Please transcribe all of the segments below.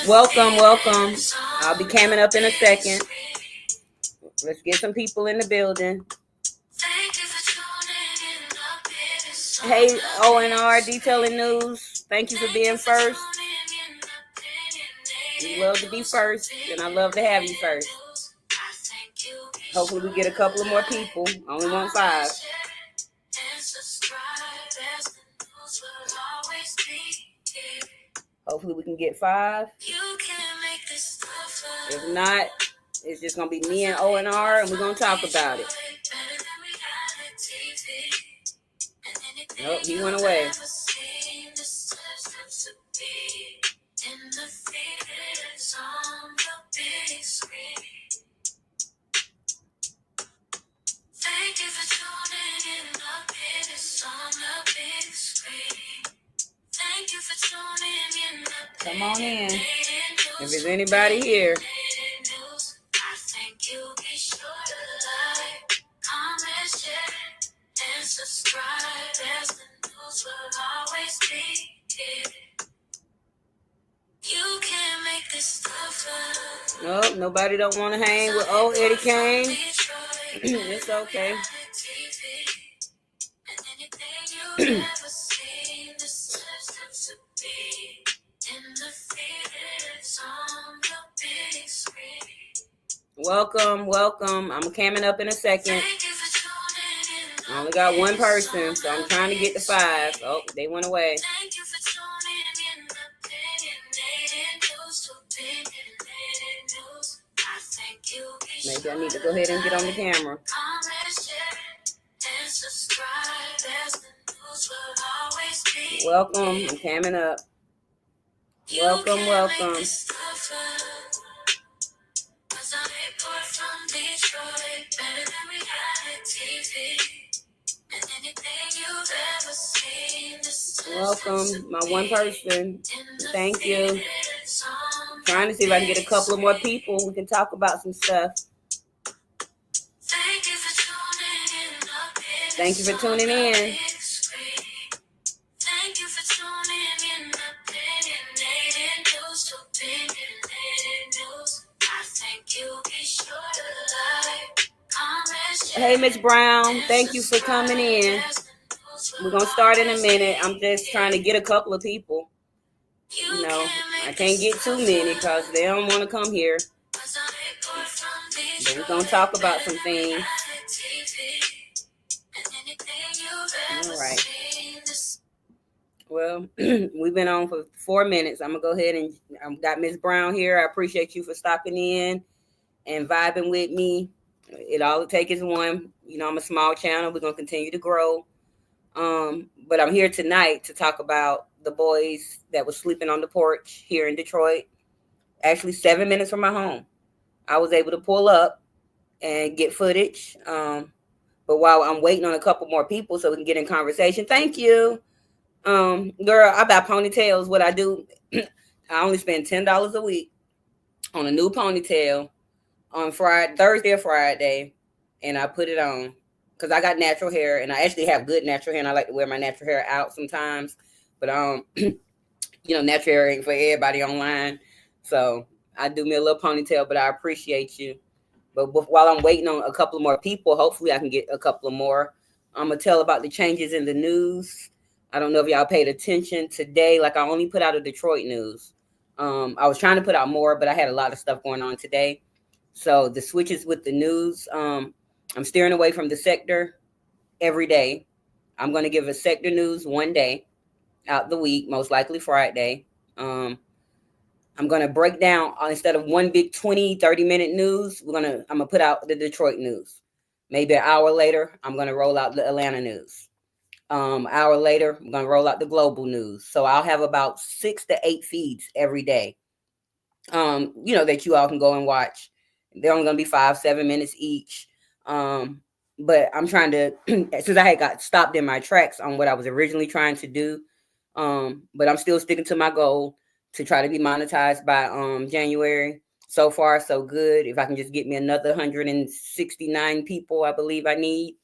Welcome, welcome. I'll be coming up in a second. Let's get some people in the building. Hey, ONR Detailing News. Thank you for being first. We love to be first, and I love to have you first. Hopefully we get a couple of more people. I only want 5. Hopefully we can get 5. If not, it's just going to be me and ONR, and we're going to talk about it. Nope, he went away. Come on in. If there's anybody here. Nope, nobody don't want to hang with old Eddie Kane. It's okay. Welcome, welcome. I'm coming up in a second. I only got one person, so I'm trying to get to 5. Oh, they went away. Maybe I need to go ahead and get on the camera. Welcome, I'm coming up. Welcome, welcome. Welcome, my one person. Thank you. Trying to see if I can get a couple of more people. We can talk about some stuff. Thank you for tuning in. Hey, Miss Brown, thank you for coming in. We're going to start in a minute. I'm just trying to get a couple of people. You know, I can't get too many because they don't want to come here. But we're going to talk about some things. All right. Well, we've been on for 4 minutes. I'm going to go ahead and I've got Miss Brown here. I appreciate you for stopping in and vibing with me. All it takes is one. You know, I'm a small channel. We're going to continue to grow. But I'm here tonight to talk about the boys that was sleeping on the porch here in Detroit. Actually, 7 minutes from my home. I was able to pull up and get footage. But while I'm waiting on a couple more people so we can get in conversation, thank you. Girl, I buy ponytails. What I do, I only spend $10 a week on a new ponytail on Thursday or Friday, and I put it on because I got natural hair, and I actually have good natural hair, and I like to wear my natural hair out sometimes. But you know, natural hair ain't for everybody online, so I do me a little ponytail. But I appreciate you. But while I'm waiting on a couple more people, hopefully I can get a couple of more. I'm gonna tell about the changes in the news. I don't know if y'all paid attention today. Like, I only put out a Detroit news. I was trying to put out more, but I had a lot of stuff going on today. So the switches with the news, I'm steering away from the sector every day. I'm going to give a sector news one day out the week, most likely Friday. Um, I'm going to break down instead of one big 20, 30-minute news, I'm going to put out the Detroit news. Maybe an hour later, I'm going to roll out the Atlanta news. Hour later, I'm going to roll out the global news. So I'll have about 6 to 8 feeds every day. That you all can go and watch. They're only going to be 5, 7 minutes each. But I'm trying to, since I had got stopped in my tracks on what I was originally trying to do, but I'm still sticking to my goal to try to be monetized by January. So far, so good. If I can just get me another 169 people, I believe I need,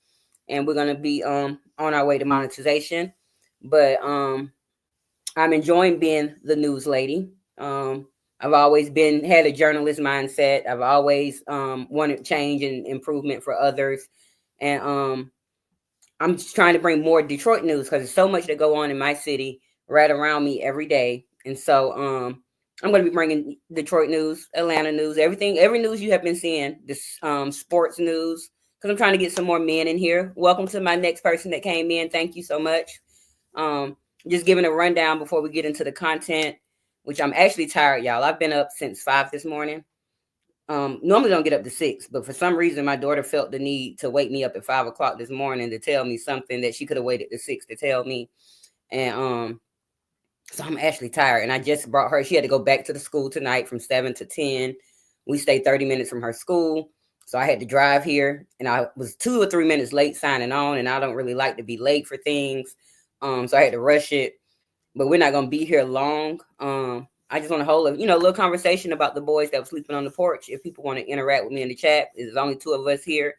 and we're gonna be on our way to monetization. But I'm enjoying being the news lady. I've always had a journalist mindset. I've always wanted change and improvement for others, and I'm just trying to bring more Detroit news because there's so much that go on in my city right around me every day. And so I'm going to be bringing Detroit news, Atlanta news, every news you have been seeing, this sports news, because I'm trying to get some more men in here. Welcome to my next person that came in. Thank you so much. Just giving a rundown before we get into the content, which I'm actually tired, y'all. I've been up since 5 this morning. Normally don't get up to 6, but for some reason my daughter felt the need to wake me up at 5 o'clock this morning to tell me something that she could have waited to 6 to tell me. And so I'm actually tired. And I just brought her. She had to go back to the school tonight from 7 to 10. We stayed 30 minutes from her school. So I had to drive here, and I was 2 or 3 minutes late signing on, and I don't really like to be late for things. So I had to rush it. But we're not gonna be here long. I just want to hold a little conversation about the boys that were sleeping on the porch. If people want to interact with me in the chat, there's only 2 of us here.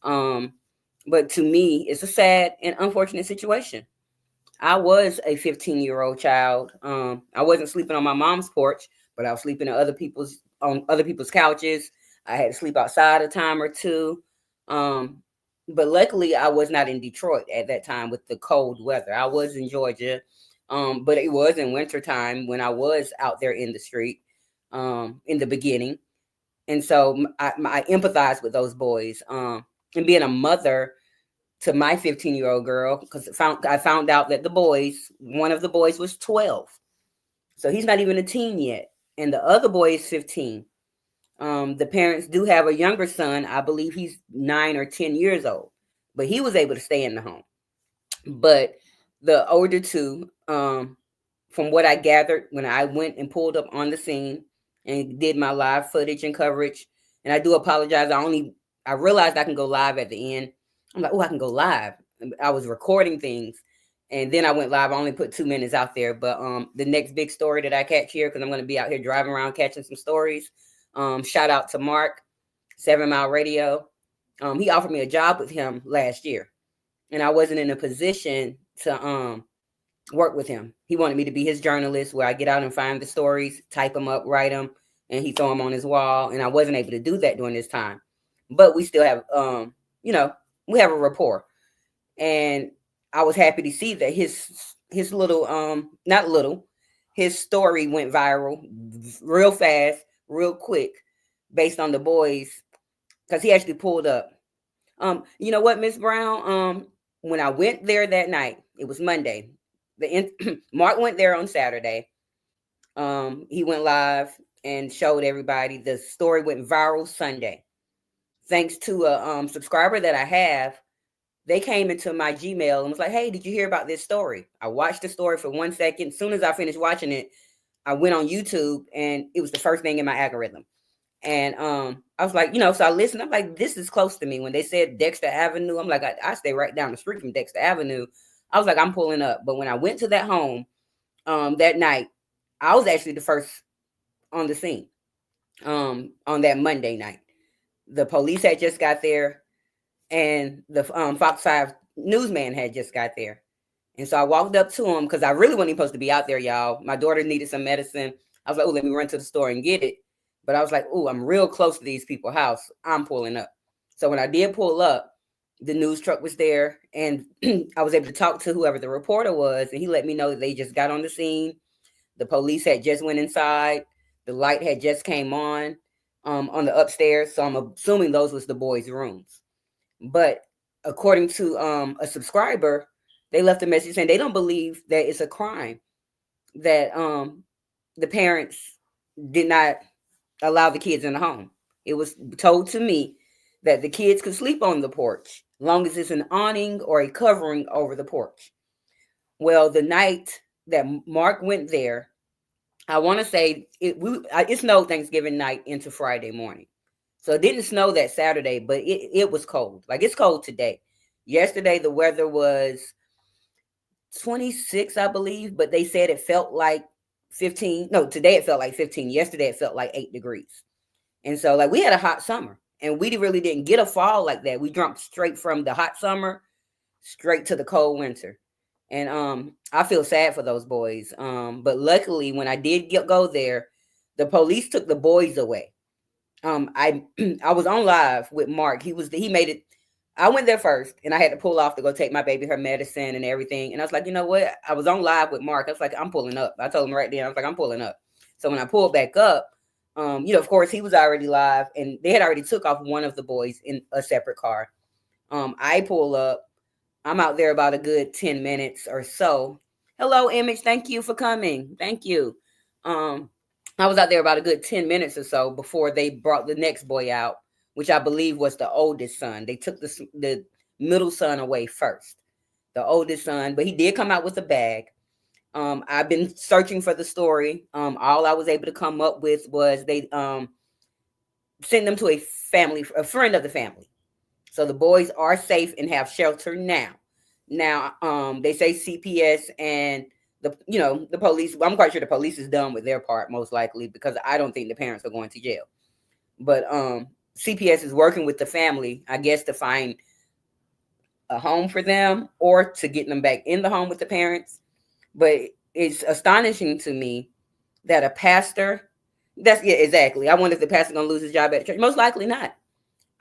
But to me, it's a sad and unfortunate situation. I was a 15-year-old child. I wasn't sleeping on my mom's porch, but I was sleeping on other people's couches. I had to sleep outside a time or two. But luckily, I was not in Detroit at that time with the cold weather. I was in Georgia. But it was in wintertime when I was out there in the street in the beginning. And so I empathize with those boys. And being a mother to my 15-year-old girl, because I found out that one of the boys was 12. So he's not even a teen yet. And the other boy is 15. The parents do have a younger son. I believe he's 9 or 10 years old. But he was able to stay in the home. But the older two, from what I gathered when I went and pulled up on the scene and did my live footage and coverage, and I do apologize. I realized I can go live at the end. I'm like, oh, I can go live. I was recording things, and then I went live. I only put 2 minutes out there. But the next big story that I catch here, because I'm going to be out here driving around catching some stories. Shout out to Mark, 7 Mile Radio. He offered me a job with him last year, and I wasn't in a position to work with him. He wanted me to be his journalist, where I get out and find the stories, type them up, write them, and he throw them on his wall. And I wasn't able to do that during this time. But we still have, we have a rapport. And I was happy to see that his little, not little, his story went viral real fast, real quick, based on the boys, because he actually pulled up. You know what, Miss Brown? When I went there that night, it was Monday. Mark went there on Saturday. He went live and showed everybody. The story went viral Sunday. Thanks to a subscriber that I have, they came into my Gmail and was like, hey, did you hear about this story? I watched the story for 1 second. As soon as I finished watching it, I went on YouTube, and it was the first thing in my algorithm. And I was like, so I listened. I'm like, this is close to me. When they said Dexter Avenue, I'm like, I stay right down the street from Dexter Avenue. I was like, I'm pulling up. But when I went to that home that night, I was actually the first on the scene on that Monday night. The police had just got there, and the Fox 5 newsman had just got there. And so I walked up to him because I really wasn't supposed to be out there, y'all. My daughter needed some medicine. I was like, oh, let me run to the store and get it. But I was like, oh, I'm real close to these people's house. I'm pulling up. So when I did pull up, the news truck was there, and I was able to talk to whoever the reporter was, and he let me know that they just got on the scene. The police had just went inside. The light had just came on the upstairs. So I'm assuming those was the boys' rooms. But according to a subscriber, they left a message saying they don't believe that it's a crime that the parents did not allow the kids in the home. It was told to me that the kids could sleep on the porch long as it's an awning or a covering over the porch. Well, the night that Mark went there, I want to say it snowed Thanksgiving night into Friday morning. So it didn't snow that Saturday, but it was cold. Like it's cold today. Yesterday the weather was 26, I believe, but they said it felt like 15. No, today it felt like 15. Yesterday it felt like 8 degrees. And so like we had a hot summer and we really didn't get a fall like that. We jumped straight from the hot summer straight to the cold winter. And I feel sad for those boys. But luckily when I did go there, the police took the boys away. I I was on live with Mark. He made it. I went there first, and I had to pull off to go take my baby her medicine and everything. And I was like, you know what? I was on live with Mark. I was like, I'm pulling up. I told him right then. I was like, I'm pulling up. So when I pulled back up, of course he was already live, and they had already took off one of the boys in a separate car. I pull up. I'm out there about a good 10 minutes or so. Hello, Image. Thank you for coming. Thank you. Um, I was out there about a good 10 minutes or so before they brought the next boy out, which I believe was the oldest son. They took the middle son away first, the oldest son, but he did come out with a bag. I've been searching for the story. All I was able to come up with was they sent them to a friend of the family. So the boys are safe and have shelter now. Now, they say CPS and the police. Well, I'm quite sure the police is done with their part, most likely, because I don't think the parents are going to jail. But CPS is working with the family, I guess, to find a home for them or to get them back in the home with the parents. But it's astonishing to me that a pastor. Yeah, exactly. I wonder if the pastor gonna lose his job at the church. Most likely not.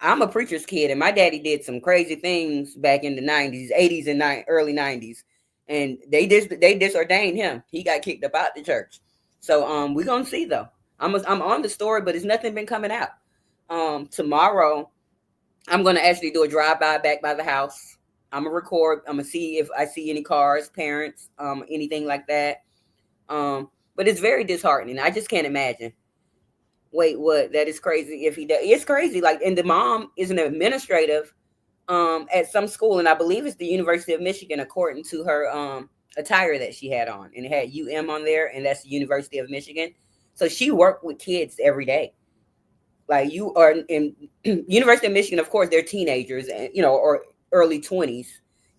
I'm a preacher's kid, and my daddy did some crazy things back in the 90s, 80s, and early 90s, and they disordained him. He got kicked up out the church. So we're gonna see though. I'm on the story, but it's nothing been coming out. Tomorrow I'm gonna actually do a drive by back by the house. I'm gonna record. I'm gonna see if I see any cars, parents, anything like that. But it's very disheartening. I just can't imagine. Wait, what? That is crazy. If he does, it's crazy. Like, and the mom is an administrative at some school, and I believe it's the University of Michigan, according to her attire that she had on, and it had UM on there, and that's the University of Michigan. So she worked with kids every day. Like you are in University of Michigan, of course, they're teenagers, and or early 20s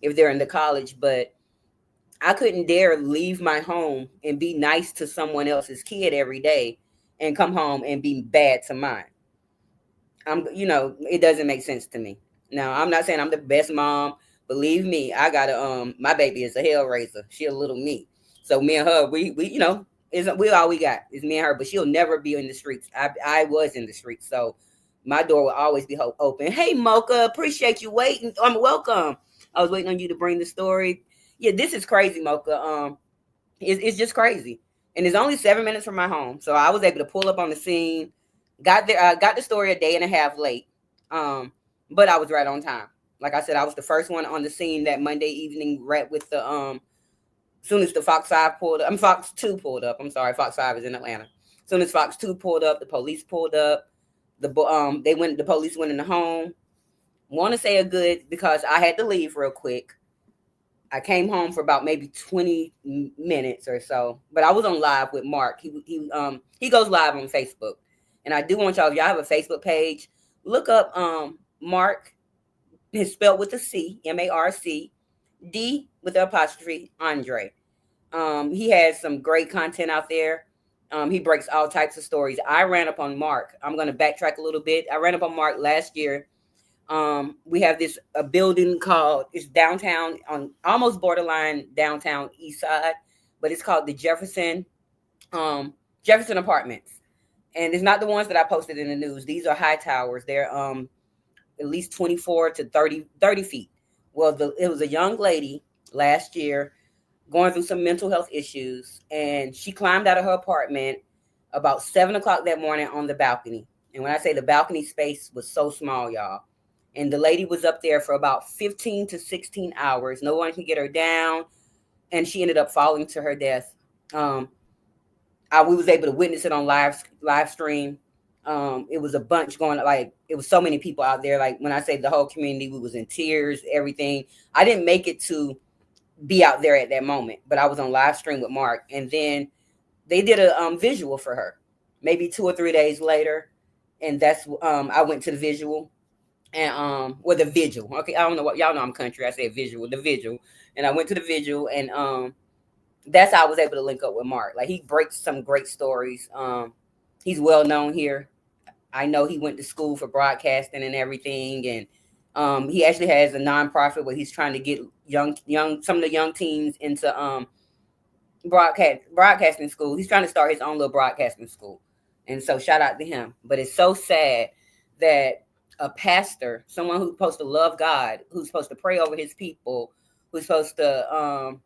if they're in the college, but I couldn't dare leave my home and be nice to someone else's kid every day and come home and be bad to mine. It doesn't make sense to me. Now, I'm not saying I'm the best mom. Believe me, I got my baby is a hell raiser. She a little me. So me and her, we all we got is me and her, but she'll never be in the streets. I was in the streets, so my door will always be open. Hey, Mocha, appreciate you waiting. I'm welcome. I was waiting on you to bring the story. Yeah, this is crazy, Mocha. It's just crazy, and it's only 7 minutes from my home, so I was able to pull up on the scene. Got there, got the story a day and a half late, but I was right on time. Like I said, I was the first one on the scene that Monday evening, right with the soon as the Fox 5 pulled up, Fox 2 pulled up. I'm sorry, Fox 5 is in Atlanta. Soon as Fox 2 pulled up, the police pulled up. The police went in the home. Want to say a good because I had to leave real quick. I came home for about maybe 20 minutes or so, but I was on live with Mark. He goes live on Facebook, and I do want y'all. If y'all have a Facebook page, look up Mark. It's spelled with a C, MARC, D with the apostrophe, Andre. He has some great content out there. He breaks all types of stories. I ran up on Mark. I'm going to backtrack a little bit. I ran up on Mark last year. We have a building called, it's downtown on almost borderline downtown east side, but it's called the Jefferson Apartments. And it's not the ones that I posted in the news. These are high towers. They're at least 24 to 30 feet. Well, it was a young lady last year going through some mental health issues, and she climbed out of her apartment about 7 o'clock that morning on the balcony. And when I say the balcony space was so small, y'all, And the lady was up there for about 15 to 16 hours. No one could get her down, and she ended up falling to her death. Um, we was able to witness it on live stream. It was a bunch going, like it was so many people out there. Like when I say the whole community, we was in tears, everything. I didn't make it to be out there at that moment, but I was on live stream with Mark, and then they did a visual for her, maybe 2 or 3 days later, and that's I went to the visual, and well, the vigil. Okay, I don't know what y'all know. I'm country. I said visual, the vigil, and I went to the vigil, and that's how I was able to link up with Mark. Like he breaks some great stories. He's well known here. I know he went to school for broadcasting and everything, and he actually has a nonprofit where he's trying to get young some of the young teens into broadcasting school. He's trying to start his own little broadcasting school, and so shout out to him. But it's so sad that a pastor, someone who's supposed to love God, who's supposed to pray over his people, who's supposed to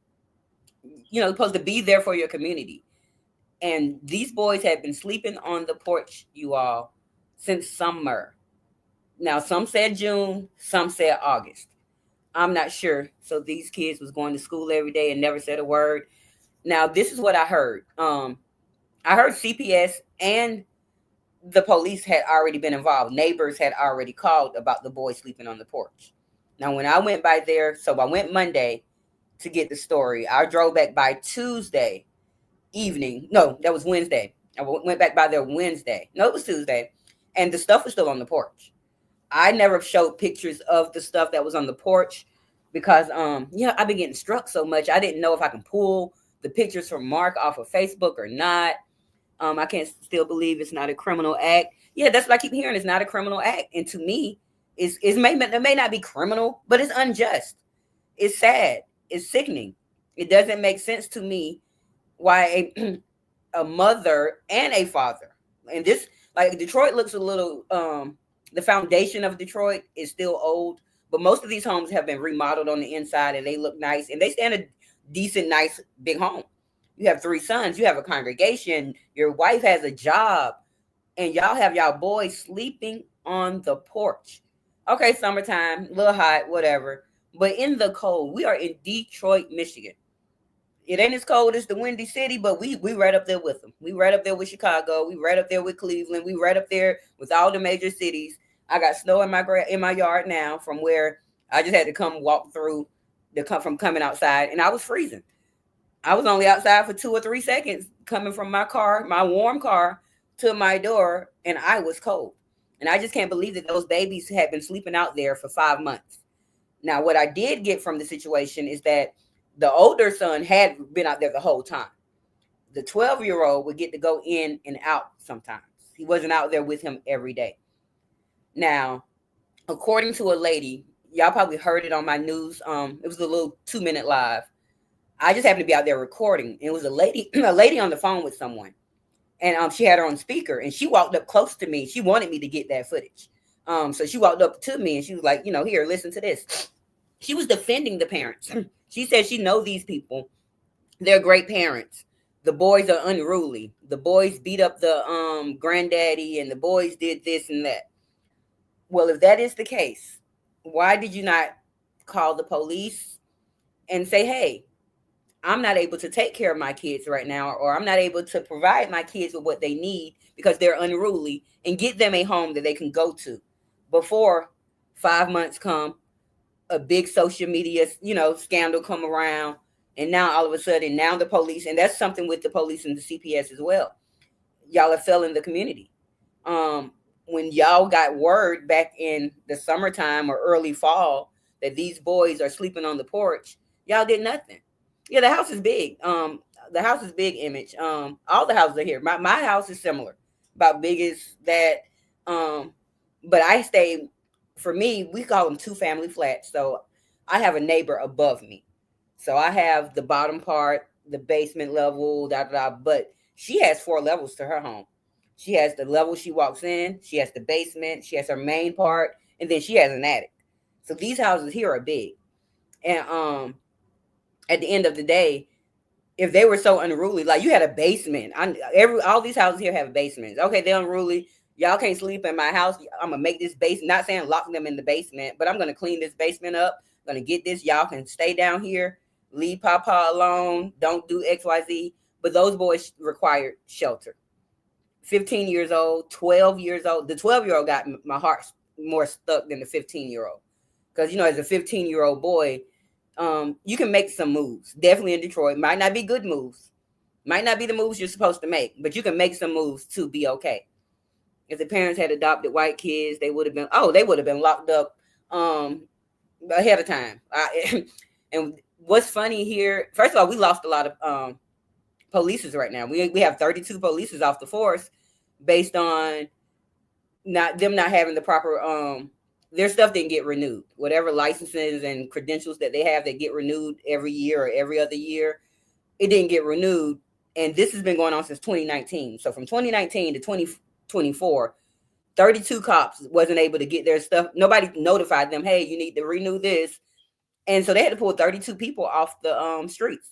supposed to be there for your community. And these boys have been sleeping on the porch, you all, since summer. Now, some said June, some said August. I'm not sure. So these kids was going to school every day and never said a word. Now, this is what I heard. I heard CPS and the police had already been involved. Neighbors had already called about the boys sleeping on the porch. Now, when I went by there, so I went Monday to get the story. I drove back by Tuesday evening. No, that was Wednesday. I went back by there Wednesday. No, it was Tuesday. And the stuff was still on the porch. I never showed pictures of the stuff that was on the porch because, I've been getting struck so much. I didn't know if I can pull the pictures from Mark off of Facebook or not. I can't still believe it's not a criminal act. Yeah, that's what I keep hearing. It's not a criminal act. And to me, it may not be criminal, but it's unjust. It's sad. It's sickening. It doesn't make sense to me why a mother and a father, and this, like Detroit looks a little, the foundation of Detroit is still old, but most of these homes have been remodeled on the inside and they look nice and they stand a decent, nice, big home. You have 3 sons, you have a congregation, your wife has a job, and y'all have y'all boys sleeping on the porch. Okay, summertime, a little hot, whatever. But in the cold, we are in Detroit, Michigan. It ain't as cold as the Windy City, but we right up there with them. We right up there with Chicago. We right up there with Cleveland. We right up there with all the major cities. I got snow in my yard now from where I just had to come walk through from coming outside, and I was freezing. I was only outside for 2 or 3 seconds coming from my car, my warm car, to my door, and I was cold. And I just can't believe that those babies had been sleeping out there for 5 months. Now, what I did get from the situation is that the older son had been out there the whole time. The 12-year-old would get to go in and out sometimes. He wasn't out there with him every day. Now, according to a lady, y'all probably heard it on my news. It was a little 2-minute live. I just happened to be out there recording. It was a lady on the phone with someone. And she had her on speaker, and she walked up close to me. She wanted me to get that footage. So she walked up to me and she was like, here, listen to this. She was defending the parents. She said she know these people. They're great parents. The boys are unruly. The boys beat up the granddaddy, and the boys did this and that. Well, if that is the case, why did you not call the police and say, hey, I'm not able to take care of my kids right now, or I'm not able to provide my kids with what they need because they're unruly, and get them a home that they can go to before 5 months come, a big social media, scandal come around. And now all of a sudden, now the police, and that's something with the police and the CPS as well. Y'all are failing the community. When y'all got word back in the summertime or early fall that these boys are sleeping on the porch, y'all did nothing. Yeah, the house is big. The house is big, Image. All the houses are here. My house is similar, about big as that. But I stay, for me, we call them 2-family flats. So I have a neighbor above me. So I have the bottom part, the basement level, but she has 4 levels to her home. She has the level she walks in, she has the basement, she has her main part, and then she has an attic. So these houses here are big. And at the end of the day, if they were so unruly, like you had a basement, all these houses here have basements. Okay, they're unruly. Y'all can't sleep in my house. I'm gonna make this base. Not saying lock them in the basement, but I'm gonna clean this basement up. I'm gonna get this. Y'all can stay down here. Leave Papa alone. Don't do XYZ. But those boys required shelter. 15 years old, 12 years old. The 12-year-old got my heart more stuck than the 15-year-old. Because, as a 15-year-old boy, you can make some moves. Definitely in Detroit. Might not be good moves. Might not be the moves you're supposed to make. But you can make some moves to be okay. If the parents had adopted white kids, they would have been locked up ahead of time. And what's funny here, first of all, we lost a lot of polices right now. We have 32 polices off the force based on not having the proper their stuff didn't get renewed. Whatever licenses and credentials that they have that get renewed every year or every other year, it didn't get renewed. And this has been going on since 2019. So from 2019 to 2024, 32 cops wasn't able to get their stuff. Nobody notified them, hey, you need to renew this. And so they had to pull 32 people off the streets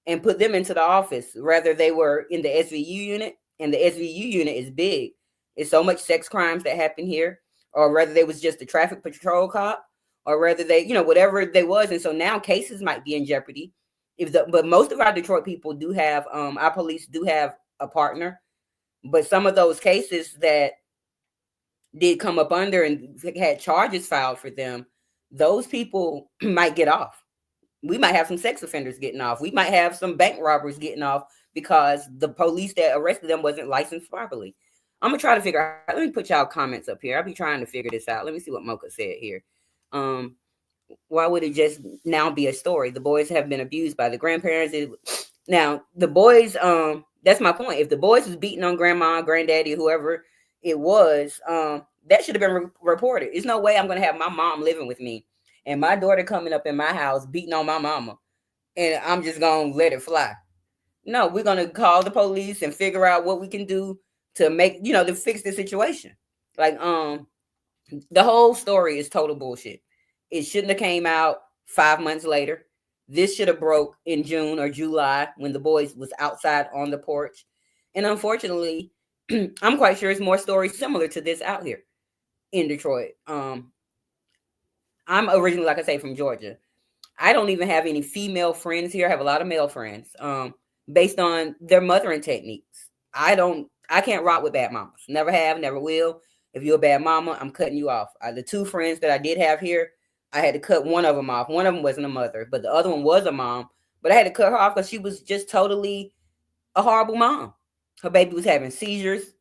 and put them into the office. Rather, they were in the SVU unit, and the SVU unit is big. It's so much sex crimes that happen here, or whether they was just a traffic patrol cop, or whether they, whatever they was. And so now cases might be in jeopardy. But most of our Detroit people do have, our police do have a partner. But some of those cases that did come up under and had charges filed for them, those people might get off. We might have some sex offenders getting off. We might have some bank robbers getting off because the police that arrested them wasn't licensed properly. I'm going to try to figure out. Let me put y'all comments up here. I'll be trying to figure this out. Let me see what Mocha said here. Why would it just now be a story? The boys have been abused by the grandparents. Now, the boys, that's my point. If the boys was beating on grandma, granddaddy, whoever it was, that should have been reported. There's no way I'm going to have my mom living with me and my daughter coming up in my house beating on my mama, and I'm just going to let it fly. No, we're going to call the police and figure out what we can do to make, to fix the situation. Like, the whole story is total bullshit. It shouldn't have came out 5 months later. This should have broke in June or July when the boys was outside on the porch. And unfortunately, I'm quite sure it's more stories similar to this out here in Detroit. I'm originally, like I say, from Georgia. I don't even have any female friends here. I have a lot of male friends, based on their mothering techniques. I can't rock with bad mamas. Never have, never will. If you're a bad mama, I'm cutting you off. The two friends that I did have here, I had to cut one of them off. One of them wasn't a mother, but the other one was a mom. But I had to cut her off because she was just totally a horrible mom. Her baby was having seizures.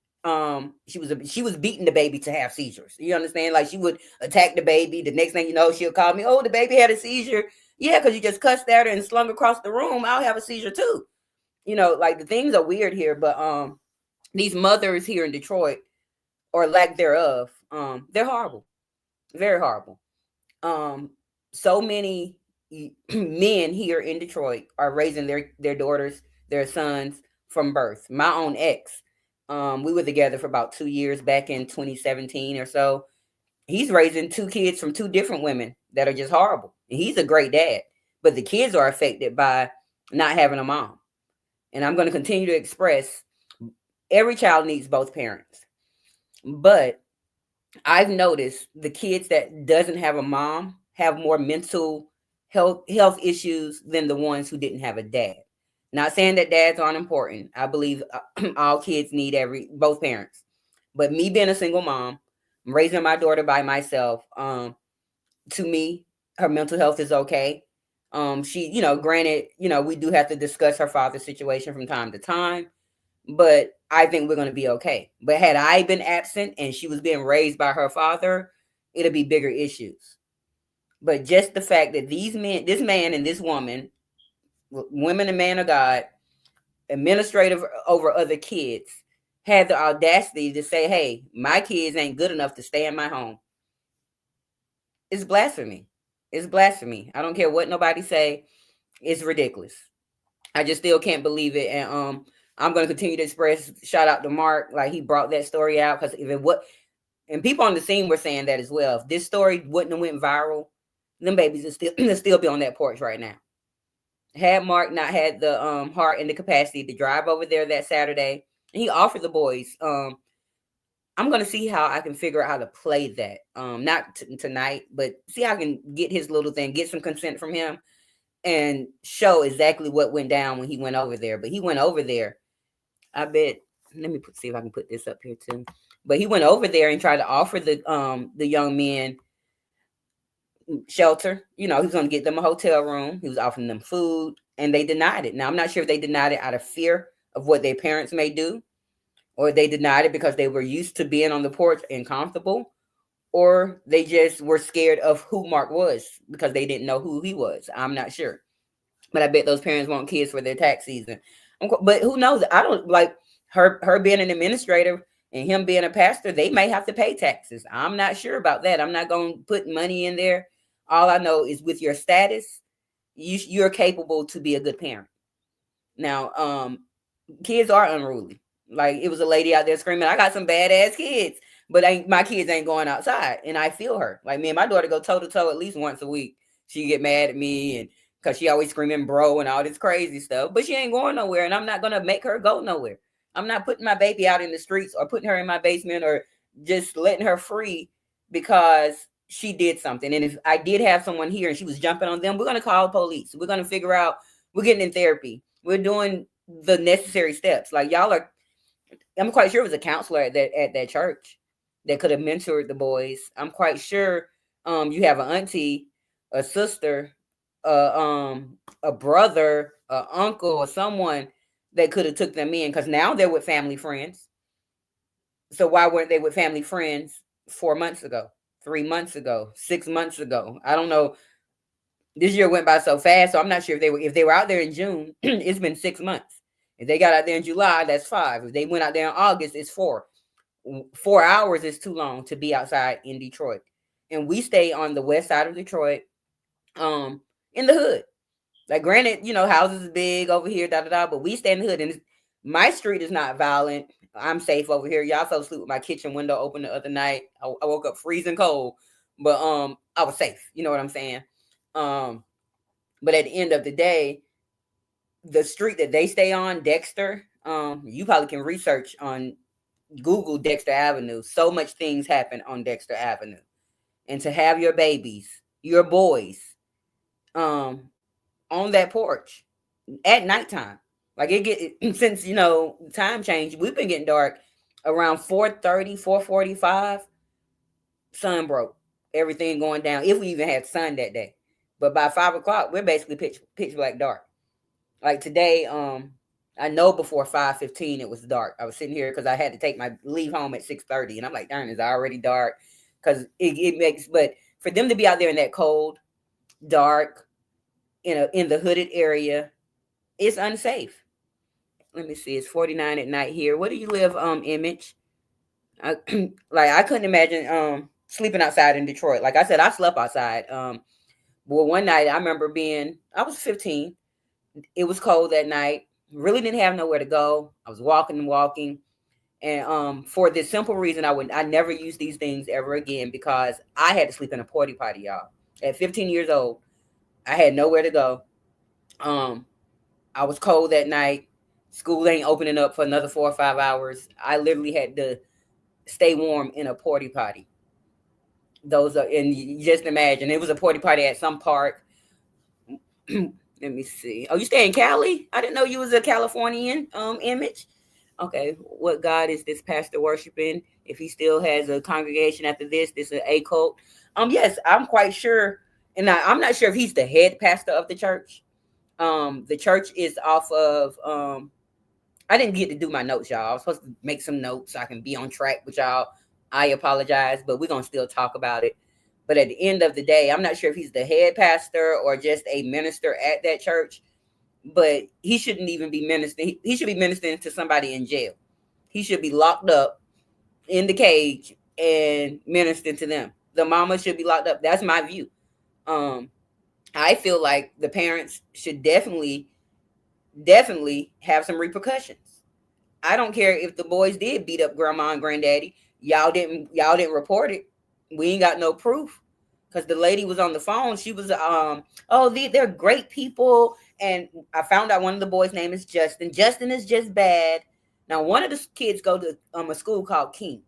She was beating the baby to have seizures. You understand? Like, she would attack the baby. The next thing you know, she'll call me, oh, the baby had a seizure. Yeah, because you just cussed at her and slung across the room. I'll have a seizure too. Like, the things are weird here, but these mothers here in Detroit, or lack thereof, they're horrible. Very horrible. So many men here in Detroit are raising their daughters, their sons from birth. My own ex, we were together for about 2 years back in 2017 or so. He's raising 2 kids from 2 different women that are just horrible. And he's a great dad, but the kids are affected by not having a mom. And I'm going to continue to express, every child needs both parents. But I've noticed the kids that doesn't have a mom have more mental health issues than the ones who didn't have a dad. Not saying that dads aren't important. I believe all kids need both parents. But me being a single mom, raising my daughter by myself, to me, her mental health is okay. She, granted, we do have to discuss her father's situation from time to time, but I think we're going to be okay. But had I been absent and she was being raised by her father, it'll be bigger issues. But just the fact that this man and this woman, women and man of God, administrative over other kids, had the audacity to say, hey, my kids ain't good enough to stay in my home. It's blasphemy. It's blasphemy. I don't care what nobody say. It's ridiculous. I just still can't believe it. And I'm going to continue to express shout out to Mark. Like, he brought that story out, because and people on the scene were saying that as well. If this story wouldn't have went viral, them babies will still be on that porch right now. Had Mark not had the heart and the capacity to drive over there that Saturday, and he offered the boys, I'm I'm gonna see how I can figure out how to play that. Not tonight, but see how I can get his little thing, get some consent from him, and show exactly what went down when he went over there. But he went over there. I bet. Let me see if I can put this up here too. But he went over there and tried to offer the young men shelter. You know, he was going to get them a hotel room. He was offering them food, and they denied it. Now, I'm not sure if they denied it out of fear of what their parents may do, or they denied it because they were used to being on the porch and comfortable, or they just were scared of who Mark was because they didn't know who he was. I'm not sure. But I bet those parents want kids for their tax season. But who knows? I don't like her being an administrator and him being a pastor. They may have to pay taxes. I'm not sure about that. I'm not going to put money in there. All I know is with your status, you're capable to be a good parent. Now, kids are unruly. Like, it was a lady out there screaming, I got some badass kids, but my kids ain't going outside. And I feel her. Like, me and my daughter go toe to toe at least once a week. She get mad at me and because she always screaming bro and all this crazy stuff, but she ain't going nowhere. And I'm not going to make her go nowhere. I'm not putting my baby out in the streets or putting her in my basement or just letting her free because she did something. And if I did have someone here and she was jumping on them, we're going to call the police. We're going to figure out, we're getting in therapy. We're doing the necessary steps. Like, y'all are, I'm quite sure it was a counselor at that church that could have mentored the boys. I'm quite sure you have an auntie, a sister, a brother, a uncle, or someone that could have took them in, because now they're with family friends. So why weren't they with family friends 4 months ago, 3 months ago, 6 months ago? I don't know. This year went by so fast, so I'm not sure if they were out there in June. It's been 6 months. If they got out there in July, that's 5. If they went out there in August, it's 4. 4 hours is too long to be outside in Detroit, and we stay on the west side of Detroit, in the hood. Like, granted, you know, houses is big over here, but we stay in the hood, and my street is not violent. I'm safe over here. Y'all fell asleep with my kitchen window open the other night. I woke up freezing cold, but I was safe. You know what I'm saying? But at the end of the day, the street that they stay on, Dexter, you probably can research on Google Dexter Avenue. So much things happen on Dexter Avenue, and to have your babies, your boys, on that porch at nighttime. Like, since, you know, time change, we've been getting dark around 4:30, 4:45. Sun broke. Everything going down. If we even had sun that day. But by 5 o'clock, we're basically pitch black dark. Like today, I know before 5:15 it was dark. I was sitting here because I had to leave home at 6:30. And I'm like, darn, it's already dark. Because it makes, but for them to be out there in that cold, dark, in the hooded area, it's unsafe. Let me see. It's 49 at night here. Where do you live, Image? I couldn't imagine sleeping outside in Detroit. Like I said, I slept outside. Well, one night I remember I was 15. It was cold that night. Really didn't have nowhere to go. I was walking. And for this simple reason, I never use these things ever again, because I had to sleep in a porta potty, y'all. At 15 years old, I had nowhere to go. I was cold that night. School ain't opening up for another 4 or 5 hours. I literally had to stay warm in a porta potty. And you just imagine, it was a porta potty at some park. Let me see. Oh, you stay in Cali? I didn't know you was a Californian, Image. Okay, what God is this pastor worshiping? If he still has a congregation after this is a cult. Yes, I'm quite sure. And I'm not sure if he's the head pastor of the church. The church is off of, I didn't get to do my notes, y'all. I was supposed to make some notes so I can be on track with y'all. I apologize, but we're going to still talk about it. But at the end of the day, I'm not sure if he's the head pastor or just a minister at that church, but he shouldn't even be ministering. He should be ministering to somebody in jail. He should be locked up in the cage and ministering to them. The mama should be locked up. That's my view. I feel like the parents should definitely have some repercussions. I don't care if the boys did beat up grandma and granddaddy. Y'all didn't report it. We ain't got no proof, because the lady was on the phone. She was they're great people, and I found out one of the boys' name is Justin. Justin is just bad. Now, one of the kids go to a school called King.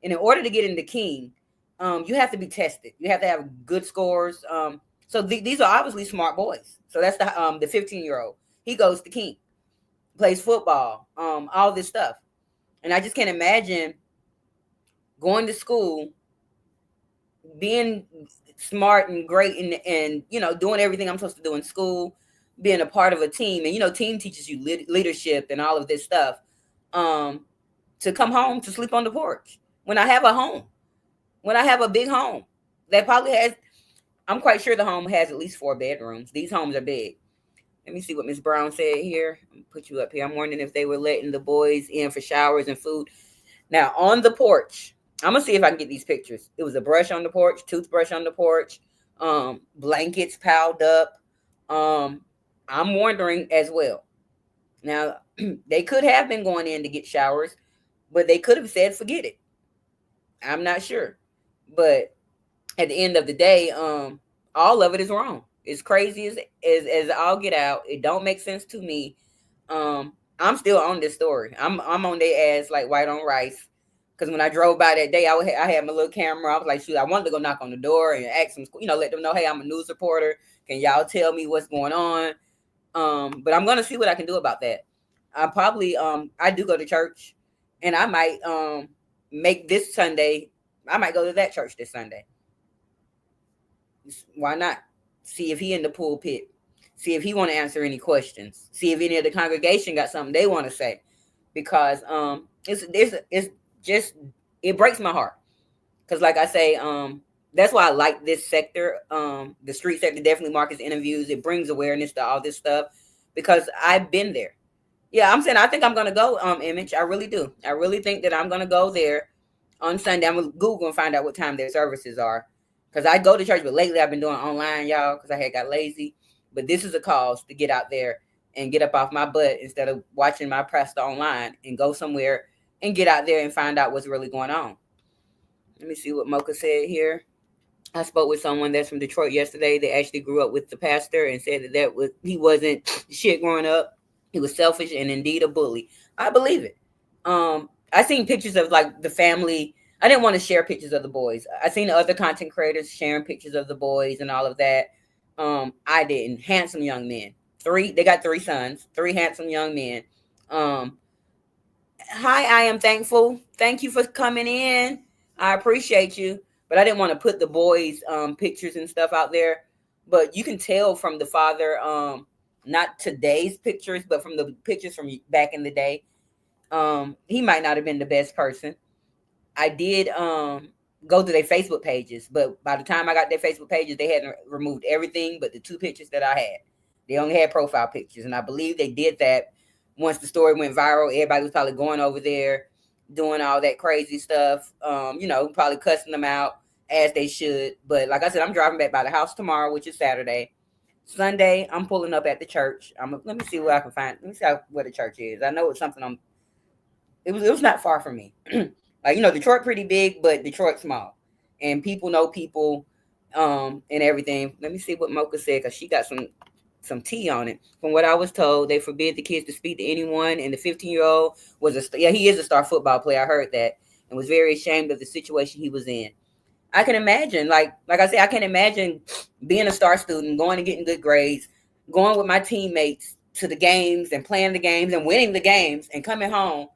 And in order to get into King, you have to be tested. You have to have good scores. So these are obviously smart boys. So that's the 15-year-old. He goes to King, plays football, all this stuff. And I just can't imagine going to school, being smart and great, and doing everything I'm supposed to do in school, being a part of a team. And team teaches you leadership and all of this stuff. To come home to sleep on the porch when I have a home, when I have a big home that probably has, I'm quite sure the home has at least 4 bedrooms. These homes are big. Let me see what Miss Brown said here. I'm gonna put you up here. I'm wondering if they were letting the boys in for showers and food. Now on the porch, I'm gonna see if I can get these pictures. It was a brush on the porch, toothbrush on the porch, blankets piled up. I'm wondering as well. Now they could have been going in to get showers, but they could have said forget it. I'm not sure. But at the end of the day, all of it is wrong. It's crazy as I'll get out. It don't make sense to me. I'm still on this story. I'm on their ass like white on rice. Because when I drove by that day, I had my little camera. I was like, shoot, I wanted to go knock on the door and ask them, let them know, hey, I'm a news reporter. Can y'all tell me what's going on? But I'm gonna see what I can do about that. I probably I do go to church, and I might make this Sunday. I might go to that church this Sunday. Why not? See if he in the pulpit. See if he want to answer any questions. See if any of the congregation got something they want to say, because it's just, it breaks my heart. Because like I say, that's why I like this sector. The street sector definitely markets interviews. It brings awareness to all this stuff because I've been there. Yeah, I'm saying I think I'm gonna go, Image. I really do. I really think that I'm gonna go there on Sunday. I'm gonna Google and find out what time their services are. Because I go to church, but lately I've been doing online, y'all, because I had got lazy. But this is a cause to get out there and get up off my butt instead of watching my pastor online, and go somewhere and get out there and find out what's really going on. Let me see what Mocha said here. I spoke with someone that's from Detroit yesterday. They actually grew up with the pastor and said that he wasn't shit growing up. He was selfish and indeed a bully. I believe it. I seen pictures of like the family. I didn't want to share pictures of the boys. I seen other content creators sharing pictures of the boys and all of that. I didn't. Handsome young men. They got 3 sons, 3 handsome young men. Hi, I am thankful. Thank you for coming in. I appreciate you. But I didn't want to put the boys' pictures and stuff out there. But you can tell from the father, not today's pictures, but from the pictures from back in the day, he might not have been the best person. I did go to their Facebook pages, but by the time I got their Facebook pages, they hadn't removed everything but the 2 pictures that I had. They only had profile pictures, and I believe they did that once the story went viral. Everybody was probably going over there, doing all that crazy stuff, probably cussing them out as they should. But like I said, I'm driving back by the house tomorrow, which is Saturday. Sunday, I'm pulling up at the church. Let me see where I can find. Let me see where the church is. I know it's something. It was not far from me. Like, Detroit pretty big, but Detroit small, and people know people, and everything. Let me see what Mocha said, because she got some tea on it. From what I was told, they forbid the kids to speak to anyone, and the 15-year-old he is a star football player. I heard that, and was very ashamed of the situation he was in. I can imagine, like I said, I can imagine being a star student, going and getting good grades, going with my teammates to the games and playing the games and winning the games, and coming home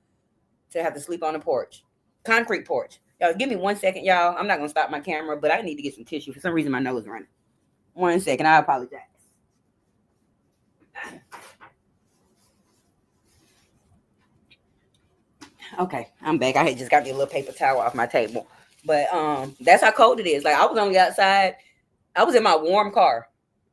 to have to sleep on the porch. Concrete porch. Y'all, give me 1 second, y'all. I'm not going to stop my camera, but I need to get some tissue. For some reason, my nose is running. 1 second. I apologize. Okay, I'm back. I had just got me a little paper towel off my table. But that's how cold it is. Like, I was only outside. I was in my warm car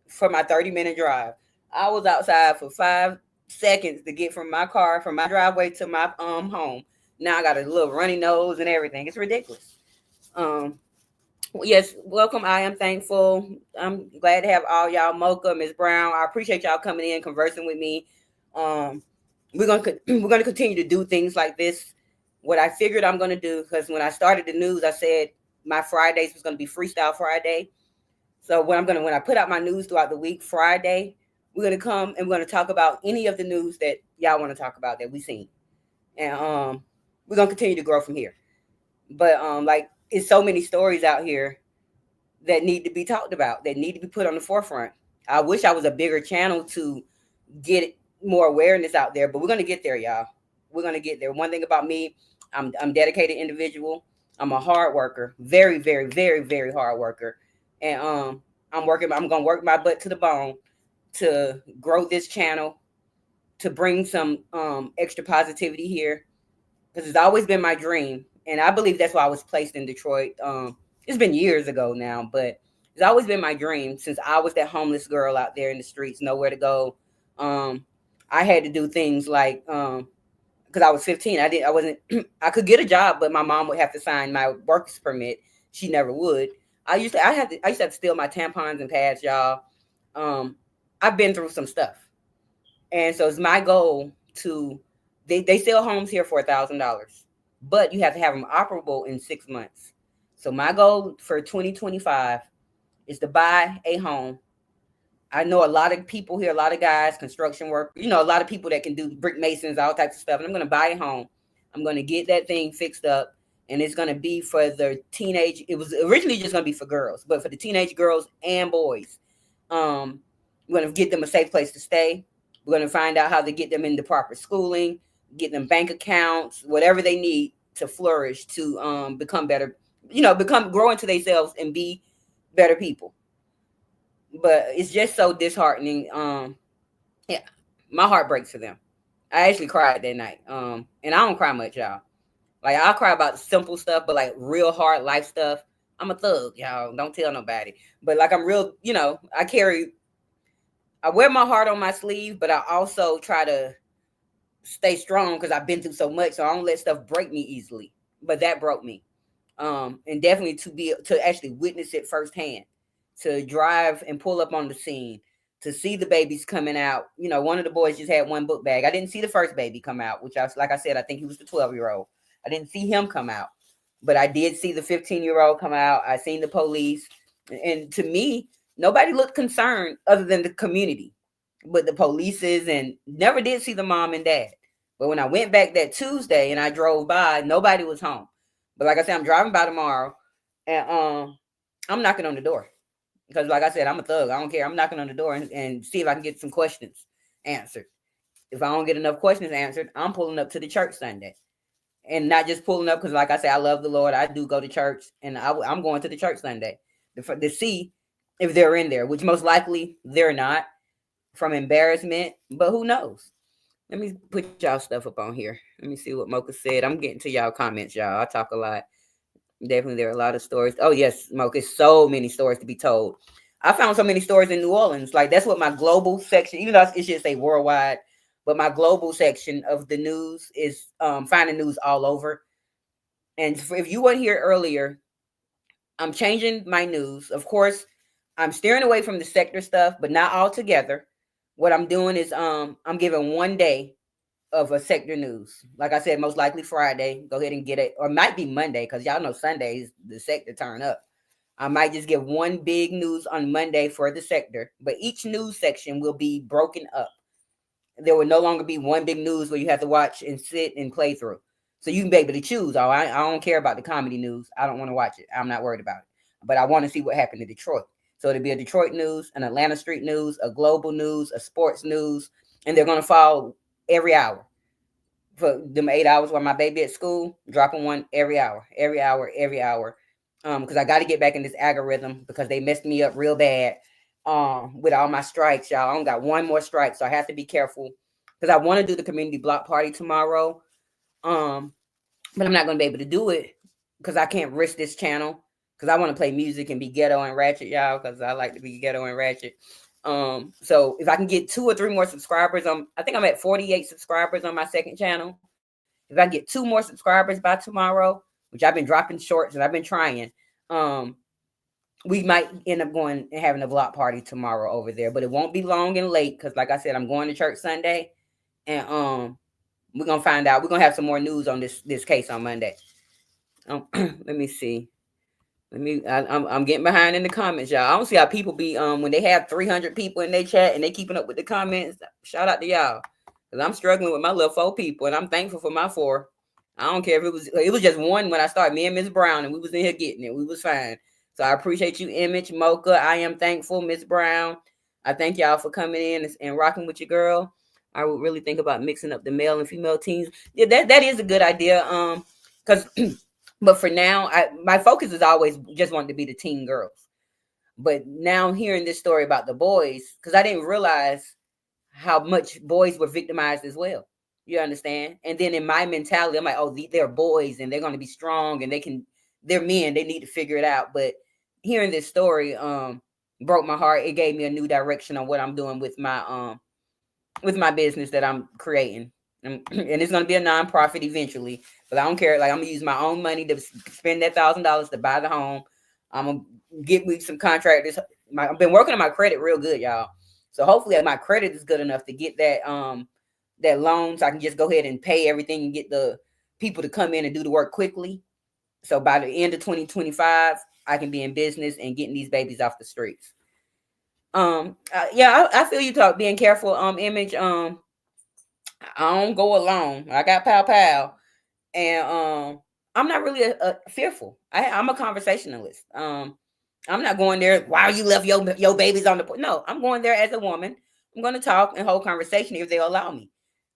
for my 30-minute drive. I was outside for 5 seconds to get from my car, from my driveway to my home. Now I got a little runny nose and everything. It's ridiculous. Yes, welcome. I am thankful. I'm glad to have all y'all. Mocha, Miss Brown. I appreciate y'all coming in, conversing with me. We're gonna continue to do things like this. What I figured I'm gonna do, because when I started the news, I said my Fridays was gonna be Freestyle Friday. So when I put out my news throughout the week, Friday, we're gonna come and we're gonna talk about any of the news that y'all want to talk about that we seen, and we're gonna continue to grow from here. But like it's so many stories out here that need to be talked about, that need to be put on the forefront. I wish I was a bigger channel to get more awareness out there, but we're gonna get there, y'all. We're gonna get there. One thing about me, I'm dedicated individual. I'm a hard worker, very, very, very, very hard worker, and I'm working. I'm gonna work my butt to the bone to grow this channel, to bring some extra positivity here, because it's always been my dream, and I believe that's why I was placed in Detroit. It's been years ago now, but it's always been my dream since I was that homeless girl out there in the streets, nowhere to go. Um, I had to do things like because I was 15, I wasn't I could get a job, but my mom would have to sign my workers permit. She never would. I used to have to steal my tampons and pads, y'all. Um, I've been through some stuff, and so it's my goal to they sell homes here for $1,000, but you have to have them operable in 6 months. So my goal for 2025 is to buy a home. I know a lot of people here, a lot of guys, construction work, a lot of people that can do brick masons, all types of stuff. And I'm going to buy a home. I'm going to get that thing fixed up. And it's going to be for the teenage. It was originally just going to be for girls, but for the teenage girls and boys. We're going to get them a safe place to stay. We're going to find out how to get them into proper schooling, get them bank accounts, whatever they need to flourish, to become better, grow into themselves and be better people. But it's just so disheartening. Yeah, my heart breaks for them. I actually cried that night. And I don't cry much, y'all. Like I'll cry about simple stuff, but like real hard life stuff, I'm a thug, y'all. Don't tell nobody. But like I'm real, I wear my heart on my sleeve, but I also try to stay strong because I've been through so much, so I don't let stuff break me easily. But that broke me. And definitely to actually witness it firsthand, to drive and pull up on the scene, to see the babies coming out. One of the boys just had one book bag. I didn't see the first baby come out, which like I said, I think he was the 12-year-old. I didn't see him come out, but I did see the 15-year-old come out. I seen the police, and to me, nobody looked concerned other than the community, but the polices, and never did see the mom and dad. But when I went back that Tuesday and I drove by, nobody was home. But like I said, I'm driving by tomorrow, and I'm knocking on the door. Because like I said, I'm a thug. I don't care. I'm knocking on the door and see if I can get some questions answered. If I don't get enough questions answered, I'm pulling up to the church Sunday. And not just pulling up because, like I said, I love the Lord. I do go to church, and I'm going to the church Sunday to see if they're in there, which most likely they're not, from embarrassment. But who knows? Let me put y'all stuff up on here. Let me see what Mocha said. I'm getting to y'all comments, y'all. I talk a lot. Definitely, there are a lot of stories. Oh, yes, Mocha, so many stories to be told. I found so many stories in New Orleans. Like, that's what my global section, even though it should say worldwide, but my global section of the news is finding news all over. And if you weren't here earlier, I'm changing my news. Of course, I'm steering away from the sector stuff, but not altogether. What I'm doing is I'm giving one day of a sector news. Like I said, most likely Friday. Go ahead and get it. Or it might be Monday, because y'all know Sundays the sector turn up. I might just give one big news on Monday for the sector, but each news section will be broken up. There will no longer be one big news where you have to watch and sit and play through. So you can be able to choose. Oh, I don't care about the comedy news. I don't want to watch it. I'm not worried about it. But I want to see what happened in Detroit. So it'll be a Detroit news, an Atlanta street news, a global news, a sports news, and they're going to follow every hour. For them 8 hours while my baby at school, dropping one every hour, every hour, every hour. Because I got to get back in this algorithm because they messed me up real bad with all my strikes, y'all. I only got one more strike, so I have to be careful because I want to do the community block party tomorrow. But I'm not going to be able to do it because I can't risk this channel because I want to play music and be ghetto and ratchet, y'all, because I like to be ghetto and ratchet. So if I can get 2 or 3 more subscribers, I think I'm at 48 subscribers on my second channel. If I get 2 more subscribers by tomorrow, which I've been dropping shorts and I've been trying, we might end up going and having a block party tomorrow over there, but it won't be long and late because, like I said, I'm going to church Sunday, and we're gonna find out. We're gonna have some more news on this case on Monday. Let me see. I'm getting behind in the comments, y'all. I don't see how people be when they have 300 people in their chat and they keeping up with the comments. Shout out to y'all, because I'm struggling with my little 4 people, and I'm thankful for my 4. I don't care if it was just one when I started, me and Miss Brown, and we was in here getting it. We was fine. So I appreciate you, Image, Mocha. I am thankful, Miss Brown. I thank y'all for coming in and rocking with your girl. I would really think about mixing up the male and female teams. Yeah, that is a good idea. Because but for now, my focus is always just wanting to be the teen girls. But now hearing this story about the boys, because I didn't realize how much boys were victimized as well. You understand? And then in my mentality, I'm like, oh, they're boys and they're going to be strong and they're men. They need to figure it out. But hearing this story, broke my heart. It gave me a new direction on what I'm doing with my business that I'm creating. And it's going to be a nonprofit eventually, but I don't care. Like, I'm gonna use my own money to spend that $1,000 to buy the home. I'm gonna get me some contractors. I've been working on my credit real good, y'all. So hopefully my credit is good enough to get that loan, so I can just go ahead and pay everything and get the people to come in and do the work quickly. So by the end of 2025, I can be in business and getting these babies off the streets. Yeah, I feel you talk being careful. Image. I don't go alone. I got pow, and I'm not really fearful. I'm a conversationalist. I'm not going there. Why you left your babies on the porch? No, I'm going there as a woman. I'm going to talk and hold conversation if they'll allow me.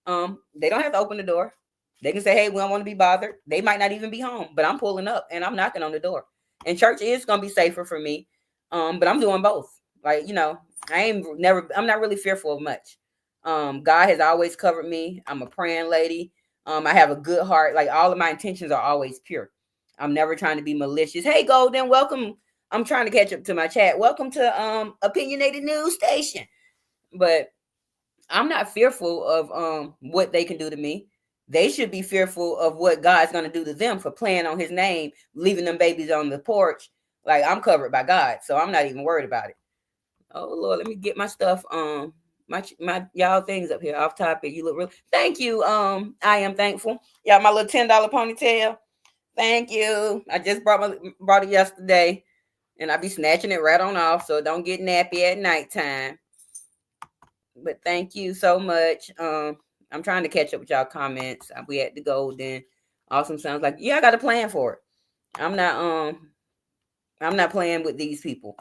They don't have to open the door. They can say, "Hey, we don't want to be bothered." They might not even be home, but I'm pulling up and I'm knocking on the door. And church is going to be safer for me. But I'm doing both. Like, I'm not really fearful of much. God has always covered me. I'm a praying lady. I have a good heart. Like, all of my intentions are always pure. I'm never trying to be malicious. Hey, Golden, welcome. I'm trying to catch up to my chat. Welcome to Opinionated News Station. But I'm not fearful of what they can do to me. They should be fearful of what God's going to do to them for playing on his name, leaving them babies on the porch. Like, I'm covered by God, so I'm not even worried about it. Oh Lord, let me get my stuff. My y'all things up here off topic. You look real. Thank you. I am thankful. Y'all, my little $10 ponytail. Thank you. I just brought it yesterday, and I be snatching it right on off, so don't get nappy at nighttime. But thank you so much. I'm trying to catch up with y'all comments. We at the Golden. Awesome sounds like, yeah, I got a plan for it. I'm not playing with these people.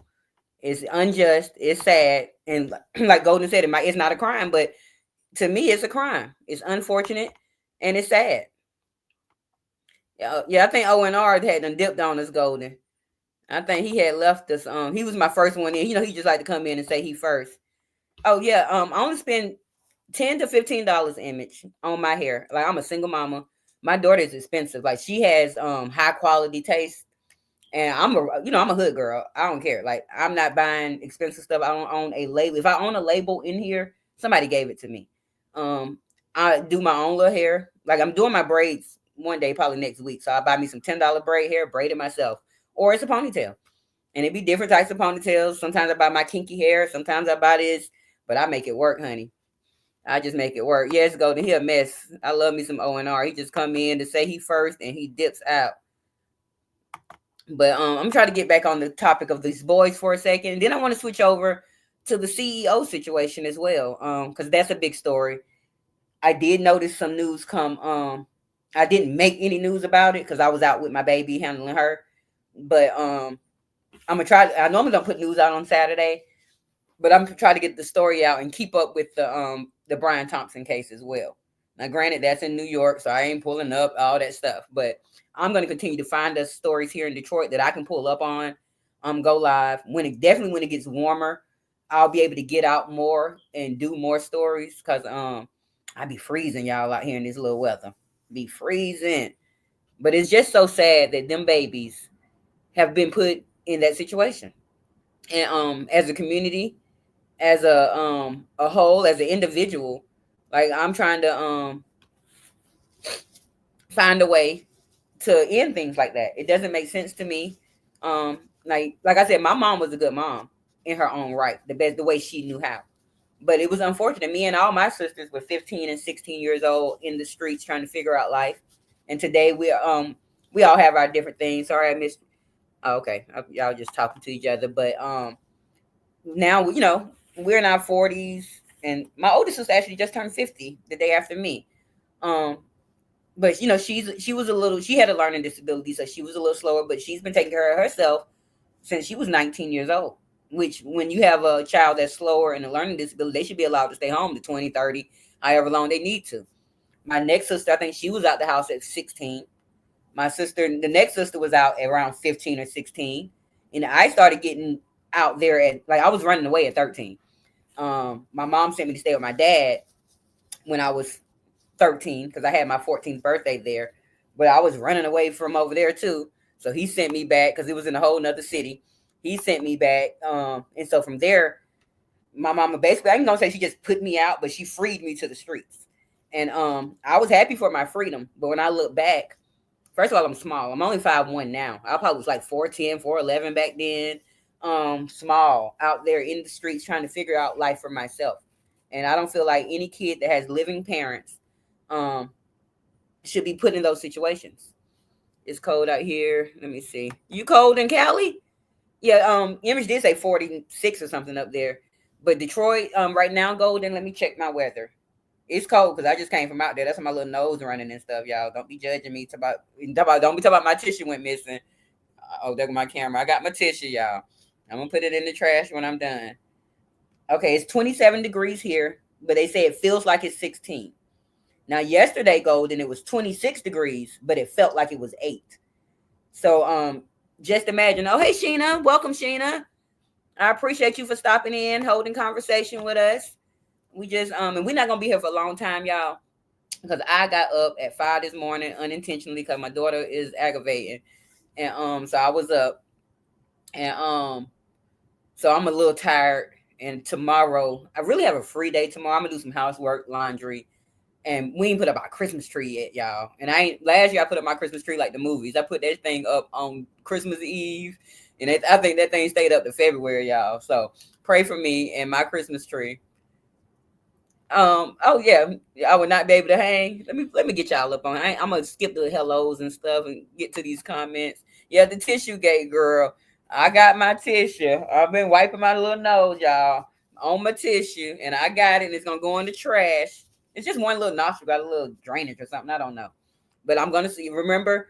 It's unjust. It's sad, and like Golden said, it's not a crime, but to me, it's a crime. It's unfortunate, and it's sad. Yeah, I think ONR had done dipped on us, Golden. I think he had left us. He was my first one in. He just like to come in and say he first. Oh yeah. I only spend $10 to $15 image on my hair. Like, I'm a single mama. My daughter is expensive. Like, she has high quality taste. And I'm a hood girl. I don't care. Like, I'm not buying expensive stuff. I don't own a label. If I own a label in here, somebody gave it to me. I do my own little hair. Like, I'm doing my braids one day, probably next week. So I buy me some $10 braid hair, braid it myself. Or it's a ponytail. And it be different types of ponytails. Sometimes I buy my kinky hair. Sometimes I buy this. But I make it work, honey. I just make it work. Yes, Golden. He a mess. I love me some ONR. He just come in to say he first and he dips out. But I'm trying to get back on the topic of these boys for a second. And then I want to switch over to the CEO situation as well, because that's a big story. I did notice some news come. I didn't make any news about it because I was out with my baby handling her. But I'm gonna try. I normally don't put news out on Saturday, but I'm trying to get the story out and keep up with the Brian Thompson case as well. Now, granted, that's in New York, so I ain't pulling up all that stuff, but I'm going to continue to find us stories here in Detroit that I can pull up on, go live. When it gets warmer, I'll be able to get out more and do more stories, because I be freezing, y'all, out here in this little weather. Be freezing. But it's just so sad that them babies have been put in that situation. And as a community, as a whole, as an individual, like, I'm trying to find a way to end things like that. It doesn't make sense to me. Like I said, my mom was a good mom in her own right, the way she knew how. But it was unfortunate. Me and all my sisters were 15 and 16 years old in the streets trying to figure out life. And today we all have our different things. Sorry, I missed. Oh, okay, y'all just talking to each other. But now we're in our 40s, and my oldest sister actually just turned 50 the day after me. But she had a learning disability, so she was a little slower, but she's been taking care of herself since she was 19 years old. Which, when you have a child that's slower and a learning disability, they should be allowed to stay home to 20, 30, however long they need to. My next sister, I think she was out the house at 16. The next sister was out at around 15 or 16. And I started getting out there at, like, I was running away at 13. My mom sent me to stay with my dad when I was 13 because I had my 14th birthday there. But I was running away from over there too. So he sent me back because it was in a whole nother city. He sent me back. And so from there, my mama basically, I ain't gonna say she just put me out, but she freed me to the streets. And I was happy for my freedom. But when I look back, first of all, I'm small. I'm only 5'1" now. I probably was like 4'10", 4'11" back then. Small out there in the streets trying to figure out life for myself. And I don't feel like any kid that has living parents um should be put in those situations. It's cold out here. Let me see. You cold in Cali? Yeah, Image did say 46 or something up there. But Detroit, right now, Golden, let me check my weather. It's cold because I just came from out there. That's why my little nose running and stuff, y'all. Don't be judging me. Don't be talking about my tissue went missing. Oh, there's my camera. I got my tissue, y'all. I'm gonna put it in the trash when I'm done. Okay, it's 27 degrees here, but they say it feels like it's 16. Now, yesterday, Golden, it was 26 degrees, but it felt like it was 8. So, just imagine. Oh, hey, Sheena. Welcome, Sheena. I appreciate you for stopping in, holding conversation with us. We just, and we're not going to be here for a long time, y'all, because I got up at 5 this morning unintentionally because my daughter is aggravating. And, so I was up, and, so I'm a little tired. And tomorrow, I really have a free day tomorrow. I'm going to do some housework, laundry. And we ain't put up our Christmas tree yet, y'all. And last year I put up my Christmas tree like the movies. I put that thing up on Christmas Eve, and I think that thing stayed up to February, y'all. So pray for me and my Christmas tree. Oh yeah, I would not be able to hang. Let me get y'all up on. I'm gonna skip the hellos and stuff and get to these comments. Yeah, the tissue gate girl. I got my tissue. I've been wiping my little nose, y'all, on my tissue, and I got it. And it's gonna go in the trash. It's just one little nostril, got a little drainage or something. I don't know. But I'm going to see. Remember,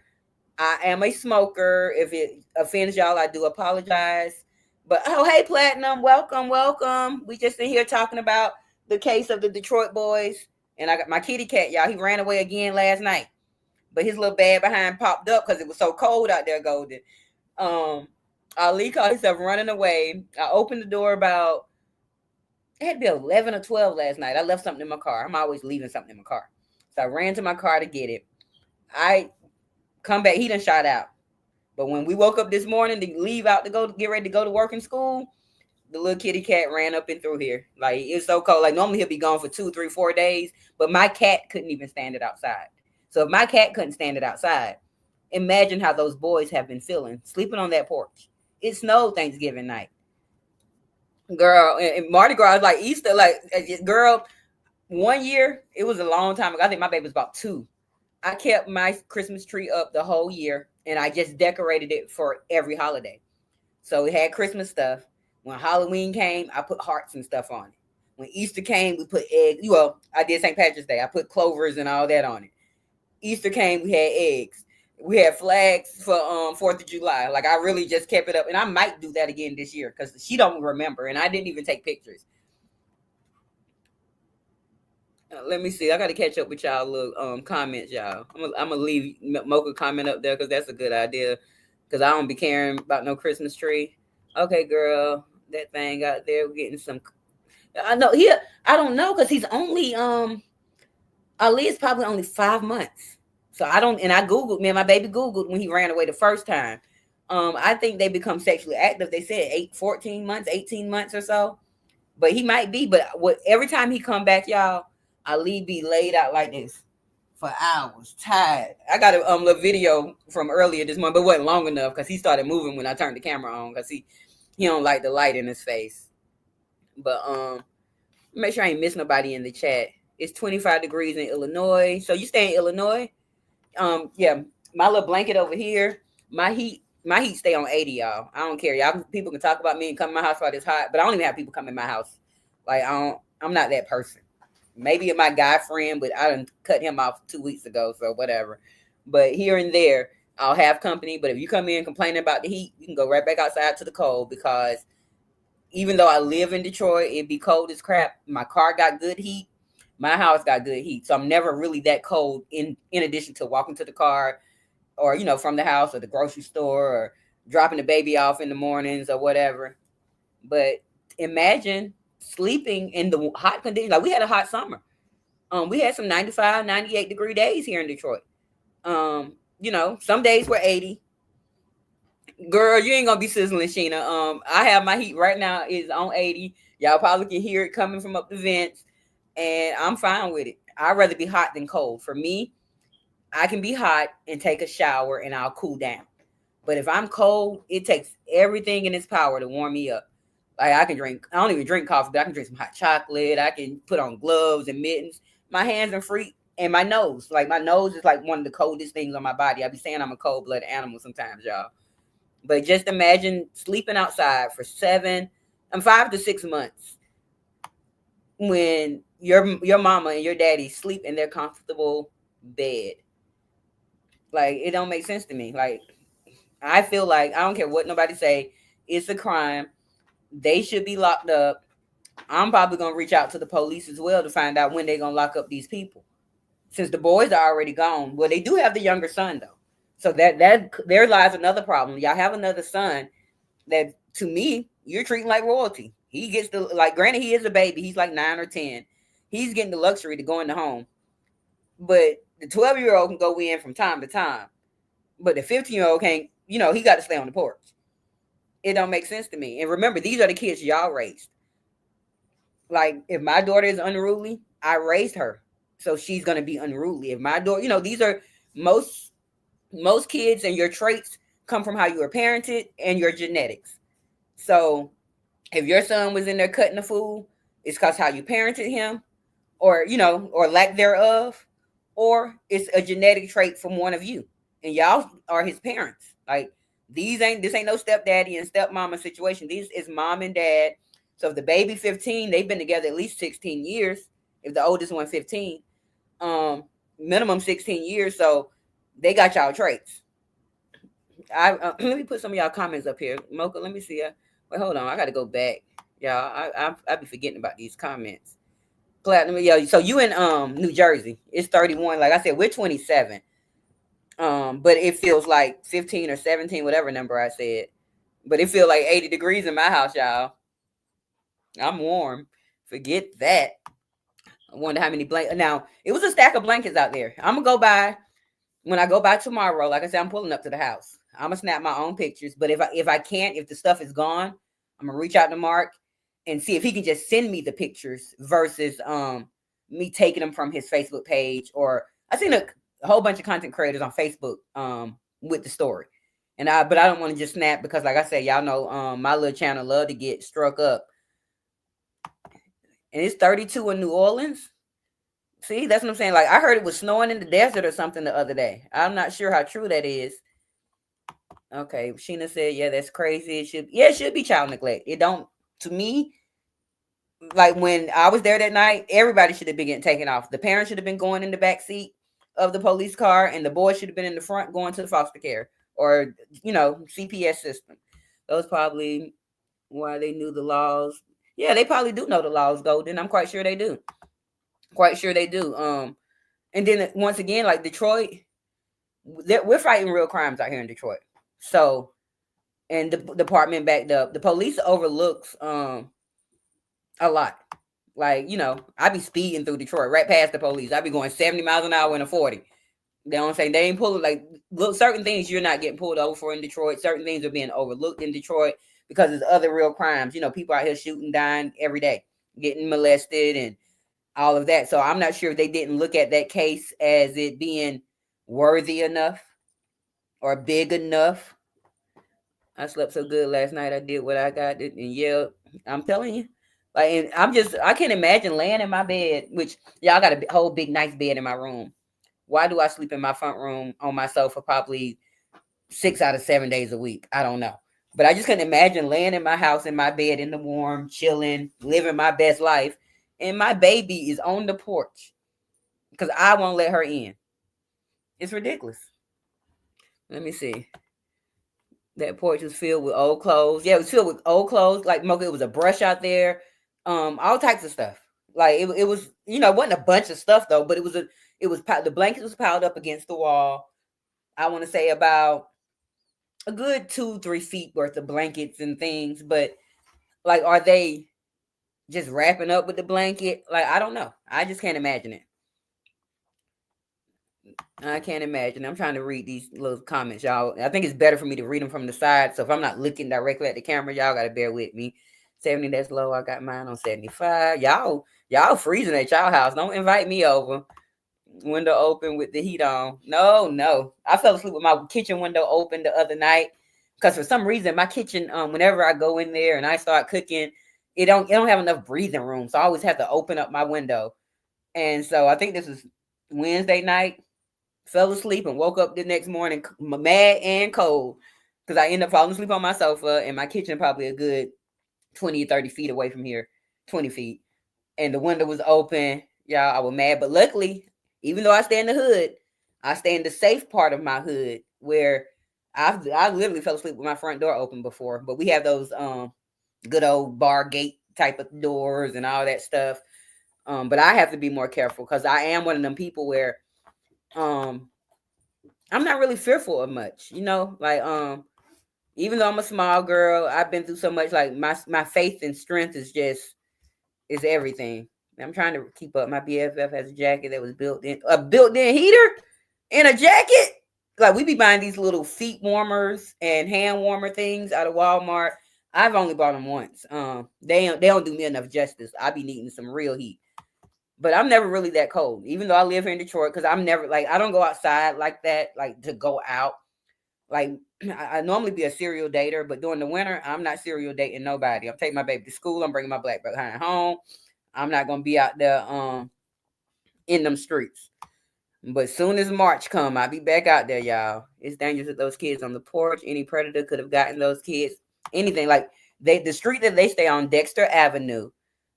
I am a smoker. If it offends y'all, I do apologize. But, oh, hey, Platinum. Welcome, welcome. We just in here talking about the case of the Detroit boys. And I got my kitty cat, y'all. He ran away again last night. But his little bag behind popped up because it was so cold out there, Golden. Ali called himself running away. I opened the door about, it had to be 11 or 12 last night. I left something in my car. I'm always leaving something in my car. So I ran to my car to get it. I come back. He done shot out. But when we woke up this morning to leave out to go get ready to go to work in school, the little kitty cat ran up and through here. Like, it's so cold. Like, normally he'll be gone for 2, 3, 4 days. But my cat couldn't even stand it outside. So if my cat couldn't stand it outside, imagine how those boys have been feeling sleeping on that porch. It snowed Thanksgiving night. Girl, and Mardi Gras is like Easter. Like, girl, one year, it was a long time ago. I think my baby was about 2. I kept my Christmas tree up the whole year, and I just decorated it for every holiday. So it had Christmas stuff. When Halloween came, I put hearts and stuff on it. When Easter came, we put eggs. Well, I did St. Patrick's Day. I put clovers and all that on it. Easter came, we had eggs. We had flags for 4th of July. Like, I really just kept it up. And I might do that again this year because she don't remember. And I didn't even take pictures. Let me see. I got to catch up with y'all little comments, y'all. I'm gonna leave Mocha comment up there because that's a good idea. Because I don't be caring about no Christmas tree. Okay, girl. That thing out there, we're getting some. I know I don't know because he's only Ali is probably only 5 months. So I don't, and I Googled, man, my baby Googled when he ran away the first time. I think they become sexually active. They said 14 months, 18 months or so. But he might be, but every time he come back, y'all, Ali be laid out like this for hours, tired. I got a little video from earlier this morning, but it wasn't long enough because he started moving when I turned the camera on because he don't like the light in his face. But make sure I ain't miss nobody in the chat. It's 25 degrees in Illinois. So you stay in Illinois? Yeah, my little blanket over here, my heat stay on 80, y'all. I don't care. Y'all people can talk about me and come to my house while it's hot, but I don't even have people come in my house. Like, I'm not that person. maybe my guy friend, but I done cut him off 2 weeks ago, so whatever. But here and there, I'll have company. But if you come in complaining about the heat, you can go right back outside to the cold, because even though I live in Detroit, it be cold as crap. My car got good heat. My house got good heat. So I'm never really that cold in addition to walking to the car, or, from the house or the grocery store, or dropping the baby off in the mornings or whatever. But imagine sleeping in the hot conditions. Like, we had a hot summer. We had some 95, 98 degree days here in Detroit. Some days were 80. Girl, you ain't gonna be sizzling, Sheena. I have my heat right now is on 80. Y'all probably can hear it coming from up the vents, and I'm fine with it. I'd rather be hot than cold. For me, I can be hot and take a shower and I'll cool down. But if I'm cold, it takes everything in its power to warm me up. Like, I don't even drink coffee, but I can drink some hot chocolate. I can put on gloves and mittens. My hands are free, and my nose. Like, my nose is like one of the coldest things on my body. I be saying I'm a cold-blooded animal sometimes, y'all. But just imagine sleeping outside for 5 to 6 months, when your mama and your daddy sleep in their comfortable bed. Like, it don't make sense to me. Like, I feel like, I don't care what nobody say, it's a crime. They should be locked up. I'm probably gonna reach out to the police as well to find out when they're gonna lock up these people, since the boys are already gone. Well, they do have the younger son though, so that there lies another problem. Y'all have another son that, to me, you're treating like royalty. He gets the, like, granted, he is a baby. He's like 9 or 10. He's getting the luxury to go in the home, but the 12-year-old can go in from time to time, but the 15-year-old can't. He got to stay on the porch. It don't make sense to me. And remember, these are the kids y'all raised. Like, if my daughter is unruly, I raised her, so she's gonna be unruly. If my daughter, these are most kids, and your traits come from how you were parented and your genetics. So if your son was in there cutting the fool, it's because how you parented him, or lack thereof, or it's a genetic trait from one of you, and y'all are his parents. Like, this ain't no stepdaddy and stepmama situation. This is mom and dad. So if the baby 15, they've been together at least 16 years. If the oldest one 15, minimum 16 years. So they got y'all traits. Let me put some of y'all comments up here. Mocha, let me see. Wait, hold on. I got to go back. Y'all, I be forgetting about these comments. Platinum, yeah. So you in New Jersey? It's 31. Like I said, we're 27. But it feels like 15 or 17, whatever number I said. But it feels like 80 degrees in my house, y'all. I'm warm. Forget that. I wonder how many blankets. Now, it was a stack of blankets out there. I'm going to go by. When I go by tomorrow, like I said, I'm pulling up to the house. I'm going to snap my own pictures. But if I can't, if the stuff is gone, I'm going to reach out to Mark and see if he can just send me the pictures versus me taking them from his Facebook page. Or I seen a whole bunch of content creators on Facebook with the story. But I don't want to just snap, because like I said, y'all know my little channel love to get struck up. And it's 32 in New Orleans. See, that's what I'm saying. Like, I heard it was snowing in the desert or something the other day. I'm not sure how true that is. Okay, Sheena said, yeah, that's crazy. It should be child neglect. It don't, to me, like, when I was there that night, everybody should have been getting taken off. The parents should have been going in the back seat of the police car, and the boys should have been in the front going to the foster care or, CPS system. Those probably why they knew the laws. Yeah, they probably do know the laws, Golden. I'm quite sure they do. And then once again, like Detroit, we're fighting real crimes out here in Detroit. So, and the department backed up. The police overlooks a lot. Like, I be speeding through Detroit right past the police. I be going 70 miles an hour in a 40. They don't say they ain't pulling, like, look, certain things you're not getting pulled over for in Detroit. Certain things are being overlooked in Detroit because there's other real crimes. People out here shooting, dying every day, getting molested and all of that. So I'm not sure if they didn't look at that case as it being worthy enough or big enough. I slept so good last night. I did what I got. And yeah, I'm telling you. Like, and I can't imagine laying in my bed, which y'all got a whole big nice bed in my room. Why do I sleep in my front room on my sofa probably 6 out of 7 days a week? I don't know. But I just couldn't imagine laying in my house in my bed in the warm, chilling, living my best life, and my baby is on the porch because I won't let her in. It's ridiculous. Let me see. That porch was filled with old clothes. Yeah, it was filled with old clothes. Like Mocha, it was a brush out there. All types of stuff. Like it was, it wasn't a bunch of stuff though, but the blankets was piled up against the wall. I want to say about a good 2-3 feet worth of blankets and things. But like, are they just wrapping up with the blanket? Like, I don't know. I just can't imagine it. I can't imagine. I'm trying to read these little comments, y'all. I think it's better for me to read them from the side. So if I'm not looking directly at the camera, y'all gotta bear with me. 70, that's low. I got mine on 75. Y'all freezing at y'all house. Don't invite me over. Window open with the heat on. No. I fell asleep with my kitchen window open the other night because for some reason my kitchen, whenever I go in there and I start cooking, it don't have enough breathing room. So I always have to open up my window. And so I think this was Wednesday night. Fell asleep and woke up the next morning mad and cold because I ended up falling asleep on my sofa, and my kitchen probably a good 20 or 30 feet away from here, 20 feet. And the window was open. Y'all, I was mad. But luckily, even though I stay in the hood, I stay in the safe part of my hood where I literally fell asleep with my front door open before. But we have those good old bar gate type of doors and all that stuff. But I have to be more careful because I am one of them people where I'm not really fearful of much, like even though I'm a small girl, I've been through so much. Like my faith and strength is everything. I'm trying to keep up. My BFF has a jacket that was a built-in heater and a jacket. Like, we be buying these little feet warmers and hand warmer things out of Walmart. I've only bought them once. They don't do me enough justice. I be needing some real heat. But I'm never really that cold, even though I live here in Detroit, because I'm never, like, I don't go outside like that, like, to go out. Like, I normally be a serial dater, but during the winter, I'm not serial dating nobody. I'm taking my baby to school. I'm bringing my black behind home. I'm not going to be out there in them streets. But soon as March come, I'll be back out there, y'all. It's dangerous with those kids on the porch. Any predator could have gotten those kids. Anything. Like, the street that they stay on, Dexter Avenue,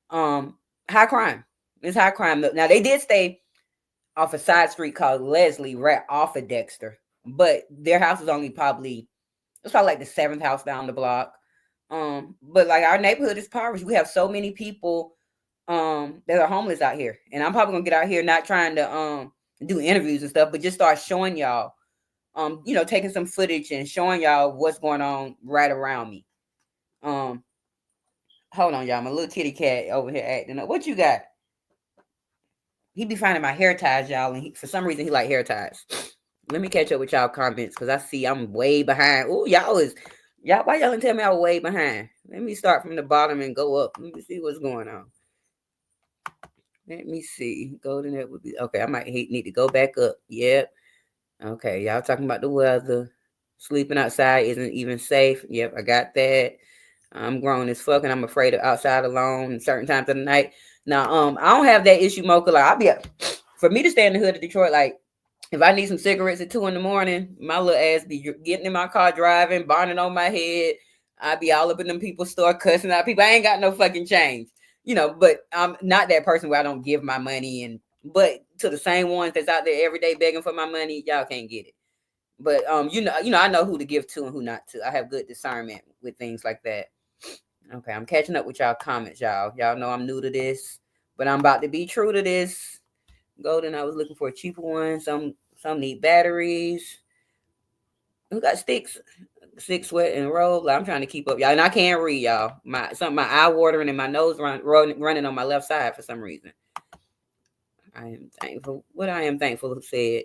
high crime. It's high crime. Now, they did stay off a side street called Leslie, right off of Dexter. But their house is only probably like the 7th house down the block. But like, our neighborhood is impoverished. We have so many people that are homeless out here. And I'm probably gonna get out here not trying to do interviews and stuff, but just start showing y'all, taking some footage and showing y'all what's going on right around me. Hold on, y'all. My little kitty cat over here acting up. What you got? He be finding my hair ties, y'all, and for some reason he like hair ties. Let me catch up with y'all comments because I see I'm way behind. Oh, y'all, why y'all didn't tell me I was way behind? Let me start from the bottom and go up. Let me see what's going on. Let me see. Golden, that would be okay. I might need to go back up. Yep. Okay, y'all talking about the weather. Sleeping outside isn't even safe. Yep, I got that. I'm grown as fuck and I'm afraid of outside alone certain times of the night. Now, I don't have that issue, Mocha. Like, for me to stay in the hood of Detroit, like, if I need some cigarettes at 2 a.m, my little ass be getting in my car driving, bonnet on my head. I be all up in them people's store cussing out people. I ain't got no fucking change, but I'm not that person where I don't give my money. But to the same ones that's out there every day begging for my money, y'all can't get it. But I know who to give to and who not to. I have good discernment with things like that. Okay, I'm catching up with y'all comments, y'all. Y'all know I'm new to this, but I'm about to be true to this. Golden, I was looking for a cheaper one. Some need batteries. Who got sticks? Six sweat and roll. I'm trying to keep up, y'all, and I can't read, y'all. My eye watering and my nose running on my left side for some reason. I am thankful. What I am thankful said.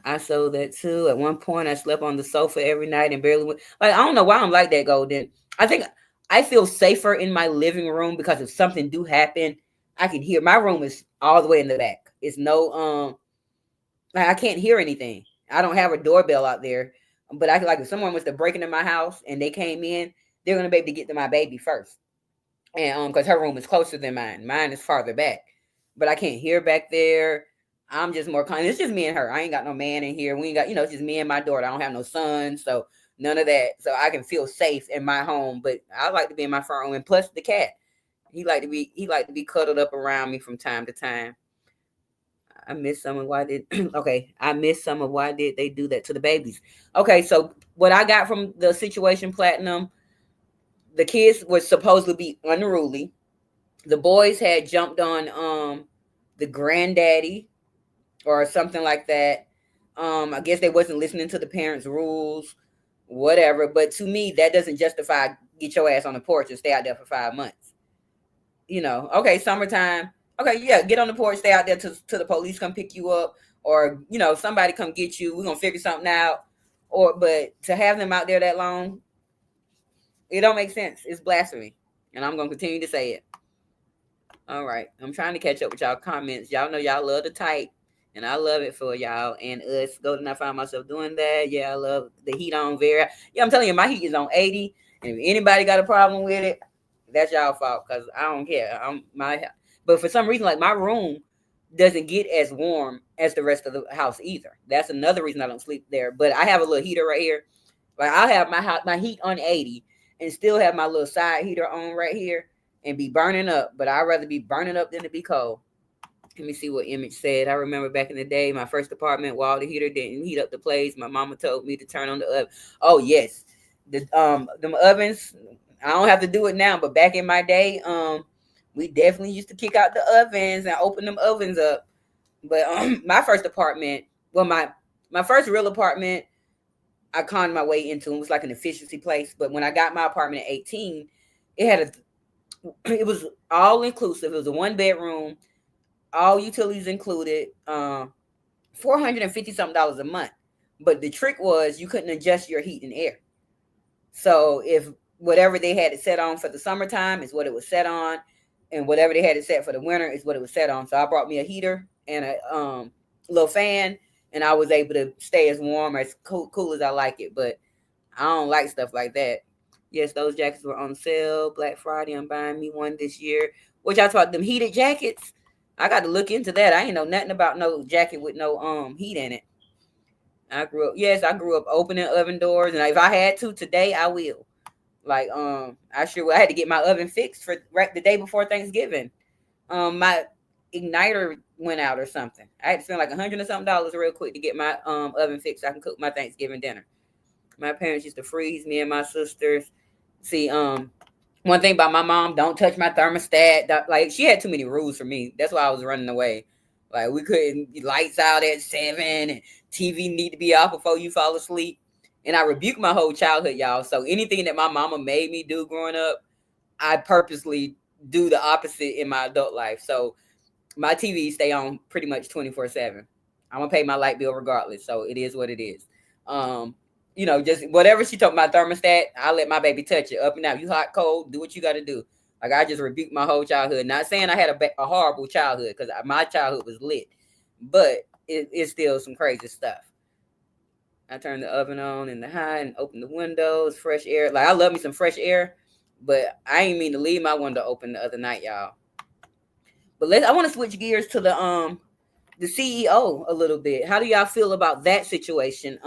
I sold that too. At one point, I slept on the sofa every night and barely went. Like, I don't know why I'm like that, Golden. I think I feel safer in my living room because if something do happen, I can hear. My room is all the way in the back. It's no I can't hear anything. I don't have a doorbell out there, but I can, like, if someone was to break into my house and they came in, they're gonna be able to get to my baby first, and because her room is closer than mine. Mine is farther back, but I can't hear back there. I'm just more kind. It's just me and her. I ain't got no man in here. We ain't got, it's just me and my daughter. I don't have no son, so none of that. So I can feel safe in my home. But I like to be in my front room, and plus the cat. He like to be cuddled up around me from time to time. I miss some of why did okay. I miss some of why did they do that to the babies. Okay, so what I got from the situation platinum, the kids were supposed to be unruly. The boys had jumped on the granddaddy or something like that. I guess they wasn't listening to the parents' rules, whatever. But to me, that doesn't justify get your ass on the porch and stay out there for 5 months. Okay, summertime. Okay, yeah, get on the porch, stay out there till the police come pick you up, or somebody come get you. We're gonna figure something out. But to have them out there that long, it don't make sense. It's blasphemy, and I'm gonna continue to say it. All right, I'm trying to catch up with y'all comments. Y'all know y'all love to type, and I love it for y'all and us. Go and I find myself doing that. Yeah, I love the heat on very. Yeah, I'm telling you, my heat is on 80, and if anybody got a problem with it, that's y'all fault because I don't care. But for some reason, like my room doesn't get as warm as the rest of the house either. That's another reason I don't sleep there. But I have a little heater right here. Like I'll have my heat on 80 and still have my little side heater on right here and be burning up. But I'd rather be burning up than to be cold. Let me see what Image said. I remember back in the day, my first apartment, while the heater didn't heat up the place, my mama told me to turn on the oven. Oh yes, them ovens. I don't have to do it now, but back in my day, we definitely used to kick out the ovens and open them ovens up. But my first apartment, well, my first real apartment, I conned my way into. It was like an efficiency place. But when I got my apartment at 18, it was all inclusive. It was a 1 bedroom, all utilities included, $450 something a month. But the trick was you couldn't adjust your heat and air. So if whatever they had it set on for the summertime is what it was set on, and whatever they had it set for the winter is what it was set on. So I brought me a heater and a little fan, and I was able to stay as warm as cool as I like it. But I don't like stuff like that. Yes, those jackets were on sale Black Friday. I'm buying me one this year. What y'all talk them heated jackets? I got to look into that. I ain't know nothing about no jacket with no heat in it. I grew up opening oven doors, and if I had to today, I will. Like I had to get my oven fixed for right the day before Thanksgiving. My igniter went out or something. I had to spend like $100 and something real quick to get my oven fixed so I can cook my Thanksgiving dinner. My parents used to freeze me and my sisters. See, one thing about my mom, don't touch my thermostat. Like she had too many rules for me. That's why I was running away. Like we couldn't lights out at 7 and TV need to be off before you fall asleep. And I rebuked my whole childhood, y'all. So anything that my mama made me do growing up, I purposely do the opposite in my adult life. So my TV stay on pretty much 24/7. I'm gonna pay my light bill regardless. So it is what it is. Just whatever she told my thermostat, I let my baby touch it up and down. You hot, cold, do what you got to do. Like I just rebuked my whole childhood. Not saying I had a horrible childhood because my childhood was lit, but it's still some crazy stuff. I turned the oven on in the high and opened the windows, fresh air. Like I love me some fresh air, but I ain't mean to leave my window open the other night, y'all. But I want to switch gears to the CEO a little bit. How do y'all feel about that situation?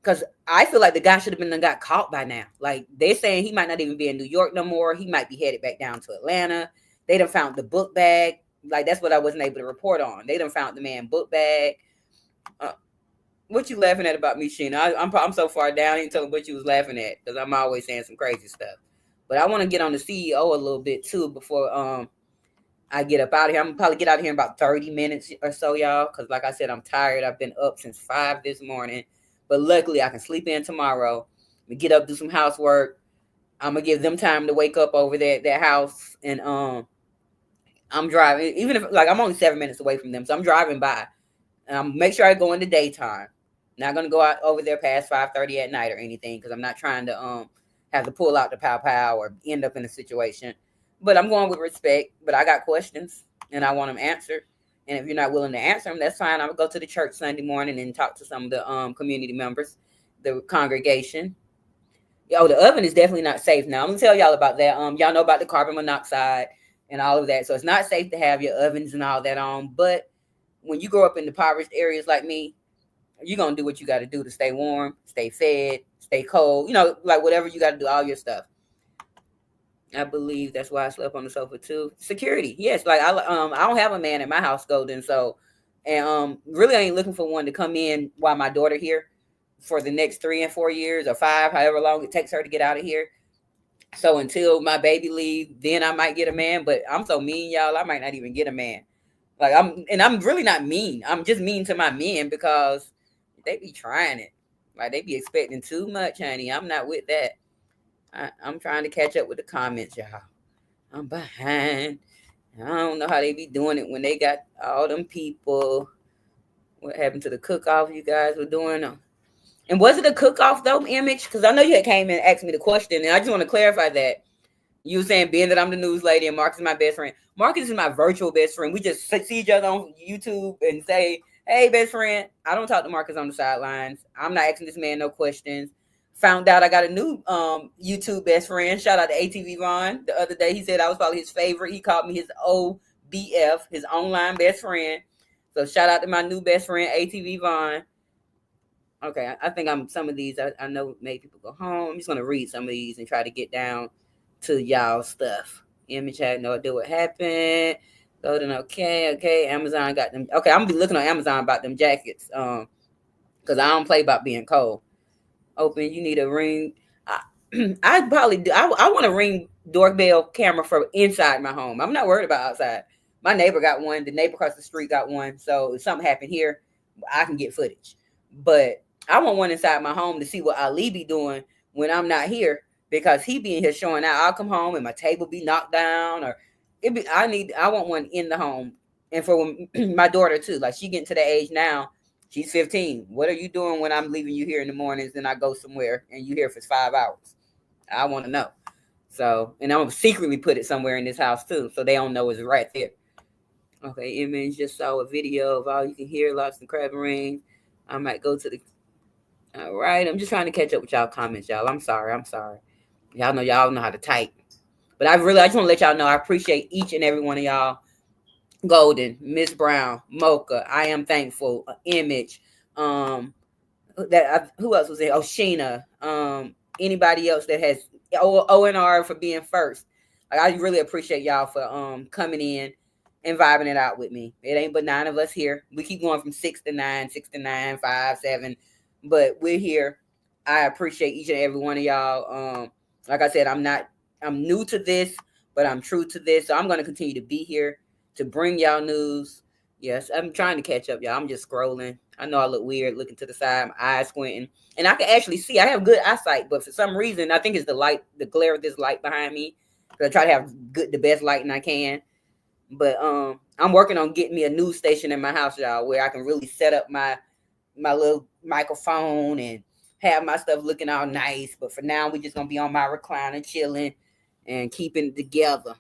Because I feel like the guy should have got caught by now. Like they're saying he might not even be in New York no more. He might be headed back down to Atlanta. They done found the book bag. Like that's what I wasn't able to report on. They done found the man book bag. What you laughing at about me, Sheena? I'm so far down. I didn't tell him what you was laughing at because I'm always saying some crazy stuff. But I want to get on the CEO a little bit too before I get up out of here. I'm gonna probably get out of here in about 30 minutes or so, y'all. Because like I said, I'm tired. I've been up since 5 this morning. But luckily, I can sleep in tomorrow. We get up, do some housework. I'm gonna give them time to wake up over there at that house, and I'm driving. Even if I'm only 7 minutes away from them, so I'm driving by. Make sure I go in the daytime. Not gonna go out over there past 5:30 at night or anything because I'm not trying to have to pull out the pow or end up in a situation. But I'm going with respect. But I got questions and I want them answered. And if you're not willing to answer them, that's fine. I'm gonna go to the church Sunday morning and talk to some of the community members, the congregation. The oven is definitely not safe now. I'm gonna tell y'all about that. Y'all know about the carbon monoxide and all of that. So it's not safe to have your ovens and all that on. But when you grow up in impoverished areas like me, you're gonna do what you got to do to stay warm, stay fed, stay cold. Like whatever you got to do, all your stuff. I believe that's why I slept on the sofa too. Security, yes. Like I don't have a man at my house, Golden. So, and really, I ain't looking for one to come in while my daughter here for the next 3 and 4 years or 5, however long it takes her to get out of here. So until my baby leave, then I might get a man. But I'm so mean, y'all. I might not even get a man. Like I'm really not mean. I'm just mean to my men because they be trying it. Like they be expecting too much, honey. I'm not with that. I'm trying to catch up with the comments, y'all. I'm behind. I don't know how they be doing it when they got all them people. What happened to the cook off you guys were doing? And was it a cook off though, Image? Because I know you had came and asked me the question, and I just want to clarify that. You were saying, being that I'm the news lady and Marcus is my best friend. Marcus is my virtual best friend. We just see each other on YouTube and say, hey, best friend. I don't talk to Marcus on the sidelines. I'm not asking this man no questions. Found out I got a new YouTube best friend. Shout out to ATV Ron. The other day, he said I was probably his favorite. He called me his OBF, his online best friend. So shout out to my new best friend, ATV Vaughn. Okay, I think I'm some of these. I know made people go home. I'm just gonna read some of these and try to get down to y'all stuff. Image had no idea what happened. Golden, okay. Amazon got them. Okay, I'm gonna be looking on Amazon about them jackets. Because I don't play about being cold. Open, you need a ring. I probably do. I want a ring doorbell camera for inside my home. I'm not worried about outside. My neighbor got one. The neighbor across the street got one. So if something happened here, I can get footage. But I want one inside my home to see what Ali be doing when I'm not here, because he be in here showing out. I'll come home and my table be knocked down, or I want one in the home. And for my daughter too, like she getting to the age now, she's 15. What are you doing when I'm leaving you here in the mornings and I go somewhere and you here for 5 hours? I want to know. So, and I'm gonna secretly put it somewhere in this house too, so they don't know it's right there. Okay, Image just saw a video of all you can hear, lots of crab rings. I might go to the. All right, I'm just trying to catch up with y'all comments, y'all. I'm sorry. Y'all know how to type, but I just want to let y'all know I appreciate each and every one of y'all. Golden, Miss Brown, Mocha, I am thankful, Image, who else was there? Oh, Sheena, anybody else that has ONR for being first. Like, I really appreciate y'all for coming in and vibing it out with me. It ain't but 9 of us here. We keep going from 6 to 9, 6 to 9, 5, 7, but we're here. I appreciate each and every one of y'all. Like I said, I'm new to this, but I'm true to this. So I'm going to continue to be here to bring y'all news. Yes, I'm trying to catch up, y'all. I'm just scrolling. I know I look weird looking to the side, my eyes squinting. And I can actually see. I have good eyesight, but for some reason, I think it's the light, the glare of this light behind me. I try to have the best lighting I can. But I'm working on getting me a news station in my house, y'all, where I can really set up my little microphone and have my stuff looking all nice. But for now, we just gonna be on my recliner, chilling and keeping it together.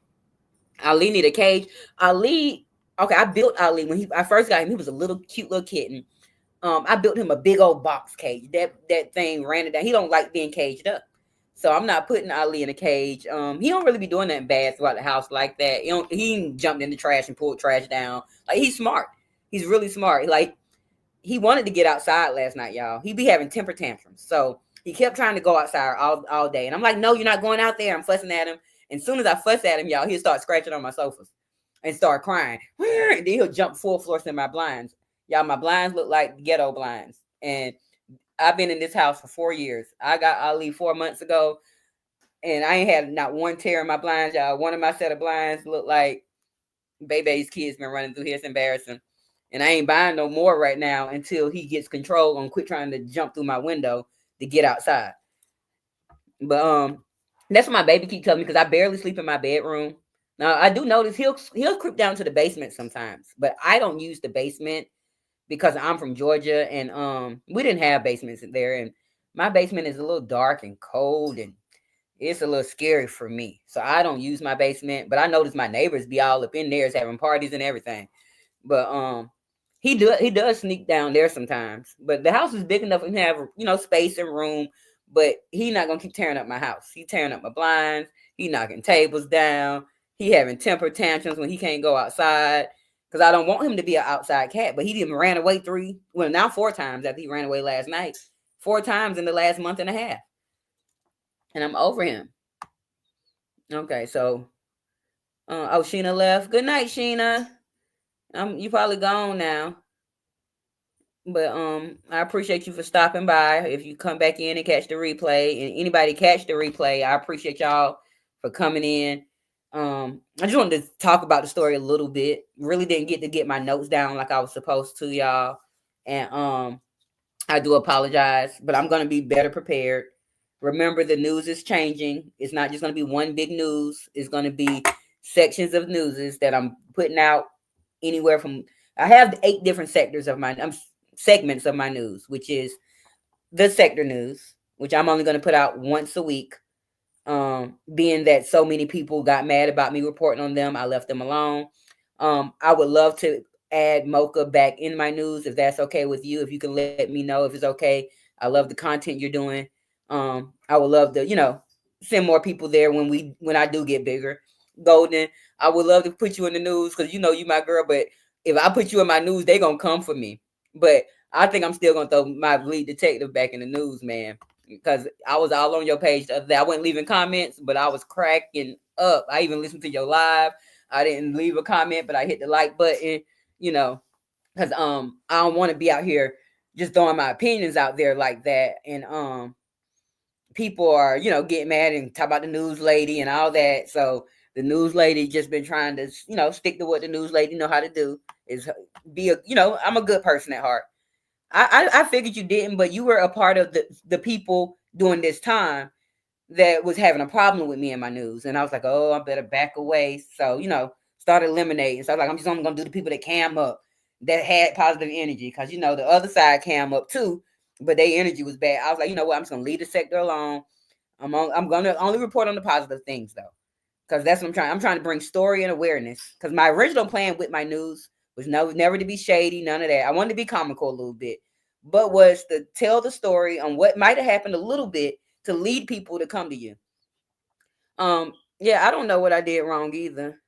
Ali need a cage. Ali, okay, I built Ali when I first got him. He was a little cute little kitten. I built him a big old box cage. That thing ran it down. He don't like being caged up, so I'm not putting Ali in a cage. He don't really be doing nothing bad throughout the house like that. He jumped in the trash and pulled trash down. Like, he's smart. He's really smart. Like, he wanted to get outside last night, y'all. He be having temper tantrums, so he kept trying to go outside all day. And I'm like, no, you're not going out there. I'm fussing at him. And as soon as I fuss at him, y'all, he'll start scratching on my sofas and start crying. And then he'll jump full force in my blinds. Y'all, my blinds look like ghetto blinds. And I've been in this house for 4 years. I got Ali 4 months ago, and I ain't had not one tear in my blinds, y'all. One of my set of blinds look like Bebe's kids been running through here. It's embarrassing. And I ain't buying no more right now until he gets control and quit trying to jump through my window to get outside. But that's what my baby keep telling me, because I barely sleep in my bedroom. Now I do notice he'll creep down to the basement sometimes, but I don't use the basement because I'm from Georgia, and we didn't have basements there, and my basement is a little dark and cold, and it's a little scary for me. So I don't use my basement, but I notice my neighbors be all up in there having parties and everything. But he does sneak down there sometimes. But the house is big enough for him to have, space and room. But he not gonna keep tearing up my house. He tearing up my blinds. He knocking tables down. He having temper tantrums when he can't go outside. Because I don't want him to be an outside cat. But he even ran away 4 times after he ran away last night. 4 times in the last month and a half. And I'm over him. Okay, so oh, Sheena left. Good night, Sheena. You probably gone now. But I appreciate you for stopping by. If you come back in and catch the replay, and anybody catch the replay, I appreciate y'all for coming in. I just wanted to talk about the story a little bit. Really didn't get my notes down like I was supposed to, y'all. And I do apologize, but I'm gonna be better prepared. Remember, the news is changing. It's not just gonna be one big news. It's gonna be sections of newses that I'm putting out anywhere from. I have 8 different sectors of my segments of my news, which is the sector news, which I'm only gonna put out once a week. Being that so many people got mad about me reporting on them, I left them alone. I would love to add Mocha back in my news if that's okay with you. If you can let me know if it's okay. I love the content you're doing. I would love to, send more people there when I do get bigger. Golden, I would love to put you in the news because you my girl. But if I put you in my news, they gonna come for me. But I think I'm still gonna throw my lead detective back in the news, man, because I was all on your page the other day. I wasn't leaving comments, but I was cracking up. I even listened to your live. I didn't leave a comment, but I hit the like button, you know, because I don't want to be out here just throwing my opinions out there like that. And people are, getting mad and talk about the news lady and all that. So the news lady just been trying to, stick to what the news lady know how to do is be I'm a good person at heart. I figured you didn't, but you were a part of the people during this time that was having a problem with me in my news. And I was like, oh, I better back away. So, started eliminating. So I was like, I'm just only going to do the people that cam up, that had positive energy. Because, the other side cam up too, but their energy was bad. I was like, you know what? I'm just going to leave the sector alone. I'm going to only report on the positive things, though. Because that's what I'm trying. I'm trying to bring story and awareness. Because my original plan with my news was never to be shady, none of that. I wanted to be comical a little bit, but was to tell the story on what might have happened a little bit to lead people to come to you. Yeah, I don't know what I did wrong either.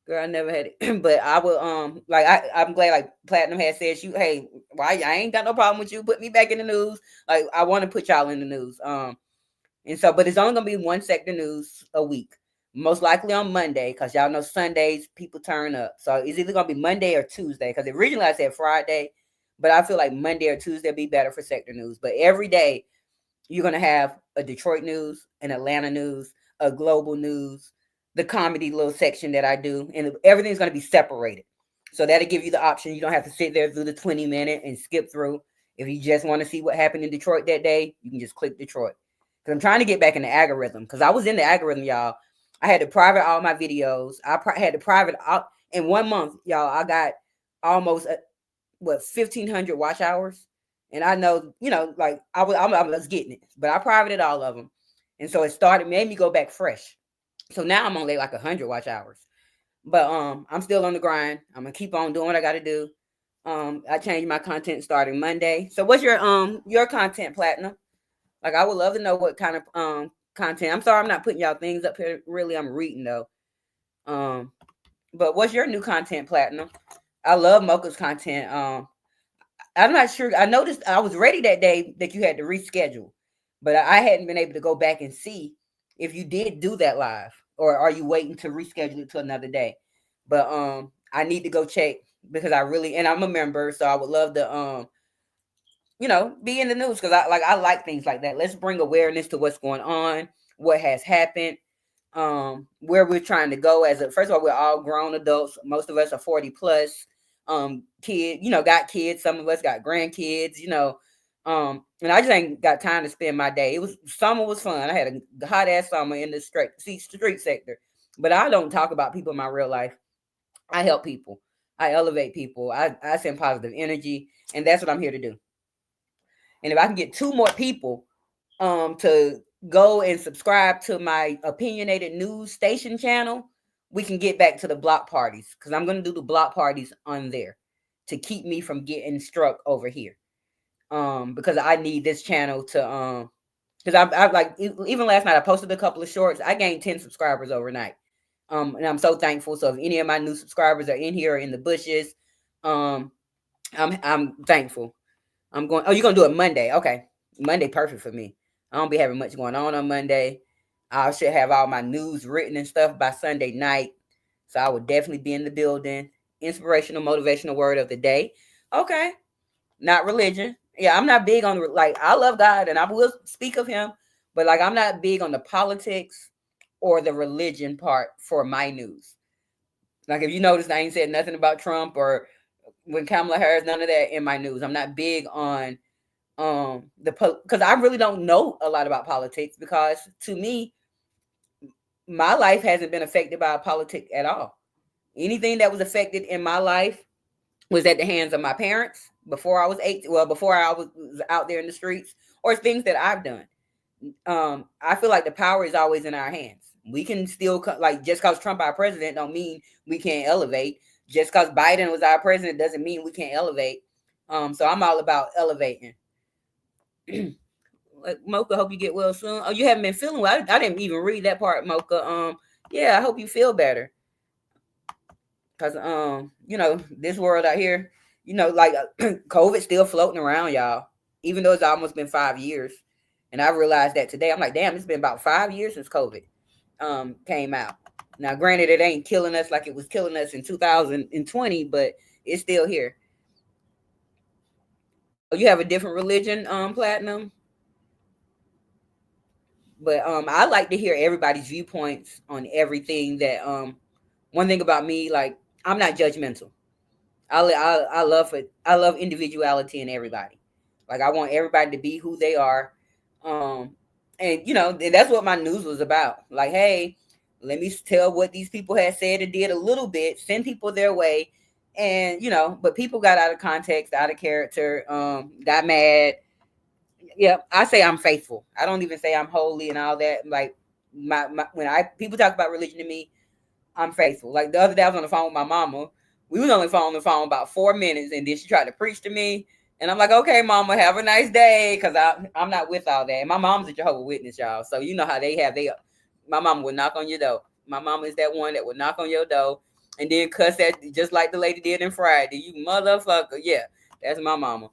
Girl, I never had it. But I will like I'm glad like Platinum had said hey, why I ain't got no problem with you. Put me back in the news. Like I want to put y'all in the news. And so, but it's only gonna be one sector news a week. Most likely on Monday, because y'all know Sundays people turn up. So it's either gonna be Monday or Tuesday. Because originally I said Friday, but I feel like Monday or Tuesday be better for sector news. But every day you're going to have a Detroit news, an Atlanta news, a global news, the comedy little section that I do, and everything's going to be separated. So that'll give you the option. You don't have to sit there through the 20-minute and skip through. If you just want to see what happened in Detroit that day, you can just click Detroit. Because I'm trying to get back in the algorithm. Because I was in the algorithm, y'all. I had to private all my videos. Had to private out in 1 month, y'all. I got almost 1,500 watch hours. And I know, like I was getting it, but I privated all of them, and so made me go back fresh. So now I'm only like 100 watch hours, but I'm still on the grind. I'm gonna keep on doing what I got to do. I changed my content starting Monday. So what's your content, Platinum? Like I would love to know what kind of content. I'm sorry I'm not putting y'all things up here. Really, I'm reading though. Um, but what's your new content, Platinum? I love Mocha's content. I'm not sure. I noticed I was ready that day that you had to reschedule, but I hadn't been able to go back and see if you did do that live or are you waiting to reschedule it to another day. But I need to go check because and I'm a member, so I would love to be in the news because I like things like that. Let's bring awareness to what's going on, what has happened, where we're trying to go first of all, we're all grown adults. Most of us are 40 plus. Kid, got kids. Some of us got grandkids, and I just ain't got time to spend my day. Summer was fun. I had a hot ass summer in the street sector, but I don't talk about people in my real life. I help people. I elevate people. I send positive energy, and that's what I'm here to do. And if I can get 2 more people to go and subscribe to my opinionated news station channel, we can get back to the block parties because I'm going to do the block parties on there to keep me from getting struck over here. Because I need this channel to because I like even last night I posted a couple of shorts. I gained 10 subscribers overnight. And I'm so thankful. So if any of my new subscribers are in here or in the bushes, um I'm thankful. I'm going. Oh, you're gonna do it Monday? Okay, Monday perfect for me. I don't be having much going on Monday. I should have all my news written and stuff by Sunday night. So I would definitely be in the building. Inspirational, motivational word of the day. Okay. Not religion. Yeah, I'm not big on, like, I love God and I will speak of him, but like I'm not big on the politics or the religion part for my news. Like if you notice, I ain't said nothing about Trump or when Kamala Harris, none of that in my news. I'm not big on because I really don't know a lot about politics, because to me, my life hasn't been affected by politics at all. Anything that was affected in my life was at the hands of my parents before I was 8, well, before I was out there in the streets, or things that I've done. I feel like the power is always in our hands. We can still, like, just because Trump our president don't mean we can't elevate. Just because Biden was our president doesn't mean we can't elevate. So I'm all about elevating. Mocha, hope you get well soon. Oh, you haven't been feeling well. I didn't even read that part, Mocha. Yeah, I hope you feel better. Cause this world out here, like COVID still floating around, y'all. Even though it's almost been 5 years, and I realized that today. I'm like, damn, it's been about 5 years since COVID came out. Now, granted, it ain't killing us like it was killing us in 2020, but it's still here. Oh, you have a different religion, Platinum. But I like to hear everybody's viewpoints on everything. That one thing about me, like, I'm not judgmental. I love individuality in everybody. Like I want everybody to be who they are. Um and that's what my news was about. Like, hey, let me tell what these people had said and did a little bit, send people their way. And but people got out of context, out of character, got mad. Yeah, I say I'm faithful. I don't even say I'm holy and all that. Like my when I people talk about religion to me, I'm faithful. Like the other day, I was on the phone with my mama. We was only on the phone about 4 minutes, and then she tried to preach to me. And I'm like, okay, mama, have a nice day, because I'm not with all that. And my mom's a Jehovah's Witness, y'all. So you know how they have my mama would knock on your door. My mama is that one that would knock on your door and then cuss at, just like the lady did in Friday. You motherfucker. Yeah, that's my mama.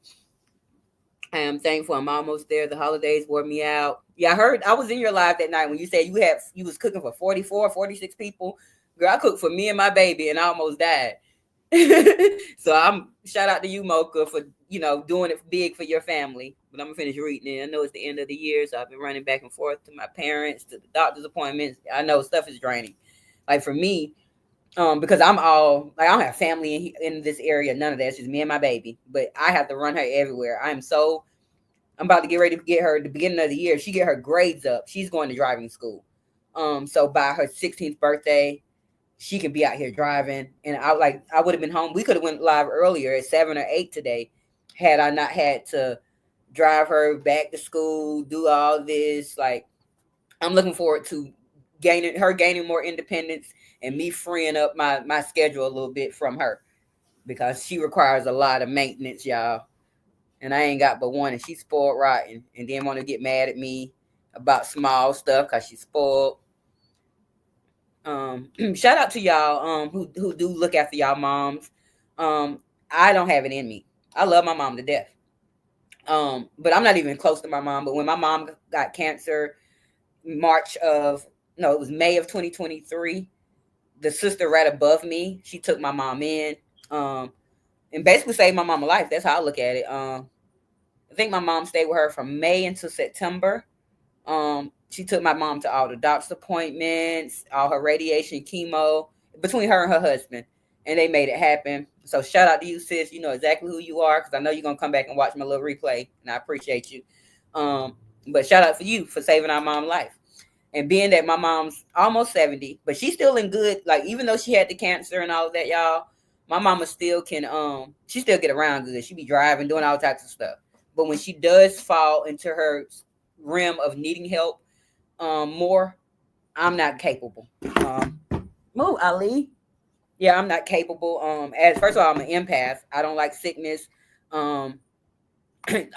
I am thankful I'm almost there. The holidays wore me out. Yeah, I heard I was in your live that night when you said you was cooking for 44, 46 people. Girl, I cooked for me and my baby and I almost died. So I'm shout out to you, Mocha, for doing it big for your family. But I'm gonna finish reading it. I know it's the end of the year, so I've been running back and forth to my parents, to the doctor's appointments. I know stuff is draining. Like for me, because I'm all like I don't have family in this area, none of that. It's just me and my baby. But I have to run her everywhere. I'm about to get ready to get her at the beginning of the year. She get her grades up. She's going to driving school. So by her 16th birthday, she can be out here driving. And I would have been home. We could have went live earlier at 7 or 8 today, had I not had to drive her back to school, do all this. Like, I'm looking forward to gaining more independence and me freeing up my schedule a little bit from her, because she requires a lot of maintenance, y'all. And I ain't got but one, and she's spoiled rotten. And then want to get mad at me about small stuff because she's spoiled. Shout out to y'all who do look after y'all moms. I don't have it in me. I love my mom to death. But I'm not even close to my mom. But when my mom got cancer, it was May of 2023. The sister right above me, she took my mom in, and basically saved my mom a life. That's how I look at it. I think my mom stayed with her from May until September. She took my mom to all the doctor's appointments, all her radiation, chemo, between her and her husband, and they made it happen. So shout out to you, sis. You know exactly who you are, because I know you're gonna come back and watch my little replay, and I appreciate you. But shout out for you for saving our mom life. And being that my mom's almost 70, but she's still in good, like, even though she had the cancer and all of that, y'all, my mama still can, she still get around good. She be driving, doing all types of stuff. But when she does fall into her rim of needing help more, I'm not capable. Move, Ali. Yeah, I'm not capable. As first of all, I'm an empath. I don't like sickness. Um,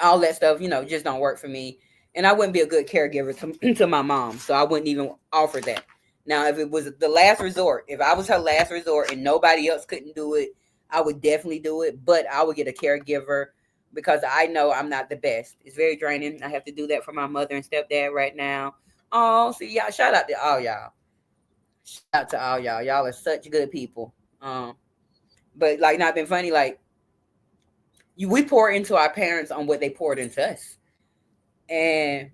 all that stuff, just don't work for me. And I wouldn't be a good caregiver to my mom. So I wouldn't even offer that. Now, if it was the last resort, if I was her last resort and nobody else couldn't do it, I would definitely do it. But I would get a caregiver, because I know I'm not the best. It's very draining. I have to do that for my mother and stepdad right now. Oh, see y'all. Shout out to all y'all. Shout out to all y'all. Y'all are such good people. But like not been funny. Like we pour into our parents on what they poured into us, and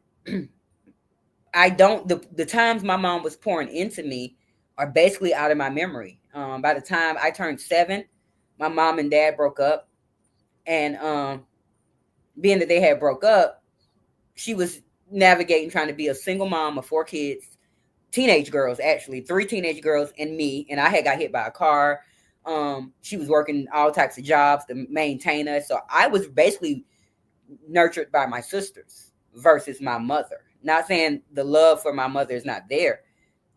I don't. The times my mom was pouring into me are basically out of my memory. By the time I turned 7, my mom and dad broke up, and being that they had broke up, she was navigating trying to be a single mom of 4 kids, teenage girls, actually 3 teenage girls and me, and I had got hit by a car. She was working all types of jobs to maintain us, so I was basically nurtured by my sisters versus my mother. Not saying the love for my mother is not there,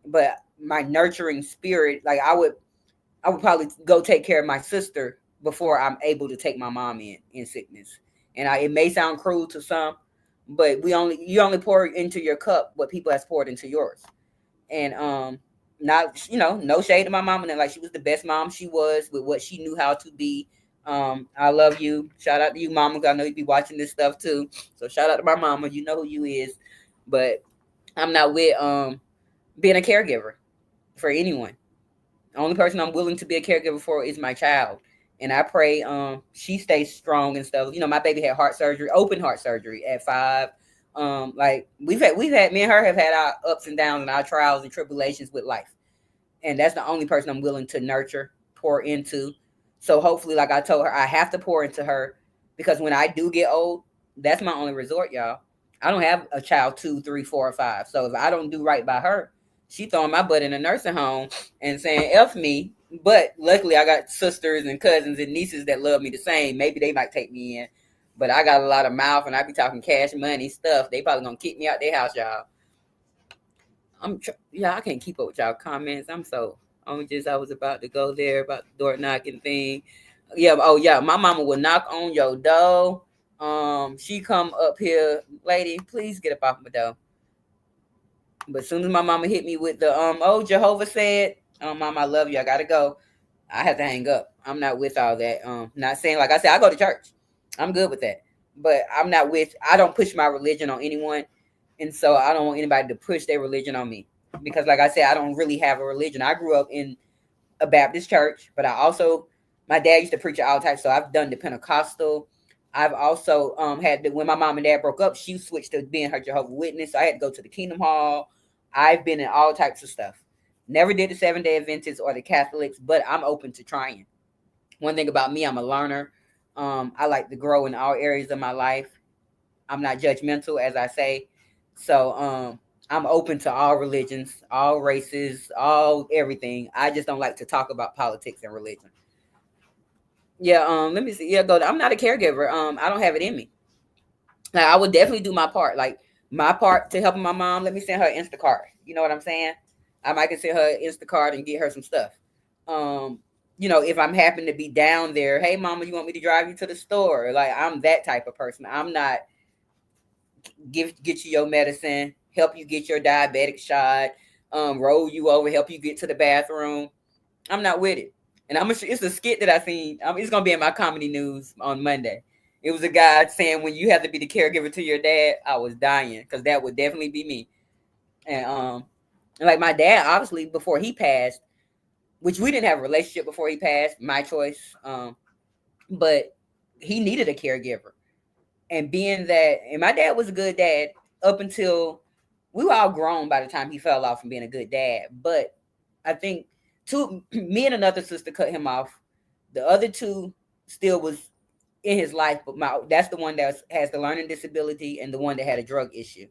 but my nurturing spirit, like I would probably go take care of my sister before I'm able to take my mom in sickness. And it may sound cruel to some, but you only pour into your cup what people has poured into yours. And not no shade to my mom, and like she was the best mom she was with what she knew how to be. I love you. Shout out to you, mama. 'Cause I know you be watching this stuff too. So shout out to my mama. You know who you is. But I'm not with being a caregiver for anyone. The only person I'm willing to be a caregiver for is my child. And I pray she stays strong and stuff. My baby had heart surgery, open heart surgery at 5. Like we've had me and her have had our ups and downs and our trials and tribulations with life. And that's the only person I'm willing to nurture, pour into. So hopefully, like I told her, I have to pour into her because when I do get old, that's my only resort, y'all. I don't have a child 2, 3, 4, or 5. So if I don't do right by her, she throwing my butt in a nursing home and saying F me. But luckily I got sisters and cousins and nieces that love me the same. Maybe they might take me in. But I got a lot of mouth and I be talking cash money stuff. They probably gonna kick me out their house, y'all. Yeah, I can't keep up with y'all comments. I was about to go there about the door knocking thing. Yeah, oh yeah, my mama will knock on your door. She come up here, lady, please get up off my door. But as soon as my mama hit me with the oh Jehovah said, mama, I love you, I gotta go. I have to hang up. I'm not with all that. Not saying like I said, I go to church. I'm good with that. But I don't push my religion on anyone. And so I don't want anybody to push their religion on me. Because like I said, I don't really have a religion. I grew up in a Baptist church, but my dad used to preach all types. So I've done the Pentecostal. I've also when my mom and dad broke up, she switched to being her Jehovah Witness. So I had to go to the Kingdom Hall. I've been in all types of stuff. Never did the 7-day Adventists or the Catholics, but I'm open to trying. One thing about me, I'm a learner. I like to grow in all areas of my life. I'm not judgmental, as I say. So I'm open to all religions, all races, all everything. I just don't like to talk about politics and religion. Yeah, let me see. Yeah, go. I'm not a caregiver. I don't have it in me. Like, I would definitely do my part. Like my part to helping my mom. Let me send her an Instacart. You know what I'm saying? I might can send her an Instacart and get her some stuff. Um, if I'm happen to be down there, hey mama, you want me to drive you to the store? Like I'm that type of person. I'm not get you your medicine, help you get your diabetic shot, roll you over, help you get to the bathroom. I'm not with it. And it's a skit that I seen. It's gonna be in my comedy news on Monday. It was a guy saying when you have to be the caregiver to your dad, I was dying because that would definitely be me. And like my dad, obviously before he passed, which we didn't have a relationship before he passed, my choice. But he needed a caregiver. And my dad was a good dad up until we were all grown by the time he fell off from being a good dad. But I think me and another sister cut him off. The other two still was in his life, but that's the one that has the learning disability and the one that had a drug issue.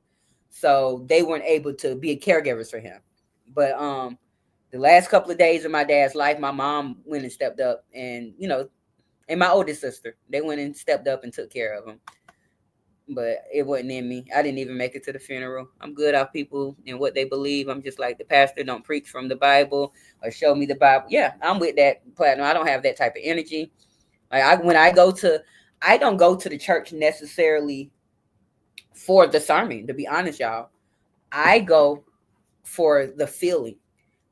So they weren't able to be caregivers for him. But the last couple of days of my dad's life, my mom went and stepped up, and and my oldest sister, they went and stepped up and took care of him. But it wasn't in me. I didn't even make it to the funeral. I'm good off people and what they believe. I'm just like the pastor don't preach from the Bible or show me the Bible. Yeah, I'm with that platinum. I don't have that type of energy. Like I don't go to the church necessarily for the sermon, to be honest, y'all. I go for the feeling.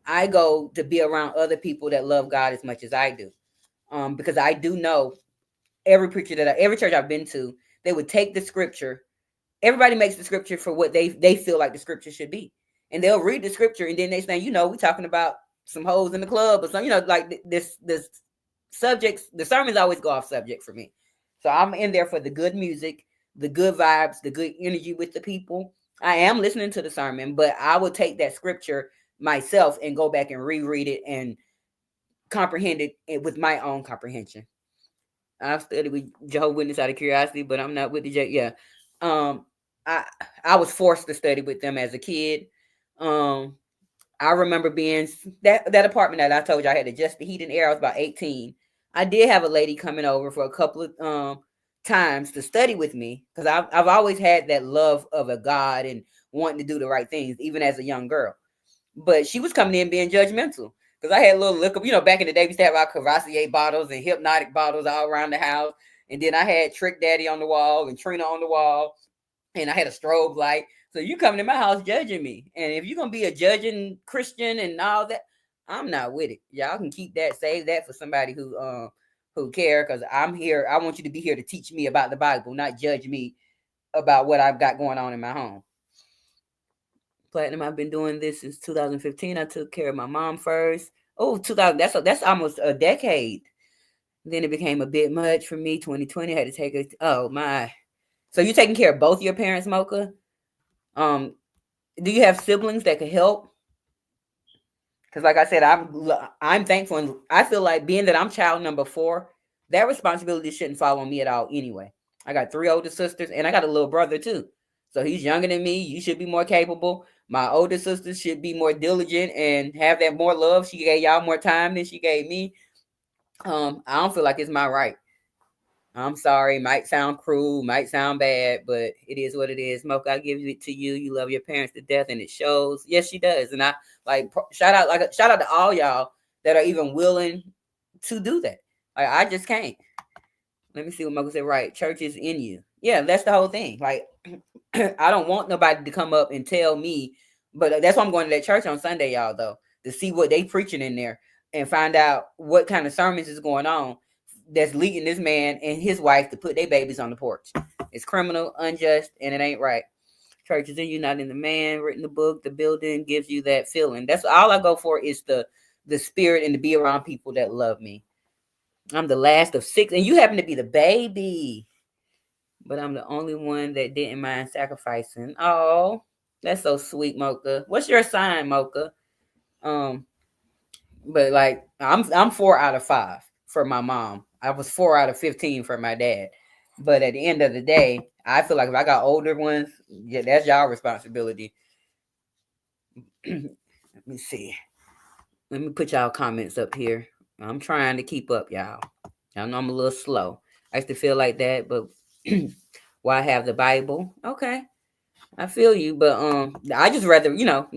I go to be around other people that love God as much as I do. Because I do know every church I've been to, they would take the scripture everybody makes the scripture for what they feel like the scripture should be. And they'll read the scripture and then they say, we talking about some hoes in the club or something, like this subjects, the sermons always go off subject for me. So I'm in there for the good music, the good vibes, the good energy with the people. I am listening to the sermon, but I will take that scripture myself and go back and reread it and comprehend it with my own comprehension. I've studied with Jehovah's Witness out of curiosity, but I'm not with the J. Yeah, um, I I was forced to study with them as a kid. Um, I remember being that apartment that I told you I had to adjust the heat and air. I was about 18. I did have a lady coming over for a couple of times to study with me because I've always had that love of a God and wanting to do the right things, even as a young girl. But she was coming in being judgmental because I had a little liquor. Back in the day, we used to have our Cavassier bottles and hypnotic bottles all around the house. And then I had Trick Daddy on the wall and Trina on the wall. And I had a strobe light. So you coming to my house judging me. And if you're going to be a judging Christian and all that, I'm not with it. Y'all can keep that, save that for somebody who care, because I'm here. I want you to be here to teach me about the Bible, not judge me about what I've got going on in my home. Platinum, I've been doing this since 2015. I took care of my mom first. Oh, 2000. That's almost a decade. Then it became a bit much for me. 2020 had to take it. Oh my. So you're taking care of both your parents, Mocha? Do you have siblings that could help? Because like I said, I'm thankful, and I feel like being that I'm child number 4, that responsibility shouldn't fall on me at all anyway. I got 3 older sisters, and I got a little brother too. So he's younger than me. You should be more capable. My older sister should be more diligent and have that more love. She gave y'all more time than she gave me. I don't feel like it's my right. I'm sorry. Might sound cruel, might sound bad, but it is what it is. Mocha, I give it to you. You love your parents to death, and it shows. Yes, she does. And I shout out to all y'all that are even willing to do that. Like I just can't. Let me see what Mocha said. Right, church is in you. Yeah, that's the whole thing. Like I don't want nobody to come up and tell me, but that's why I'm going to that church on Sunday, y'all, though, to see what they preaching in there and find out what kind of sermons is going on that's leading this man and his wife to put their babies on the porch. It's criminal, unjust, and it ain't right. Church is in you, not in the man. Written the book, the building gives you that feeling. That's all I go for, is the spirit and to be around people that love me. I'm the last of 6, and you happen to be the baby. But I'm the only one that didn't mind sacrificing. Oh, that's so sweet, Mocha. What's your sign, Mocha? But like I'm 4 out of 5 for my mom. I was 4 out of 15 for my dad. But at the end of the day, I feel like if I got older ones, yeah, that's y'all responsibility. Let me see. Let me put y'all comments up here. I'm trying to keep up, y'all. I know I'm a little slow. I used to feel like that, but why have the Bible? Okay. I feel you, but I just rather,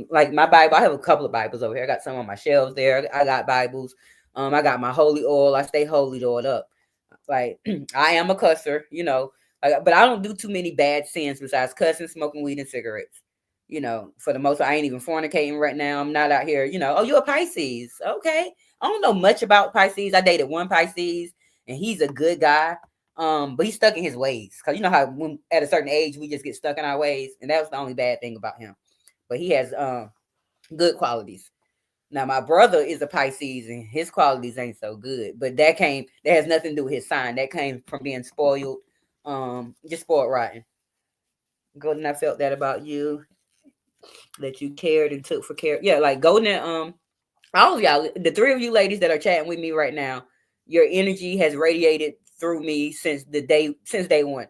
like my Bible. I have a couple of Bibles over here. I got some on my shelves there. I got Bibles. I got my holy oil. I stay holy oiled up. Like I am a cusser, but I don't do too many bad sins besides cussing, smoking weed, and cigarettes. For the most part, I ain't even fornicating right now. I'm not out here, oh, you're a Pisces. Okay. I don't know much about Pisces. I dated one Pisces, and he's a good guy. But he's stuck in his ways. Because you know how when at a certain age we just get stuck in our ways. And that was the only bad thing about him. But he has good qualities. Now my brother is a Pisces and his qualities ain't so good. But that has nothing to do with his sign. That came from being spoiled, just spoiled rotten. Golden, I felt that about you. That you cared and took for care. Yeah, like Golden and all of y'all, the 3 of you ladies that are chatting with me right now, your energy has radiated through me since day one.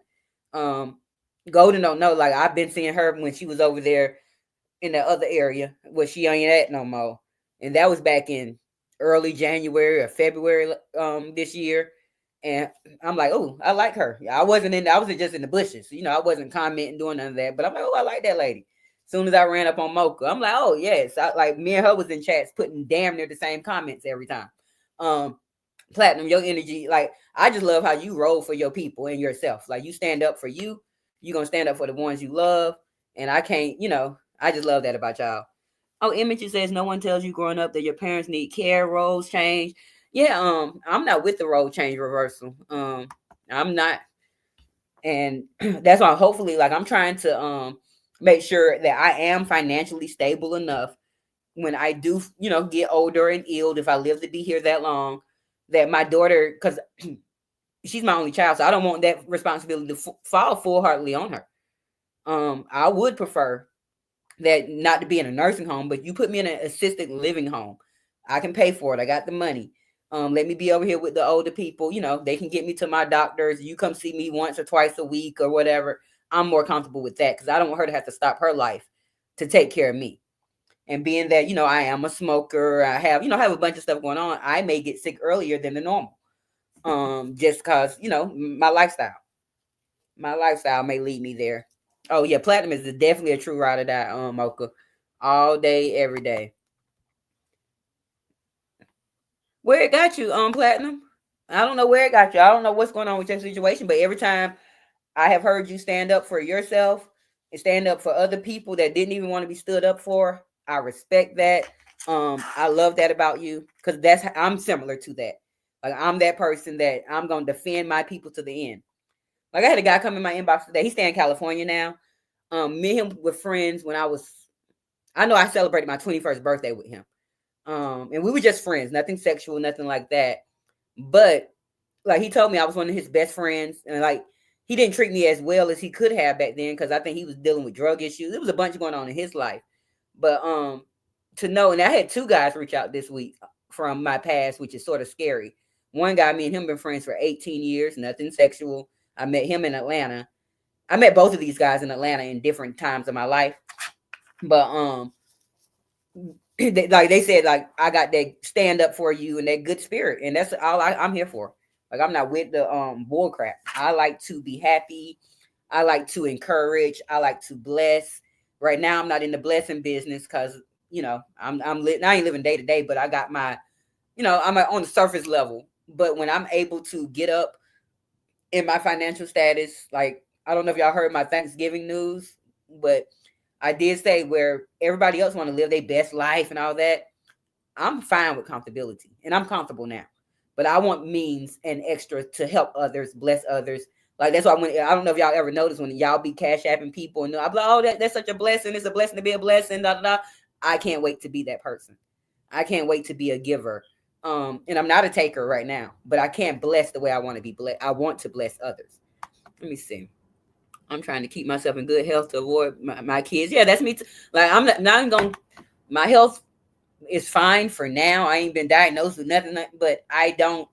Golden don't know, like I've been seeing her when she was over there in the other area where she ain't at no more, and that was back in early January or February this year. And I'm like, oh, I like her. I wasn't just in the bushes, I wasn't commenting, doing none of that, but I'm like, oh, I like that lady. Soon as I ran up on Mocha, I'm like, oh yes, like me and her was in chats putting damn near the same comments every time. Platinum, your energy, like I just love how you roll for your people and yourself. Like you stand up for you, you're gonna stand up for the ones you love. And I can't, I just love that about y'all. Oh, Image says no one tells you growing up that your parents need care, roles change. Yeah, I'm not with the role change reversal. I'm not. And that's why hopefully like I'm trying to make sure that I am financially stable enough when I do, get older and ill, if I live to be here that long, that my daughter, because she's my only child, so I don't want that responsibility to fall full heartedly on her. I would prefer that not to be in a nursing home, but you put me in an assisted living home. I can pay for it. I got the money. Let me be over here with the older people. They can get me to my doctors. You come see me once or twice a week or whatever. I'm more comfortable with that because I don't want her to have to stop her life to take care of me. And being that, I am a smoker, I have a bunch of stuff going on. I may get sick earlier than the normal. Just cause, my lifestyle may lead me there. Oh yeah, platinum is definitely a true ride or die, Mocha. All day, every day. Where it got you, platinum? I don't know where it got you. I don't know what's going on with your situation, but every time I have heard you stand up for yourself and stand up for other people that didn't even want to be stood up for, I respect that. I love that about you because I'm similar to that. Like I'm that person that I'm gonna defend my people to the end. Like I had a guy come in my inbox today. He's staying in California now. Me and him were friends when I know I celebrated my 21st birthday with him. And we were just friends, nothing sexual, nothing like that. But like he told me I was one of his best friends, and like he didn't treat me as well as he could have back then because I think he was dealing with drug issues. There was a bunch going on in his life. But to know, and I had two guys reach out this week from my past, which is sort of scary. One guy, me and him been friends for 18 years, nothing sexual. I met him in Atlanta. I met both of these guys in Atlanta in different times of my life. But like they said, like I got that stand up for you and that good spirit, and that's all I'm here for. Like I'm not with the bull crap. I like to be happy. I like to encourage. I like to bless. Right now, I'm not in the blessing business because I ain't living day to day, but I got my, I'm on the surface level. But when I'm able to get up in my financial status, like I don't know if y'all heard my Thanksgiving news, but I did say where everybody else want to live their best life and all that. I'm fine with comfortability, and I'm comfortable now. But I want means and extra to help others, bless others. Like that's why I don't know if y'all ever noticed when y'all be cash apping people and I'm like, oh, that's such a blessing. It's a blessing to be a blessing. Da, da, da. I can't wait to be that person. I can't wait to be a giver. And I'm not a taker right now, but I can't bless the way I want to be blessed. I want to bless others. Let me see. I'm trying to keep myself in good health to avoid my kids. Yeah, that's me too. Like I'm not going. My health is fine for now. I ain't been diagnosed with nothing, but I don't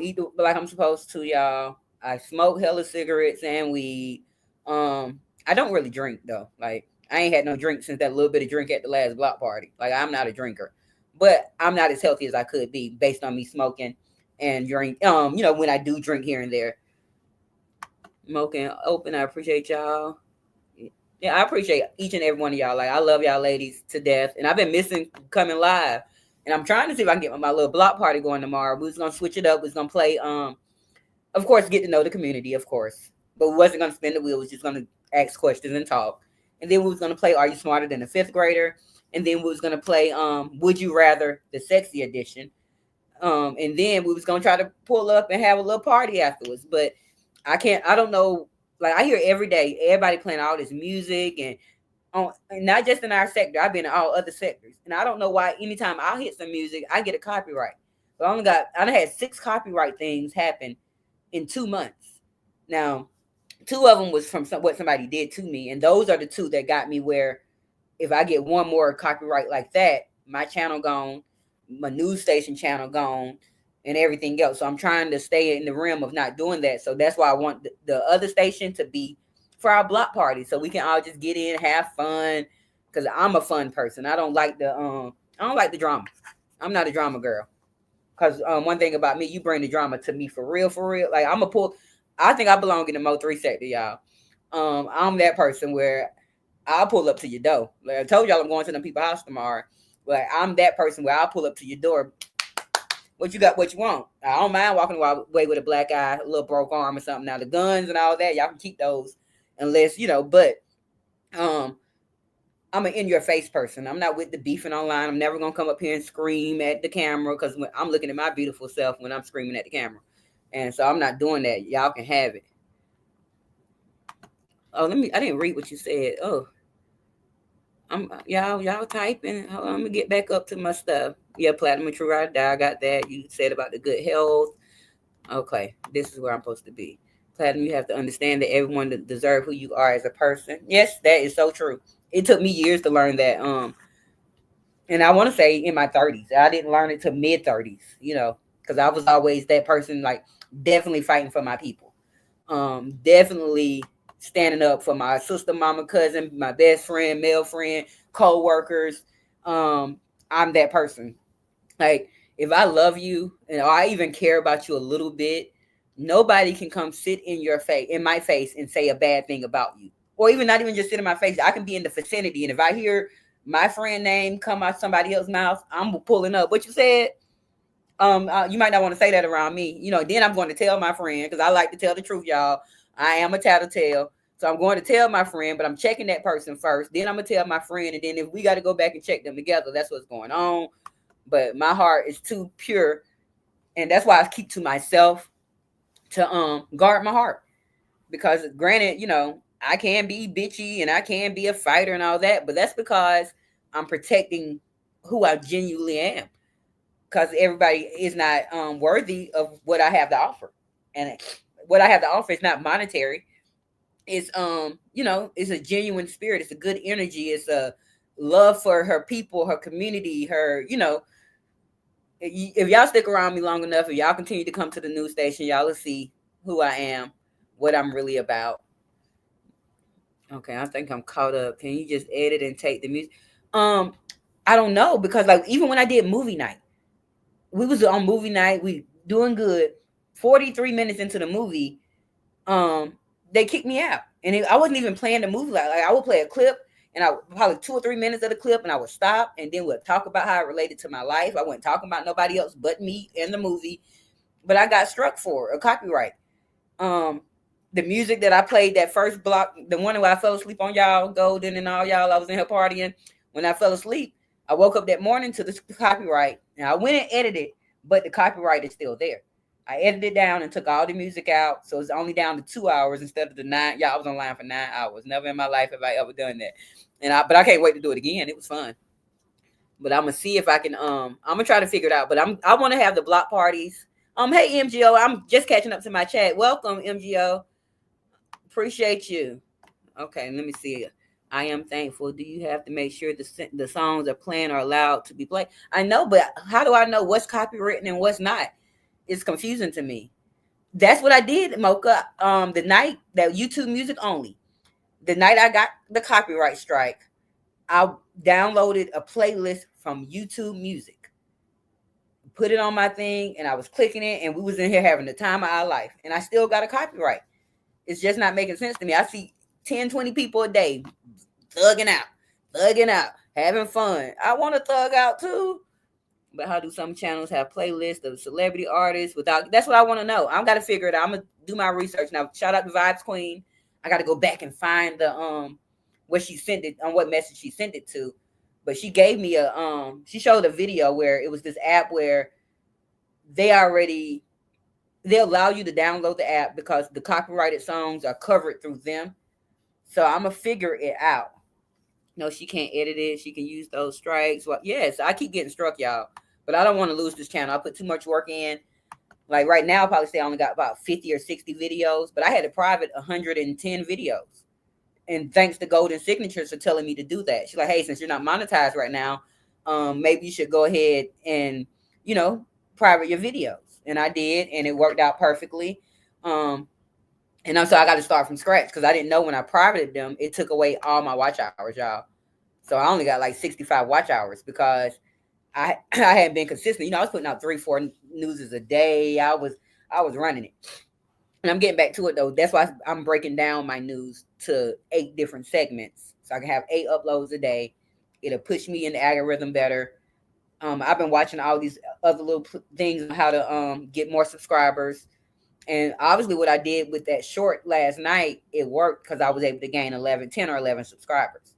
eat like I'm supposed to, y'all. I smoke hella cigarettes and weed. I don't really drink though. Like I ain't had no drink since that little bit of drink at the last block party. Like I'm not a drinker, but I'm not as healthy as I could be based on me smoking and drink. When I do drink here and there, smoking open. I appreciate y'all. Yeah, I appreciate each and every one of y'all. Like I love y'all ladies to death, and I've been missing coming live. And I'm trying to see if I can get my little block party going tomorrow. We was gonna switch it up. We was gonna play, of course, get to know the community, of course. But we wasn't gonna spin the wheel. We was just gonna ask questions and talk. And then we was gonna play Are You Smarter Than a Fifth Grader? And then we was gonna play Would You Rather, the sexy edition. And then we was gonna try to pull up and have a little party afterwards. But I don't know. Like I hear every day, everybody playing all this music and not just in our sector. I've been in all other sectors, and I don't know why. Anytime I hit some music, I get a copyright. But I done had 6 copyright things happen in 2 months. Now, 2 of them was from what somebody did to me, and those are the 2 that got me where if I get one more copyright like that, my channel gone, my news station channel gone, and everything else. So I'm trying to stay in the realm of not doing that. So that's why I want the other station to be for our block party, so we can all just get in, have fun. Cause I'm a fun person. I don't like the drama. I'm not a drama girl. Cause one thing about me, you bring the drama to me for real, for real. Like I'm a pull. I think I belong in the Mo3 sector, y'all. I'm that person where I'll pull up to your door. Like I told y'all, I'm going to them people's house tomorrow. Like I'm that person where I'll pull up to your door. What you got? What you want? I don't mind walking away with a black eye, a little broke arm or something. Now the guns and all that, y'all can keep those, unless But um, I'm an in your face person. I'm not with the beefing online. I'm never gonna come up here and scream at the camera because I'm looking at my beautiful self when I'm screaming at the camera, and so I'm not doing that. Y'all can have it. Oh, I didn't read what you said. Oh, y'all typing. Hold on, let me get back up to my stuff. Yeah, platinum and true ride or die. I got that. You said about the good health. Okay, this is where I'm supposed to be. Platinum, you have to understand that everyone deserves who you are as a person. Yes, that is so true. It took me years to learn that. And I want to say in my 30s. I didn't learn it till mid 30s. Because I was always that person, like definitely fighting for my people. Definitely standing up for my sister, mama, cousin, my best friend, male friend, co-workers. I'm that person. Like, if I love you and I even care about you a little bit, nobody can come sit in my face and say a bad thing about you. Or even not even just sit in my face. I can be in the vicinity. And if I hear my friend name come out somebody else's mouth, I'm pulling up. What you said? You might not want to say that around me. Then I'm going to tell my friend, because I like to tell the truth, y'all. I am a tattletale. So I'm going to tell my friend, but I'm checking that person first. Then I'm going to tell my friend. And then if we got to go back and check them together, that's what's going on. But my heart is too pure. And that's why I keep to myself to guard my heart. Because granted, I can be bitchy and I can be a fighter and all that. But that's because I'm protecting who I genuinely am, because everybody is not worthy of what I have to offer. And what I have to offer is not monetary. It's it's a genuine spirit. It's a good energy. It's a love for her people, her community, her, if y'all stick around me long enough, if y'all continue to come to the news station, y'all will see who I am, what I'm really about. Okay, I think I'm caught up. Can you just edit and take the music? Um, I don't know, because like even when I did movie night, we was on movie night, we doing good. 43 minutes into the movie, um, they kicked me out, and I wasn't even playing the movie. Like I would play a clip, and I probably 2 or 3 minutes of the clip, and I would stop, and then we'll talk about how it related to my life. I wasn't talking about nobody else but me in the movie, but I got struck for a copyright. Um, the music that I played, that first block, the one where I fell asleep on y'all, Golden and all y'all, I was in here partying. When I fell asleep, I woke up that morning to the copyright, and I went and edited, but the copyright is still there. I edited it down and took all the music out, so it's only down to 2 hours instead of the 9. Yeah, I was online for 9 hours. Never in my life have I ever done that, but I can't wait to do it again. It was fun. But I'm gonna see if I can. I'm gonna try to figure it out. But I want to have the block parties. Hey MGO, I'm just catching up to my chat. Welcome MGO, appreciate you. Okay, let me see. I am thankful. Do you have to make sure the songs are playing or allowed to be played? I know, but how do I know what's copywritten and what's not? It's confusing to me. That's what I did, Mocha. The night that YouTube music only, the night I got the copyright strike, I downloaded a playlist from YouTube Music, put it on my thing, and I was clicking it, and we was in here having the time of our life, and I still got a copyright. It's just not making sense to me. I see 10, 20 people a day thugging out, having fun. I want to thug out too. But how do some channels have playlists of celebrity artists without? That's what I want to know. I'm got to figure it out. I'm gonna do my research now. Shout out to Vibes Queen. I got to go back and find the what she sent it on, what message she sent it to. But she gave me she showed a video where it was this app where they allow you to download the app because the copyrighted songs are covered through them. So I'm gonna figure it out. No, she can't edit it. She can use those strikes. Well, yes, I keep getting struck, y'all. But I don't want to lose this channel. I put too much work in. Like right now, I probably say I only got about 50 or 60 videos, but I had a private 110 videos. And thanks to Golden Signatures for telling me to do that. She's like, hey, since you're not monetized right now, maybe you should go ahead and, private your videos. And I did, and it worked out perfectly. So I got to start from scratch because I didn't know when I privated them, it took away all my watch hours, y'all. So I only got like 65 watch hours because I hadn't been consistent. I was putting out 3-4 newses a day. I was running it. And I'm getting back to it though. That's why I'm breaking down my news to 8 different segments. So I can have 8 uploads a day. It'll push me in the algorithm better. I've been watching all these other little things on how to get more subscribers. And obviously what I did with that short last night, it worked because I was able to gain 10 or 11 subscribers.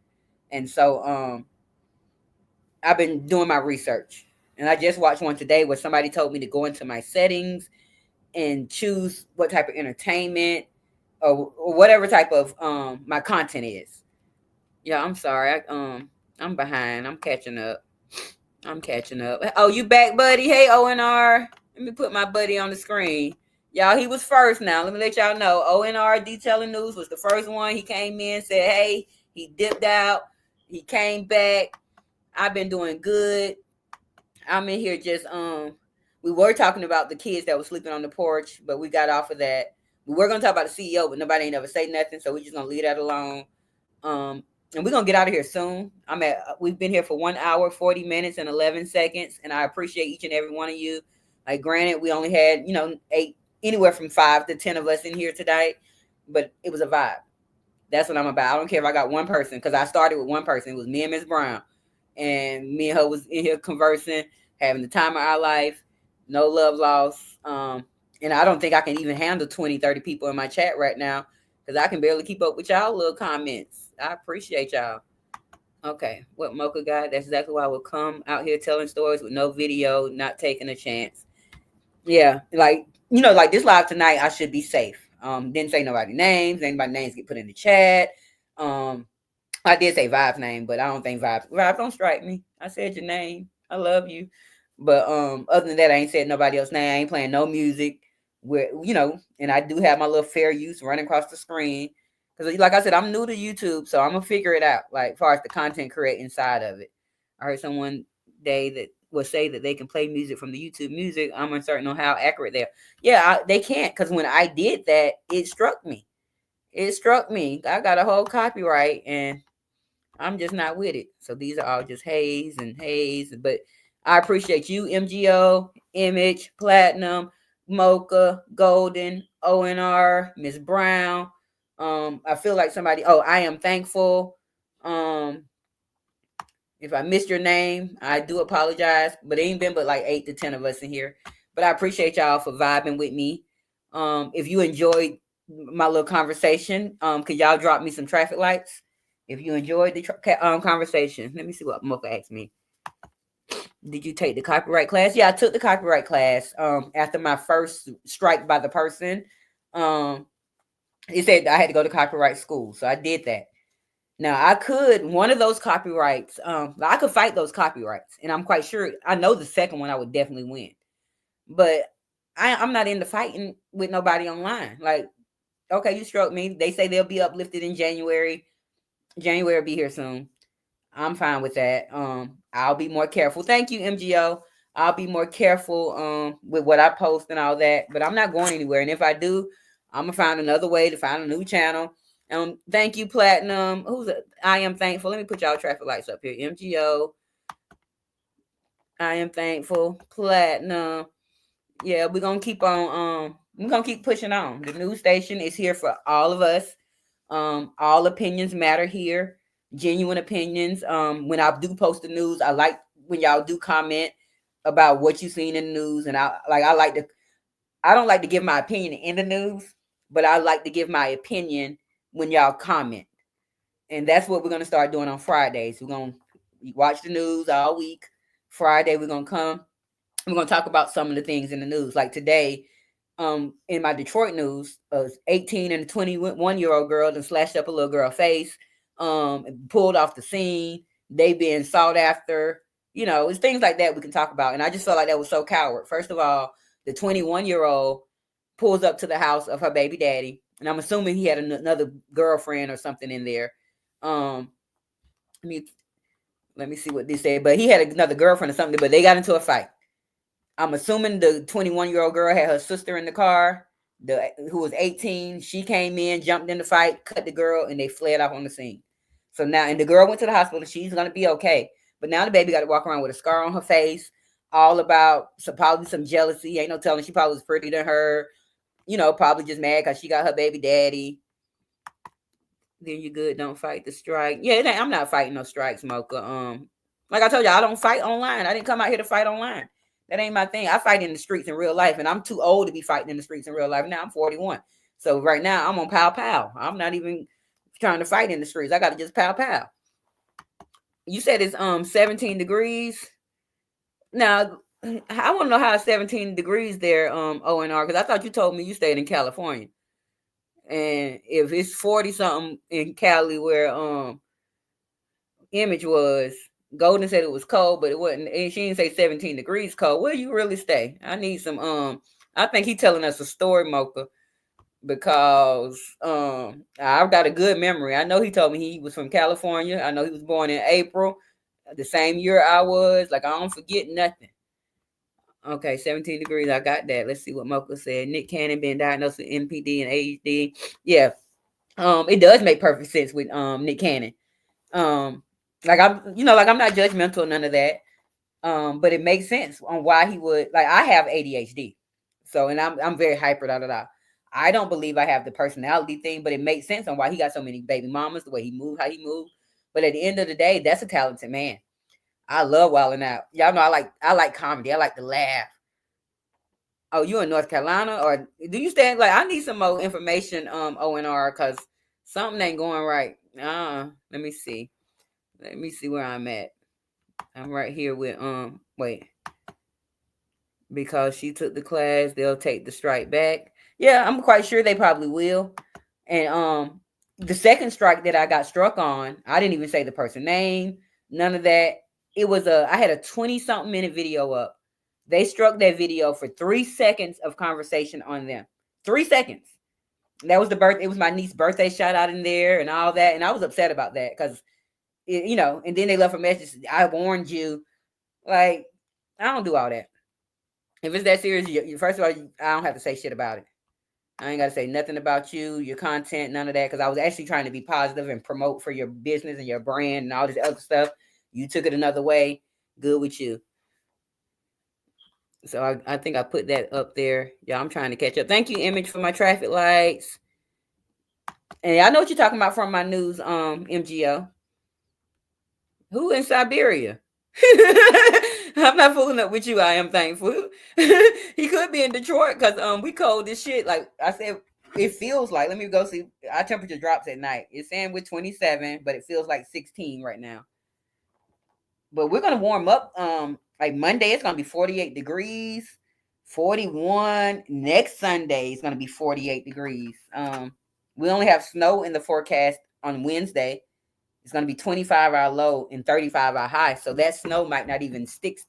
And so I've been doing my research. And I just watched one today where somebody told me to go into my settings and choose what type of entertainment or whatever type of my content is. Yeah, I'm sorry. I'm behind. I'm catching up. I'm catching up. Oh, you back, buddy? Hey, ONR. Let me put my buddy on the screen. Y'all, he was first now. Let me let y'all know. ONR Detailing News was the first one. He came in, said, hey, he dipped out. He came back. I've been doing good. I'm in here just we were talking about the kids that were sleeping on the porch, but we got off of that. We were gonna talk about the CEO, but nobody ain't ever say nothing, so we're just gonna leave that alone. And we're gonna get out of here soon. We've been here for 1 hour, 40 minutes, and 11 seconds, and I appreciate each and every one of you. Like, granted, we only had, anywhere from 5 to 10 of us in here today, but it was a vibe. That's what I'm about. I don't care if I got one person, because I started with one person. It was me and Miss Brown, and me and her was in here conversing, having the time of our life, no love lost. And I don't think I can even handle 20, 30 people in my chat right now, because I can barely keep up with y'all little comments. I appreciate y'all. Okay, what Mocha got? That's exactly why I would come out here telling stories with no video, not taking a chance. Yeah, like this live tonight, I should be safe. Didn't say nobody's names. Anybody's names get put in the chat. I did say Vibe's name, but I don't think Vibe don't strike me. I said your name. I love you. But other than that, I ain't said nobody else's name. I ain't playing no music. Where and I do have my little fair use running across the screen. Because like I said, I'm new to YouTube, so I'm gonna figure it out, like as far as the content create inside of it. I heard someone day that will say that they can play music from the YouTube music. I'm uncertain on how accurate they are. Yeah, they can't, because when I did that, it struck me. I got a whole copyright, and I'm just not with it. So these are all just haze and haze. But I appreciate you, MGO, Image, Platinum, Mocha, Golden, ONR, Miss Brown. I feel like somebody. Oh, I am thankful. If I missed your name, I do apologize. But it ain't been but like 8 to 10 of us in here. But I appreciate y'all for vibing with me. If you enjoyed my little conversation, could y'all drop me some traffic lights? If you enjoyed the conversation, let me see what Mocha asked me. Did you take the copyright class? Yeah, I took the copyright class. After my first strike by the person, it said I had to go to copyright school, so I did that. Now I could one of those copyrights. I could fight those copyrights, and I'm quite sure. I know the second one I would definitely win, but I'm not into fighting with nobody online. Like, okay, you struck me. They say they'll be uplifted in January. January will be here soon. I'm fine with that. I'll be more careful. Thank you, MGO. I'll be more careful with what I post and all that. But I'm not going anywhere. And if I do, I'm gonna find another way to find a new channel. Thank you, Platinum. I am thankful. Let me put y'all traffic lights up here. MGO. I am thankful. Platinum. Yeah, we're gonna keep on. We're gonna keep pushing on. The news station is here for all of us. All opinions matter here. Genuine opinions. When I do post the news, I like when y'all do comment about what you seen in the news, and I don't like to give my opinion in the news, but I like to give my opinion when y'all comment, and that's what we're gonna start doing on Fridays. We're gonna watch the news all week. Friday we're gonna come. We're gonna talk about some of the things in the news, like today. In my Detroit news, 18 and a 21-year-old girl and slashed up a little girl face, pulled off the scene. They being sought after. It's things like that we can talk about. And I just felt like that was so coward. First of all, the 21-year-old pulls up to the house of her baby daddy, and I'm assuming he had another girlfriend or something in there. Let me see what they said, but he had another girlfriend or something. But they got into a fight. I'm assuming the 21-year-old girl had her sister in the car, who was 18. She came in, jumped in the fight, cut the girl, and they fled off on the scene. So now, and the girl went to the hospital. She's going to be okay. But now the baby got to walk around with a scar on her face, all about probably some jealousy. Ain't no telling. She probably was prettier than her. Probably just mad because she got her baby daddy. Then you good. Don't fight the strike. Yeah, I'm not fighting no strikes, Mocha. Like I told you, I don't fight online. I didn't come out here to fight online. That ain't my thing. I fight in the streets in real life, and I'm too old to be fighting in the streets in real life. Now I'm 41. So right now I'm on pow. I'm not even trying to fight in the streets. I got to just pow. You said it's 17 degrees. Now, I want to know how it's 17 degrees there, ONR, because I thought you told me you stayed in California. And if it's 40 something in Cali where Image was, Golden said it was cold, but it wasn't. And she didn't say 17 degrees cold. Where you really stay? I need some. I think he telling us a story, Mocha, because I've got a good memory. I know he told me he was from California. I know he was born in April, the same year I was. Like I don't forget nothing. Okay, 17 degrees. I got that. Let's see what Mocha said. Nick Cannon been diagnosed with MPD and ADHD. Yeah. It does make perfect sense with Nick Cannon. Um, like I'm not judgmental, none of that. But it makes sense on why he would like. I have ADHD, so and I'm very hyper. Da da da. I don't believe I have the personality thing, but it makes sense on why he got so many baby mamas, the way he moved, how he moved. But at the end of the day, that's a talented man. I love wilding out. Y'all know I like comedy. I like to laugh. Oh, you in North Carolina, or do you stand like? I need some more information. ONR, because something ain't going right. Let me see. Let me see where I'm at. I'm right here with wait, because she took the class, they'll take the strike back. Yeah, I'm quite sure they probably will. And the second strike that I got struck on, I didn't even say the person name, none of that. It was I had a 20 something minute video up. They struck that video for 3 seconds of conversation on them. 3 seconds. That was the birth. It was my niece's birthday shout out in there and all that. And I was upset about that because, and then they left a message. I warned you. Like, I don't do all that. If it's that serious, first of all, I don't have to say shit about it. I ain't got to say nothing about you, your content, none of that. Because I was actually trying to be positive and promote for your business and your brand and all this other stuff. You took it another way. Good with you. So I think I put that up there. Yeah, I'm trying to catch up. Thank you, Image, for my traffic lights. And I know what you're talking about from my news, MGO. Who in Siberia? I'm not fooling up with you. I am thankful. He could be in Detroit because we cold this shit. Like I said, it feels like. Let me go see. Our temperature drops at night. It's saying with 27, but it feels like 16 right now. But we're gonna warm up. Like Monday, it's gonna be 48 degrees. 41 next Sunday is gonna be 48 degrees. We only have snow in the forecast on Wednesday. It's going to be 25 our low and 35 our high. So that snow might not even stick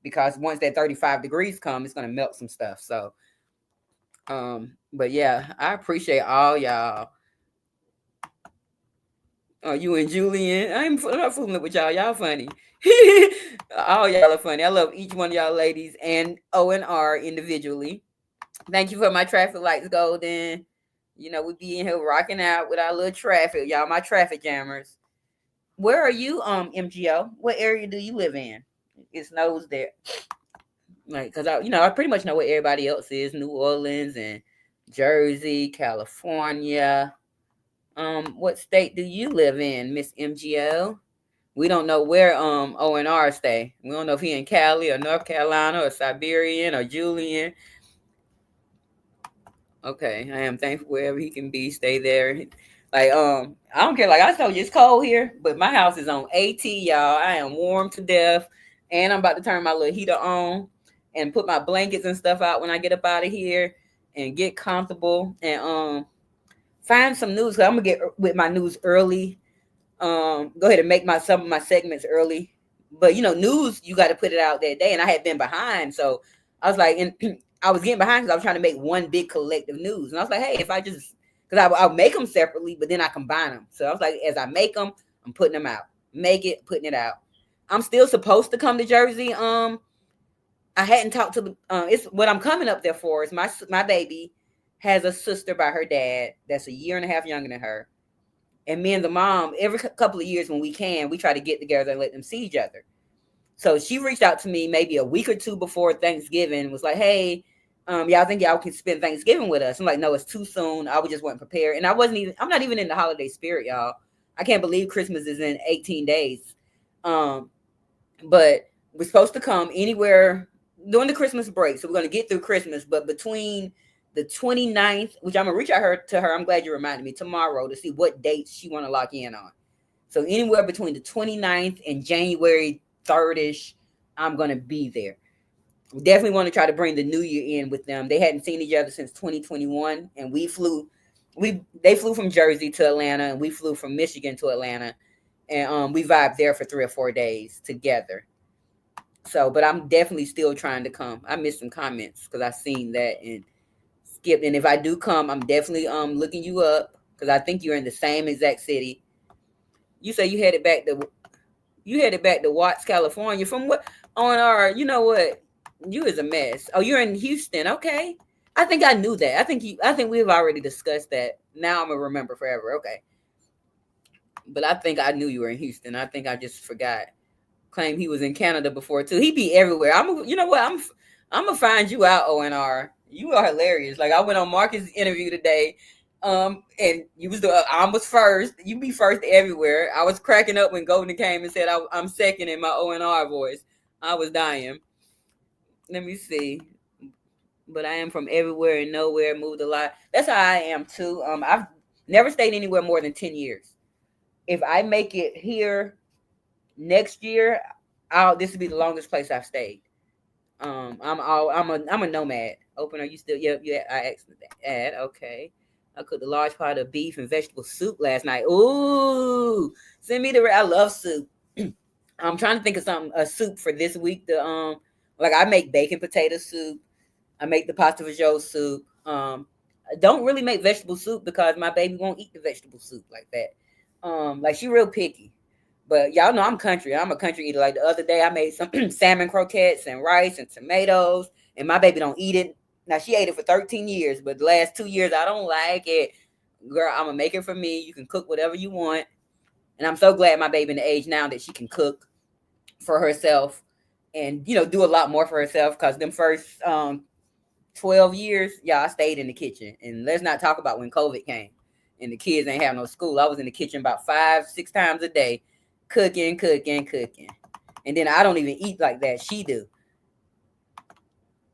because once that 35 degrees come, it's going to melt some stuff. So, but yeah, I appreciate all y'all. Oh, you and Julian. I'm not fooling with y'all. Y'all funny. All y'all are funny. I love each one of y'all ladies and O&R individually. Thank you for my traffic lights, Golden. We be in here rocking out with our little traffic. Y'all, my traffic jammers. Where are you, MGO? What area do you live in? It snows there. Like, cause I pretty much know where everybody else is. New Orleans and Jersey, California. What state do you live in, Miss MGO? We don't know where ONR stay. We don't know if he in Cali or North Carolina or Siberian or Julian. Okay, I am thankful wherever he can be, stay there. Like, I don't care. Like I told you, it's cold here, but my house is on AT, y'all. I am warm to death, and I'm about to turn my little heater on and put my blankets and stuff out when I get up out of here and get comfortable and find some news. Cause I'm gonna get with my news early. Go ahead and make some of my segments early, but news you got to put it out that day, and I had been behind, so I was like, and I was getting behind because I was trying to make one big collective news, and I was like, hey, if I just because I'll make them separately, but then I combine them. So I was like, as I make them, I'm putting them out. Make it, putting it out. I'm still supposed to come to Jersey. I hadn't talked to the. It's what I'm coming up there for. Is my baby has a sister by her dad that's a year and a half younger than her, and me and the mom every couple of years when we can, we try to get together and let them see each other. So she reached out to me maybe a week or two before Thanksgiving and was like, hey. Y'all think y'all can spend Thanksgiving with us? I'm like, no, it's too soon. I just wasn't prepared. And I'm not even in the holiday spirit, y'all. I can't believe Christmas is in 18 days. But we're supposed to come anywhere during the Christmas break. So we're going to get through Christmas. But between the 29th, which I'm going to reach out to her. I'm glad you reminded me tomorrow to see what dates she want to lock in on. So anywhere between the 29th and January 3rd-ish, I'm going to be there. We definitely want to try to bring the new year in with them. They hadn't seen each other since 2021, and we they flew from Jersey to Atlanta, and we flew from Michigan to Atlanta, and we vibed there for 3 or 4 days together. So, but I'm definitely still trying to come. I missed some comments because I seen that and skipped. And if I do come, I'm definitely looking you up because I think you're in the same exact city. You say you headed back to Watts, California. From what on our, you know what? You is a mess. Oh, you're in Houston. Okay. I think I knew that. I think we've already discussed that. Now I'm gonna remember forever. Okay. But I think I knew you were in Houston. I think I just forgot. Claim he was in Canada before too. He be everywhere. You know what? I'm gonna find you out, ONR. You are hilarious. Like I went on Marcus' interview today, and you was I was first. You be first everywhere. I was cracking up when Golden came and said I'm second in my ONR voice. I was dying. Let me see. But I am from everywhere and nowhere. Moved a lot. That's how I am too. I've never stayed anywhere more than 10 years. If I make it here next year, this will be the longest place I've stayed. I'm a nomad. Open, are you still? Yep, yeah. I asked that. Okay. I cooked a large pot of beef and vegetable soup last night. Ooh, send me the. I love soup. I'm trying to think of a soup for this week. Like I make bacon potato soup. I make the pasta fagioli soup. I don't really make vegetable soup because my baby won't eat the vegetable soup like that. Like she real picky. But y'all know I'm country. I'm a country eater. Like the other day, I made some salmon croquettes and rice and tomatoes, and my baby don't eat it. Now she ate it for 13 years, but the last 2 years I don't like it. Girl, I'm gonna make it for me. You can cook whatever you want, and I'm so glad my baby in the age now that she can cook for herself, and do a lot more for herself. Because them first 12 years, yeah, I stayed in the kitchen, and let's not talk about when COVID came and the kids ain't have no school. I was in the kitchen about 5-6 times a day. Cooking. And then I don't even eat like that. She do.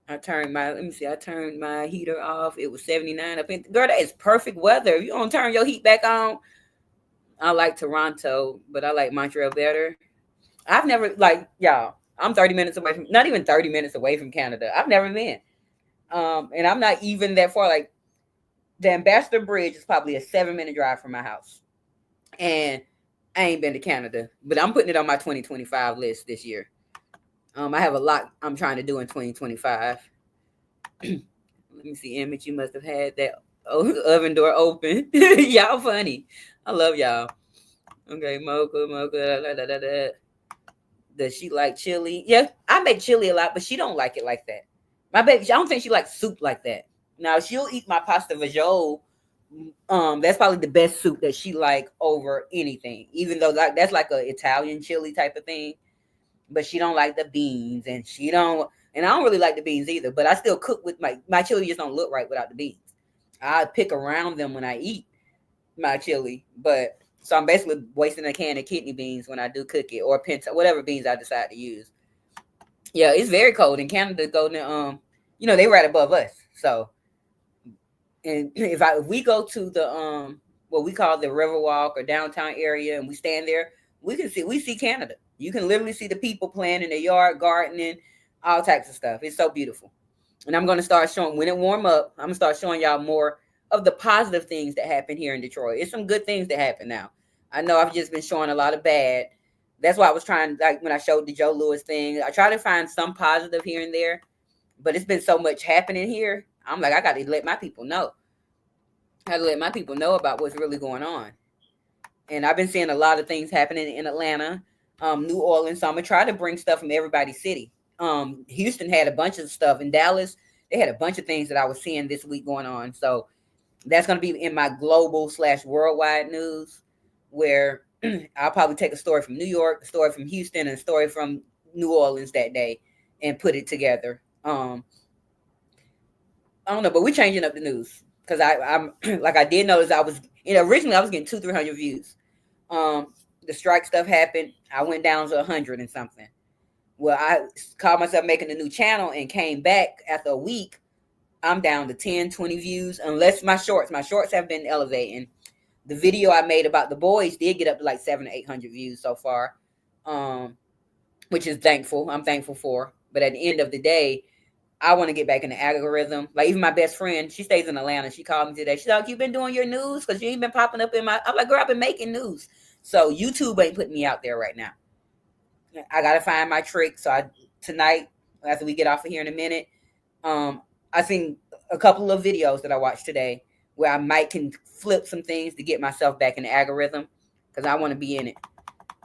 I turned my heater off. It was 79 up in. Girl, that is perfect weather. If you don't turn your heat back on. I like Toronto, but I like Montreal better. I've never, y'all, I'm 30 minutes away from, not even 30 minutes away from Canada. I've never been. And I'm not even that far. Like, the Ambassador Bridge is probably a 7-minute drive from my house. And I ain't been to Canada, but I'm putting it on my 2025 list this year. I have a lot I'm trying to do in 2025. Let me see, Emmett, you must have had that oven door open. Y'all funny. I love y'all. Okay, Mocha. Does she like chili? Yeah, I make chili a lot, but she don't like it like that. My baby, I don't think she likes soup like that. Now, she'll eat my pasta fagioli. That's probably the best soup that she like over anything, even though that's like a Italian chili type of thing. But she don't like the beans, and I don't really like the beans either. But I still cook with my chili. Just don't look right without the beans. I pick around them when I eat my chili, but so I'm basically wasting a can of kidney beans when I do cook it, or pinto, whatever beans I decide to use. Yeah, it's very cold in Canada. Golden, they right above us, so. And if we go to the what we call the Riverwalk or downtown area, and we stand there, we see Canada. You can literally see the people playing in the yard, gardening, all types of stuff. It's so beautiful. And I'm gonna start showing when it warm up. I'm gonna start showing y'all more of the positive things that happen here in Detroit. It's some good things that happen now. I know I've just been showing a lot of bad. That's why I was trying, like when I showed the Joe Louis thing, I try to find some positive here and there. But it's been so much happening here. I'm like, I got to let my people know. I had to let my people know about what's really going on. And I've been seeing a lot of things happening in Atlanta, New Orleans. So I'm going to try to bring stuff from everybody's city. Houston had a bunch of stuff. In Dallas, they had a bunch of things that I was seeing this week going on. So that's going to be in my global/worldwide news, where I'll probably take a story from New York, a story from Houston, and a story from New Orleans that day and put it together. I don't know, but we're changing up the news because I'm like I did notice originally I was getting 200-300 views. The strike stuff happened. I went down to 100 and something. Well, I called myself making a new channel and came back after a week. I'm down to 10-20 views, unless my shorts have been elevating. The video I made about the boys did get up to like 700-800 views so far, which is thankful. I'm thankful for. But at the end of the day, I want to get back in the algorithm. Like even my best friend, she stays in Atlanta. She called me today. She's like, "You been doing your news? Because you ain't been popping up in my." I'm like, "Girl, I've been making news." So YouTube ain't putting me out there right now. I gotta find my trick. So tonight, after we get off of here in a minute, um, I seen a couple of videos that I watched today where I might can flip some things to get myself back in the algorithm because I want to be in it.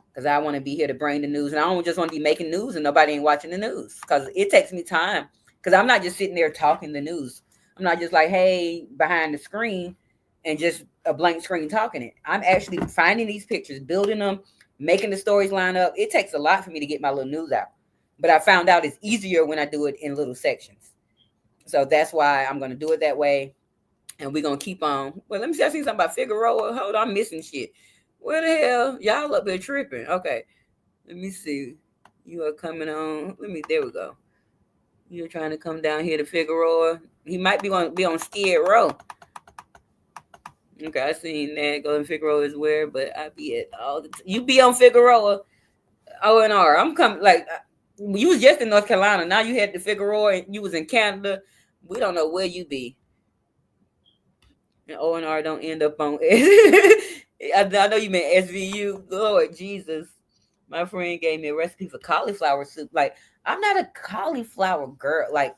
Because I want to be here to bring the news, and I don't just want to be making news and nobody ain't watching the news. Because it takes me time. Because I'm not just sitting there talking the news. I'm not just like, hey, behind the screen and just a blank screen talking it. I'm actually finding these pictures, building them, making the stories line up. It takes a lot for me to get my little news out. But I found out it's easier when I do it in little sections. So that's why I'm going to do it that way. And we're going to keep on. Well, let me see. I seen something about Figueroa. Hold on, I'm missing shit. Where the hell? Y'all up there tripping. Okay. Let me see. You are coming on. There we go. You're trying to come down here to Figueroa. He might be going to be on Skid Row. Okay, I seen that. Go to Figueroa is where, but I be at all the You be on Figueroa, O&R. I'm coming, like, you was just in North Carolina. Now you had to Figueroa and you was in Canada. We don't know where you be. And O&R don't end up on. I know you meant SVU. Lord Jesus. My friend gave me a recipe for cauliflower soup. Like, I'm not a cauliflower girl. Like,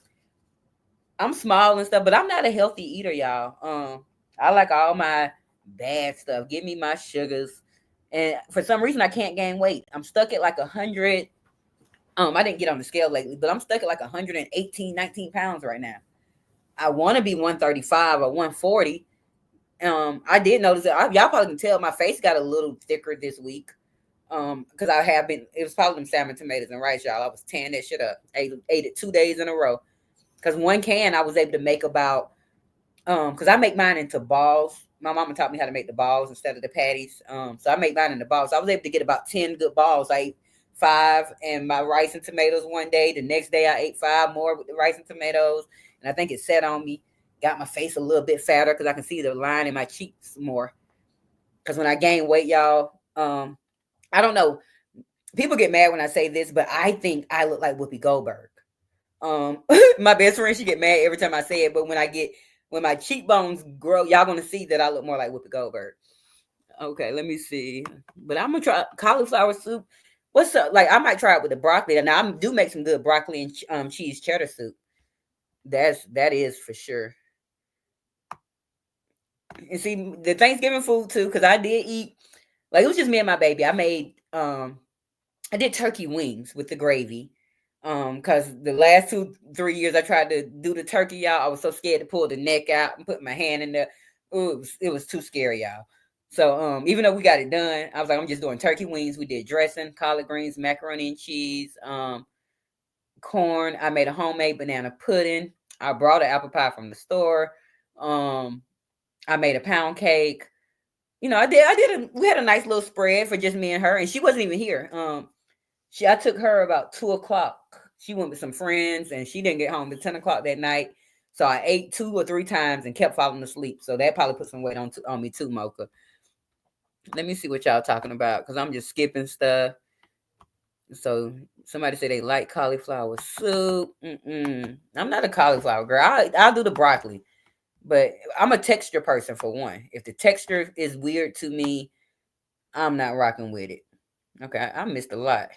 I'm small and stuff, but I'm not a healthy eater, y'all. I like all my bad stuff. Give me my sugars. And for some reason I can't gain weight. I'm stuck at like 100. I didn't get on the scale lately, but I'm stuck at like 118, 19 pounds right now. I want to be 135 or 140. I did notice that y'all probably can tell my face got a little thicker this week. Because I have been, it was probably them salmon, tomatoes, and rice, y'all. I was tearing that shit up. Ate it 2 days in a row. Because one can I was able to make about, because I make mine into balls. My mama taught me how to make the balls instead of the patties. So I make mine into balls. So I was able to get about 10 good balls. I ate 5 and my rice and tomatoes one day. The next day I ate 5 more with the rice and tomatoes. And I think it set on me. Got my face a little bit fatter because I can see the line in my cheeks more. Because when I gain weight, y'all, I don't know. People get mad when I say this, but I think I look like Whoopi Goldberg. My best friend, she get mad every time I say it, but when my cheekbones grow, y'all gonna see that I look more like Whoopi Goldberg. Okay, let me see. But I'm gonna try cauliflower soup. What's up? Like I might try it with the broccoli. Now I do make some good broccoli and cheese cheddar soup. That is for sure. And see the Thanksgiving food too, because I did eat like it was just me and my baby. I did turkey wings with the gravy. Because the last 2-3 years I tried to do the turkey, y'all, I was so scared to pull the neck out and put my hand in there. Ooh, it was too scary, y'all. So even though we got it done, I was like, I'm just doing turkey wings. We did dressing, collard greens, macaroni and cheese, corn. I made a homemade banana pudding. I brought an apple pie from the store. I made a pound cake. We had a nice little spread for just me and her, and she wasn't even here. I took her about 2 o'clock. She went with some friends and she didn't get home till 10 o'clock that night. So I ate 2 or 3 times and kept falling asleep. So that probably put some weight on me too, Mocha. Let me see what y'all talking about because I'm just skipping stuff. So somebody said they like cauliflower soup. I'm not a cauliflower girl. I'll do the broccoli, but I'm a texture person for one. If the texture is weird to me, I'm not rocking with it. Okay, I missed a lot.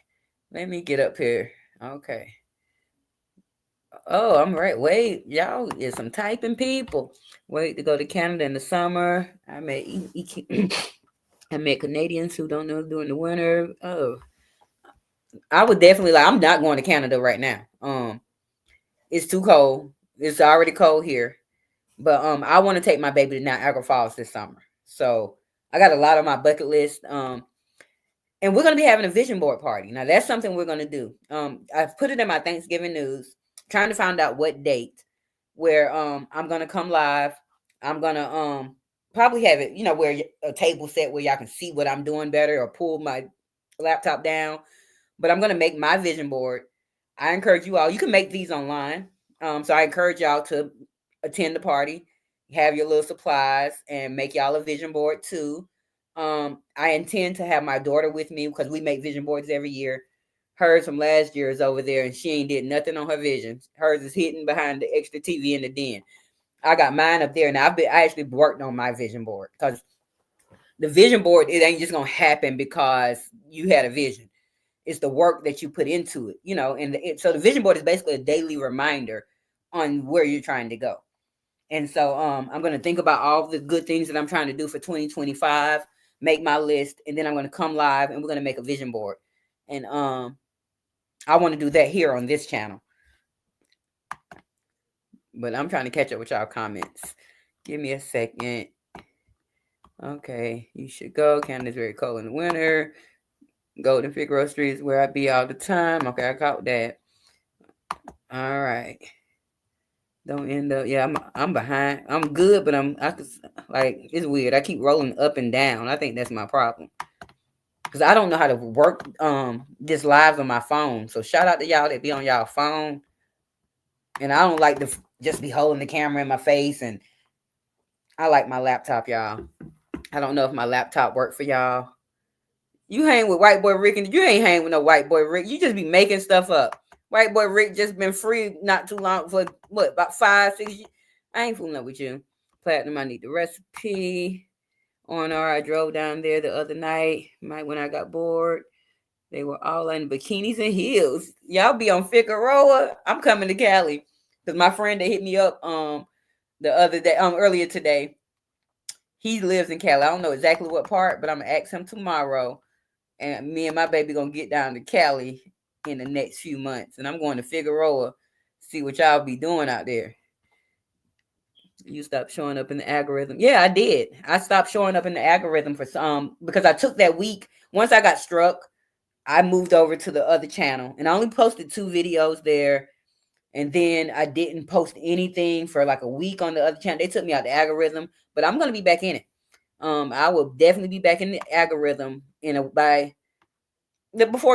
Let me get up here. Okay. Oh, I'm right. Wait, y'all is some typing people. Wait to go to Canada in the summer. I met Canadians who don't know during the winter. Oh, I would definitely like. I'm not going to Canada right now. It's too cold. It's already cold here. But I want to take my baby to Niagara Falls this summer. So I got a lot on my bucket list. And we're gonna be having a vision board party. Now that's something we're gonna do. I've put it in my Thanksgiving news, trying to find out what date where I'm gonna come live. I'm gonna probably have it, where a table set where y'all can see what I'm doing better or pull my laptop down. But I'm gonna make my vision board. I encourage you all, you can make these online. So I encourage y'all to attend the party, have your little supplies, and make y'all a vision board too. I intend to have my daughter with me because we make vision boards every year. Hers from last year is over there, and she ain't did nothing on her vision. Hers is hidden behind the extra TV in the den. I got mine up there, and I actually worked on my vision board, because the vision board, it ain't just gonna happen because you had a vision. It's the work that you put into it, so the vision board is basically a daily reminder on where you're trying to go. And so I'm going to think about all the good things that I'm trying to do for 2025, make my list, and then I'm going to come live and we're going to make a vision board. And I want to do that here on this channel. But I'm trying to catch up with y'all comments. Give me a second. Okay, you should go. Canada's very cold in the winter. Golden Figaro Street is where I be all the time. Okay, I caught that. All right. Don't end up. Yeah, I'm behind. I'm good, but it's weird. I keep rolling up and down. I think that's my problem, because I don't know how to work this live on my phone. So shout out to y'all that be on y'all phone. And I don't like to just be holding the camera in my face. And I like my laptop, y'all. I don't know if my laptop worked for y'all. You hang with white boy Rick, and you ain't hang with no white boy Rick. You just be making stuff up. White boy Rick just been free not too long, for what, about 5-6 years. I ain't fooling up with you. Platinum, I need the recipe. R, I drove down there the other night, when I got bored. They were all in bikinis and heels. Y'all be on Figueroa. I'm coming to Cali, because my friend that hit me up the other day, earlier today, he lives in Cali. I don't know exactly what part, but I'm gonna ask him tomorrow. And me and my baby gonna get down to Cali in the next few months. And I'm going to Figueroa, see what y'all be doing out there. You stopped showing up in the algorithm. Yeah, I did. I stopped showing up in the algorithm for some, because I took that week. Once I got struck, I moved over to the other channel, and I only posted 2 videos there. And then I didn't post anything for like a week on the other channel. They took me out the algorithm, but I'm gonna be back in it. I will definitely be back in the algorithm before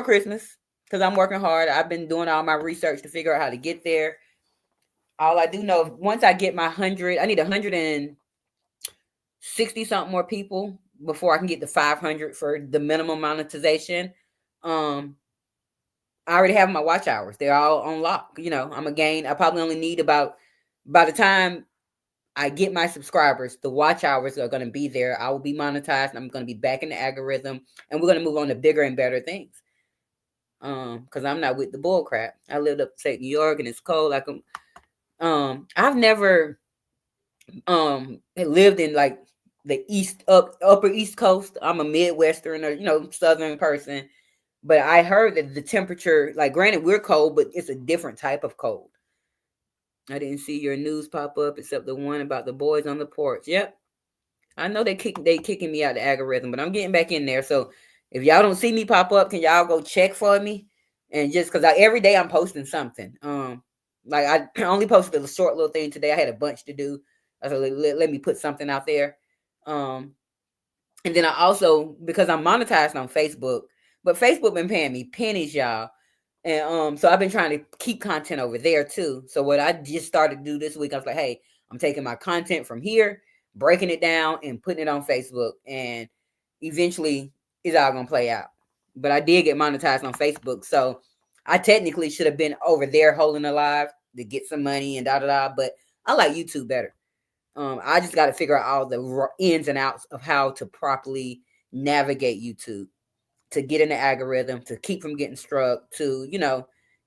Christmas, because I'm working hard. I've been doing all my research to figure out how to get there. All I do know, once I get my 100, I need 160 something more people before I can get the 500 for the minimum monetization. I already have my watch hours. They're all on lock. I probably only need by the time I get my subscribers, the watch hours are going to be there. I will be monetized, and I'm going to be back in the algorithm, and we're going to move on to bigger and better things. Because I'm not with the bull crap. I lived upstate New York, and it's cold. I've never lived in like the upper East Coast. I'm a Midwestern or Southern person, but I heard that the temperature, like, granted we're cold, but it's a different type of cold. I didn't see your news pop up except the one about the boys on the porch. Yep, I know they kicking me out the algorithm, but I'm getting back in there. So if y'all don't see me pop up, can y'all go check for me? And just because every day I'm posting something. Like, I only posted a short little thing today. I had a bunch to do. I said, let me put something out there. And then I also, because I'm monetized on Facebook, but Facebook been paying me pennies, y'all. And so I've been trying to keep content over there too. So what I just started to do this week, I was like, hey, I'm taking my content from here, breaking it down, and putting it on Facebook. And eventually it's all gonna play out. But I did get monetized on Facebook, so I technically should have been over there holding alive to get some money and da. But I like YouTube better. I just got to figure out all the ins and outs of how to properly navigate YouTube, to get in the algorithm, to keep from getting struck, to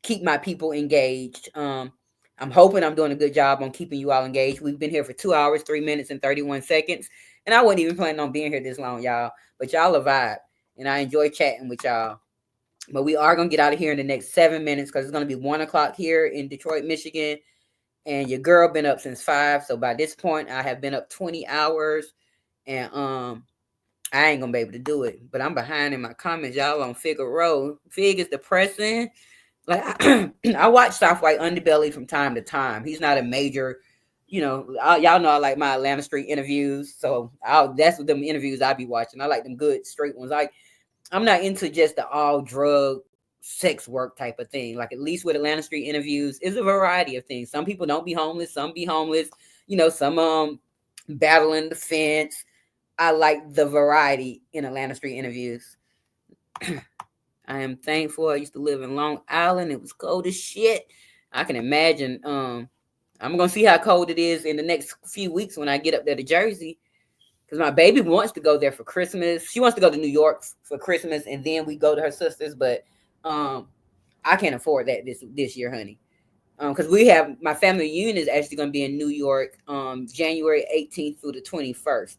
keep my people engaged. I'm hoping I'm doing a good job on keeping you all engaged. We've been here for 2 hours, 3 minutes, and 31 seconds. And I wasn't even planning on being here this long, y'all. But y'all are vibe. And I enjoy chatting with y'all. But we are going to get out of here in the next 7 minutes, because it's going to be 1 o'clock here in Detroit, Michigan. And your girl been up since 5. So by this point, I have been up 20 hours. And I ain't going to be able to do it. But I'm behind in my comments. Y'all on Figaro. Fig is depressing. Like, I watch Soft White Underbelly from time to time. He's not a major, y'all know I like my Atlanta Street interviews. So that's what them interviews I be watching. I like them good straight ones. Like, I'm not into just the all drug sex work type of thing. Like, at least with Atlanta Street interviews, is a variety of things. Some people don't be homeless. Some be homeless. Some battling the fence. I like the variety in Atlanta Street interviews. I am thankful. I used to live in Long Island. It was cold as shit. I can imagine. I'm gonna see how cold it is in the next few weeks when I get up there to Jersey. Because my baby wants to go there for Christmas. She wants to go to New York for Christmas, and then we go to her sister's. But um, I can't afford that this year, honey. Because we have my family reunion is actually going to be in New York, January 18th through the 21st.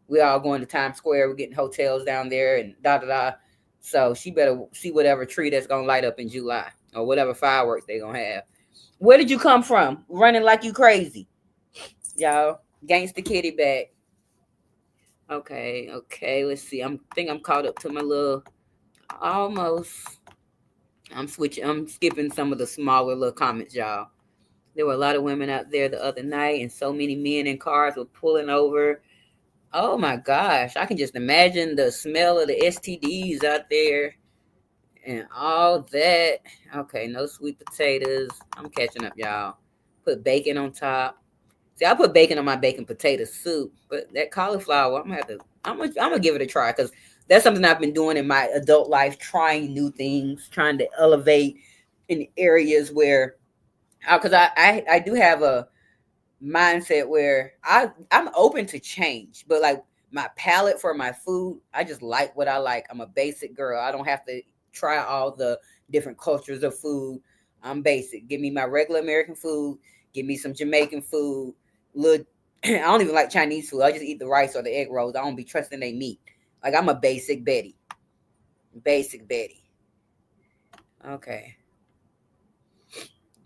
We all going to Times Square. We're getting hotels down there and da da da. So she better see whatever tree that's gonna light up in July or whatever fireworks they gonna have. Where did you come from? Running like you crazy, y'all. Gangsta kitty back. Okay. Let's see. I'm caught up to my little almost. I'm switching. I'm skipping some of the smaller little comments, y'all. There were a lot of women out there the other night, and so many men in cars were pulling over. Oh my gosh, I can just imagine the smell of the STDs out there and all that. Okay, no sweet potatoes. I'm catching up, y'all. Put bacon on top. See, I put bacon on my bacon potato soup, but that cauliflower, I'm gonna give it a try because that's something I've been doing in my adult life, trying new things, trying to elevate in areas where, because I do have a mindset where I'm open to change, but like my palate for my food, I just like what I like. I'm a basic girl. I don't have to try all the different cultures of food. I'm basic. Give me my regular American food. Give me some Jamaican food. Look, I don't even like Chinese food. I just eat the rice or the egg rolls. I don't be trusting they meat. Like I'm a basic Betty. Basic Betty. Okay.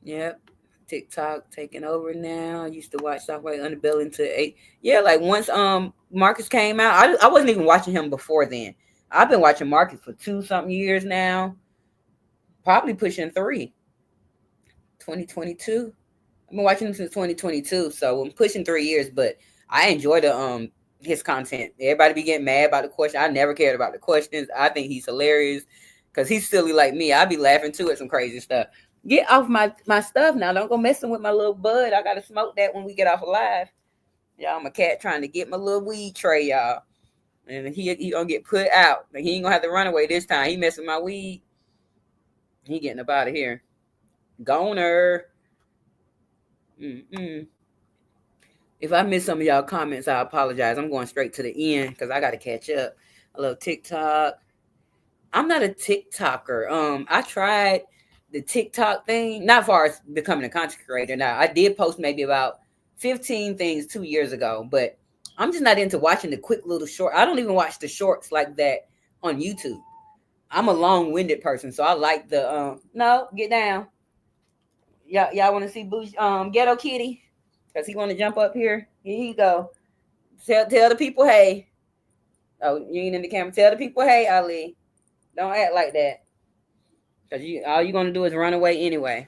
Yep. TikTok taking over now. I used to watch South Park Underbelly until 8. Yeah, like once Marcus came out, I wasn't even watching him before then. I've been watching Marcus for 2 something years now. Probably pushing 3. 2022. I've been watching him since 2022, so I'm pushing 3 years. But I enjoy the his content. Everybody be getting mad about the question. I never cared about the questions. I think he's hilarious because he's silly like me. I be laughing too at some crazy stuff. Get off my stuff now. Don't go messing with my little bud. I gotta smoke that when we get off alive. Y'all, I'm a cat trying to get my little weed tray, y'all. And he gonna get put out. Like, he ain't gonna have to run away this time. He messing my weed. He getting up out of here. Goner. Mm-mm. If I miss some of y'all comments, I apologize. I'm going straight to the end because I gotta catch up. I love TikTok. I'm not a TikToker. I tried the TikTok thing, not far as becoming a content creator. Now, I did post maybe about 15 things 2 years ago, but I'm just not into watching the quick little short. I don't even watch the shorts like that on YouTube. I'm a long-winded person, so I like the no, get down. Y'all want to see Ghetto Kitty? Cause he want to jump up here. Here you go. Tell the people, hey. Oh, you ain't in the camera. Tell the people, hey, Ali. Don't act like that. Cause all you gonna do is run away anyway.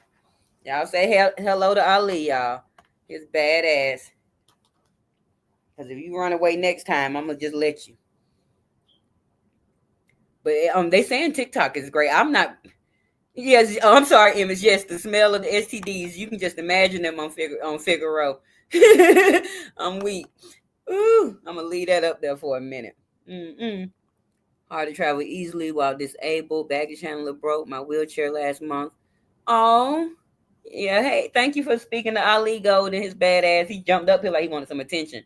Y'all say hello to Ali, y'all. He's badass. Cause if you run away next time, I'm gonna just let you. But they saying TikTok is great. I'm not. Yes, I'm sorry, Image. Yes, the smell of the STDs. You can just imagine them on Figaro. I'm weak. Ooh, I'm gonna leave that up there for a minute. Mm-mm. Hard to travel easily while disabled. Baggage handler broke my wheelchair last month. Oh, yeah. Hey, thank you for speaking to Ali Gold and his badass. He jumped up here like he wanted some attention,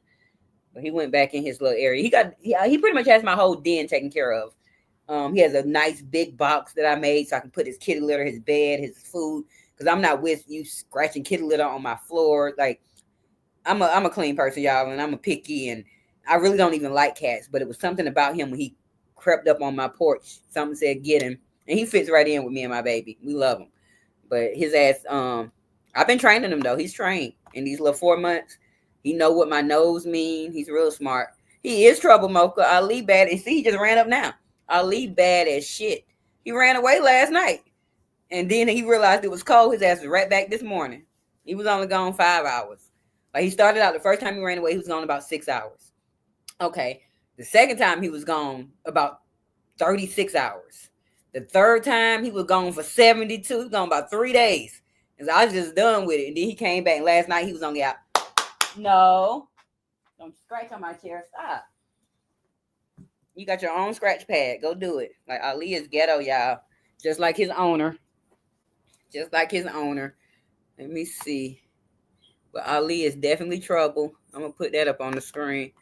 but he went back in his little area. He pretty much has my whole den taken care of. He has a nice big box that I made so I can put his kitty litter, his bed, his food. Because I'm not with you scratching kitty litter on my floor. Like I'm a clean person, y'all, and I'm a picky, and I really don't even like cats. But it was something about him when he crept up on my porch. Something said get him, and he fits right in with me and my baby. We love him, but his ass. I've been training him though. He's trained in these little 4 months. He know what my nose mean. He's real smart. He is trouble mocha. Ali bad, and see, he just ran up now. Ali bad as shit. He ran away last night, and then he realized it was cold. His ass was right back this morning. He was only gone 5 hours. Like he started out the first time he ran away, he was gone about 6 hours. Okay. The second time he was gone about 36 hours. The third time he was gone for 72. He was gone about 3 days. And so I was just done with it. And then he came back. Last night he was only out. No. Don't scratch on my chair. Stop. You got your own scratch pad. Go do it. Like Ali is ghetto, y'all. Just like his owner. Just like his owner. Let me see. But Ali is definitely trouble. I'm gonna put that up on the screen.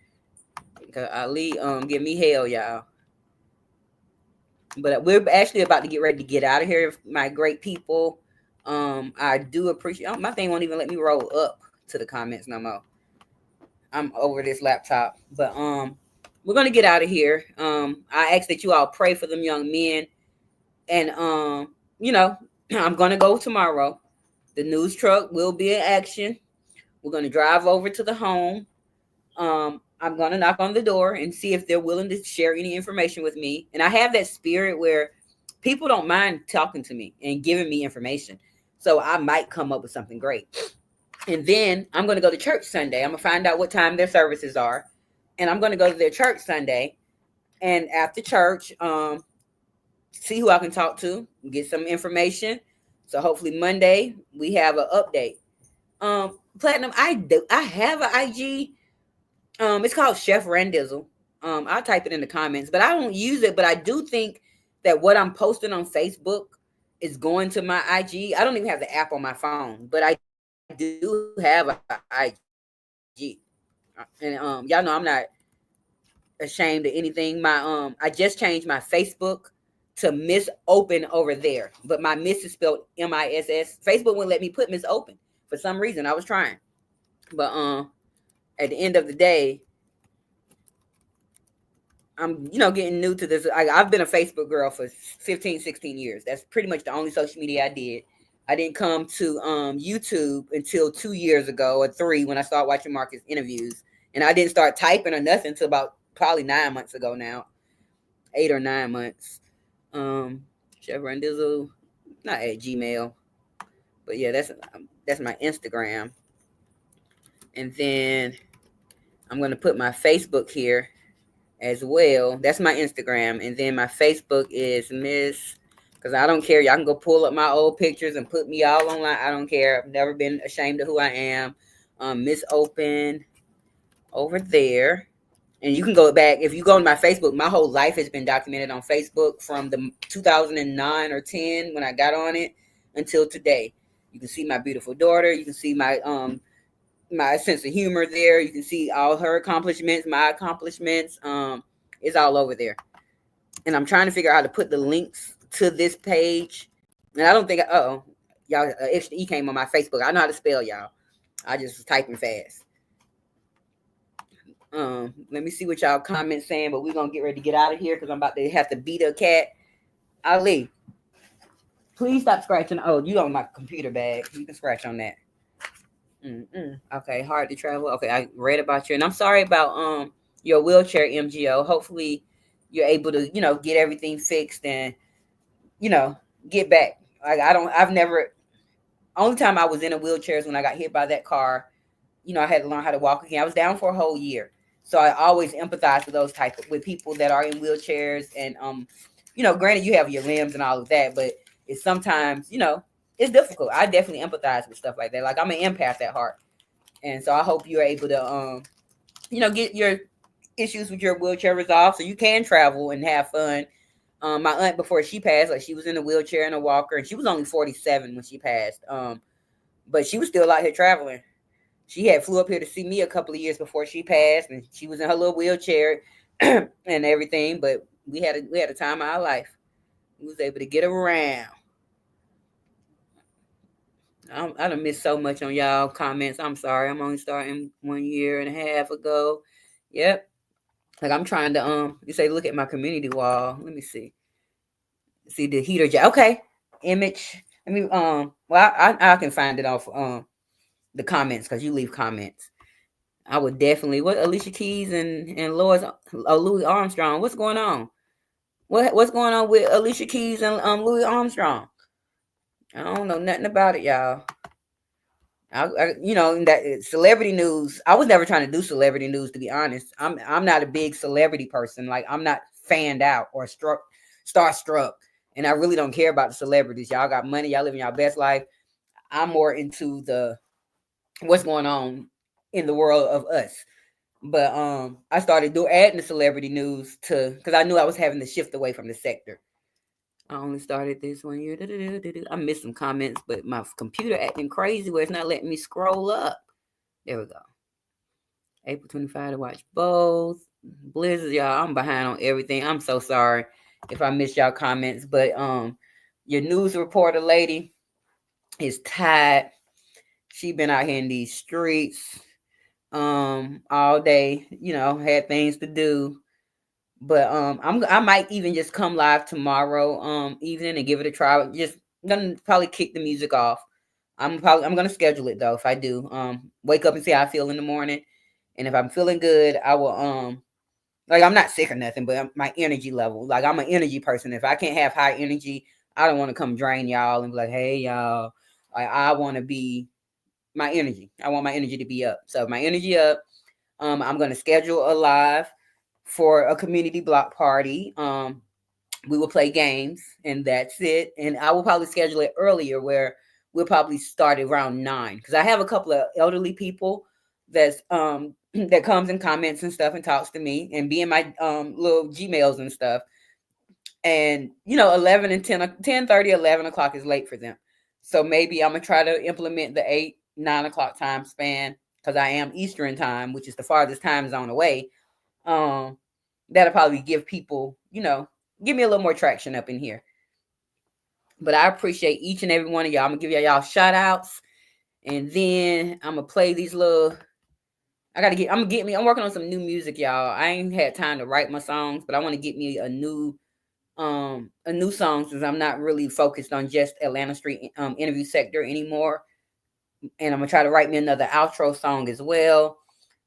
Cause Ali give me hell, y'all. But we're actually about to get ready to get out of here, my great people. I do appreciate. Oh, my thing won't even let me roll up to the comments no more. I'm over this laptop, but we're gonna get out of here. I ask that you all pray for them young men, and you know, I'm gonna go tomorrow. The news truck will be in action. We're gonna drive over to the home. I'm gonna knock on the door and see if they're willing to share any information with me. And I have that spirit where people don't mind talking to me and giving me information. So I might come up with something great. And then I'm gonna go to church Sunday. I'm gonna find out what time their services are. And I'm gonna go to their church Sunday. And after church, see who I can talk to, get some information. So hopefully Monday we have an update. Platinum, I have an IG. It's called Chef Randizzle. I'll type it in the comments, but I don't use it. But I do think that what I'm posting on Facebook is going to my IG. I don't even have the app on my phone, but I do have an IG. And y'all know I'm not ashamed of anything. I just changed my Facebook to Miss Open over there, but my Miss is spelled MISS. Facebook wouldn't let me put Miss Open for some reason. I was trying, but at the end of the day, I'm getting new to this. I've been a Facebook girl for 15, 16 years. That's pretty much the only social media I did. I didn't come to YouTube until 2 years ago or 3 when I started watching Marcus interviews, and I didn't start typing or nothing until about probably 9 months ago now, 8 or 9 months. Chef Randizzle, not at Gmail, but yeah, that's my Instagram. And then I'm gonna put my Facebook here as well. That's my Instagram, and then my Facebook is Miss. Because I don't care. Y'all can go pull up my old pictures and put me all online. I don't care. I've never been ashamed of who I am. Miss Open over there. And you can go back. If you go to my Facebook, my whole life has been documented on Facebook from the 2009 or 10 when I got on it until today. You can see my beautiful daughter. You can see my sense of humor there. You can see all her accomplishments, my accomplishments. It's all over there. And I'm trying to figure out how to put the links to this page. And I don't think, y'all, extra E came on my Facebook. I know how to spell, y'all. I just was typing fast. Let me see what y'all comments saying, but we're going to get ready to get out of here because I'm about to have to beat a cat. Ali, please stop scratching. Oh, you on my computer bag. You can scratch on that. Okay, hard to travel. Okay, I read about you. And I'm sorry about your wheelchair, MGO. Hopefully you're able to, get everything fixed and get back. Like I've never, only time I was in a wheelchair is when I got hit by that car. I had to learn how to walk again. I was down for a whole year. So I always empathize with with people that are in wheelchairs. And, granted you have your limbs and all of that, but it's sometimes, it's difficult. I definitely empathize with stuff like that. Like I'm an empath at heart. And so I hope you're able to, get your issues with your wheelchair resolved so you can travel and have fun. My aunt, before she passed, like she was in a wheelchair and a walker, and she was only 47 when she passed. But she was still out here traveling. She had flew up here to see me a couple of years before she passed, and she was in her little wheelchair and everything. But we had a time of our life. We was able to get around. I done missed so much on y'all comments. I'm sorry. I'm only starting 1.5 years ago. Yep. Like I'm trying to you say look at my community wall. Let me see. See the heater okay. Image. Let me well I can find it off the comments because you leave comments. I would definitely what Alicia Keys and Louis Armstrong. What's going on? What's going on with Alicia Keys and Louis Armstrong? I don't know nothing about it, y'all. That celebrity news. I was never trying to do celebrity news, to be honest. I'm not a big celebrity person. Like I'm not fanned out or starstruck, and I really don't care about the celebrities. Y'all got money. Y'all living y'all best life. I'm more into what's going on in the world of us. But I started adding the celebrity news to because I knew I was having to shift away from the sector. I only started this 1 year. I missed some comments, but my computer acting crazy where it's not letting me scroll up. There we go. April 25 to watch both. Blizzard, y'all. I'm behind on everything. I'm so sorry if I missed y'all comments. But your news reporter lady is tired. She been out here in these streets all day, had things to do. But I might even just come live tomorrow evening and give it a try. Just gonna probably kick the music off. I'm gonna schedule it though if I do. Wake up and see how I feel in the morning. And if I'm feeling good, I will like I'm not sick or nothing, but my energy level. Like I'm an energy person. If I can't have high energy, I don't want to come drain y'all and be like, hey y'all. Like I want to be my energy. I want my energy to be up. So my energy up. I'm gonna schedule a live for a community block party. We will play games and that's it. And I will probably schedule it earlier where we'll probably start around 9 because I have a couple of elderly people that's that comes and comments and stuff and talks to me and be in my little Gmails and stuff. And 11 and 10:30, 11 o'clock is late for them. So maybe I'm gonna try to implement the 8, 9 o'clock time span because I am Eastern time, which is the farthest time zone away. That'll probably give people, give me a little more traction up in here. But I appreciate each and every one of y'all. I'm gonna give y'all shout outs, and then I'm gonna play these little. I'm working on some new music, y'all. I ain't had time to write my songs, but I want to get me a new song since I'm not really focused on just Atlanta Street interview sector anymore. And I'm gonna try to write me another outro song as well.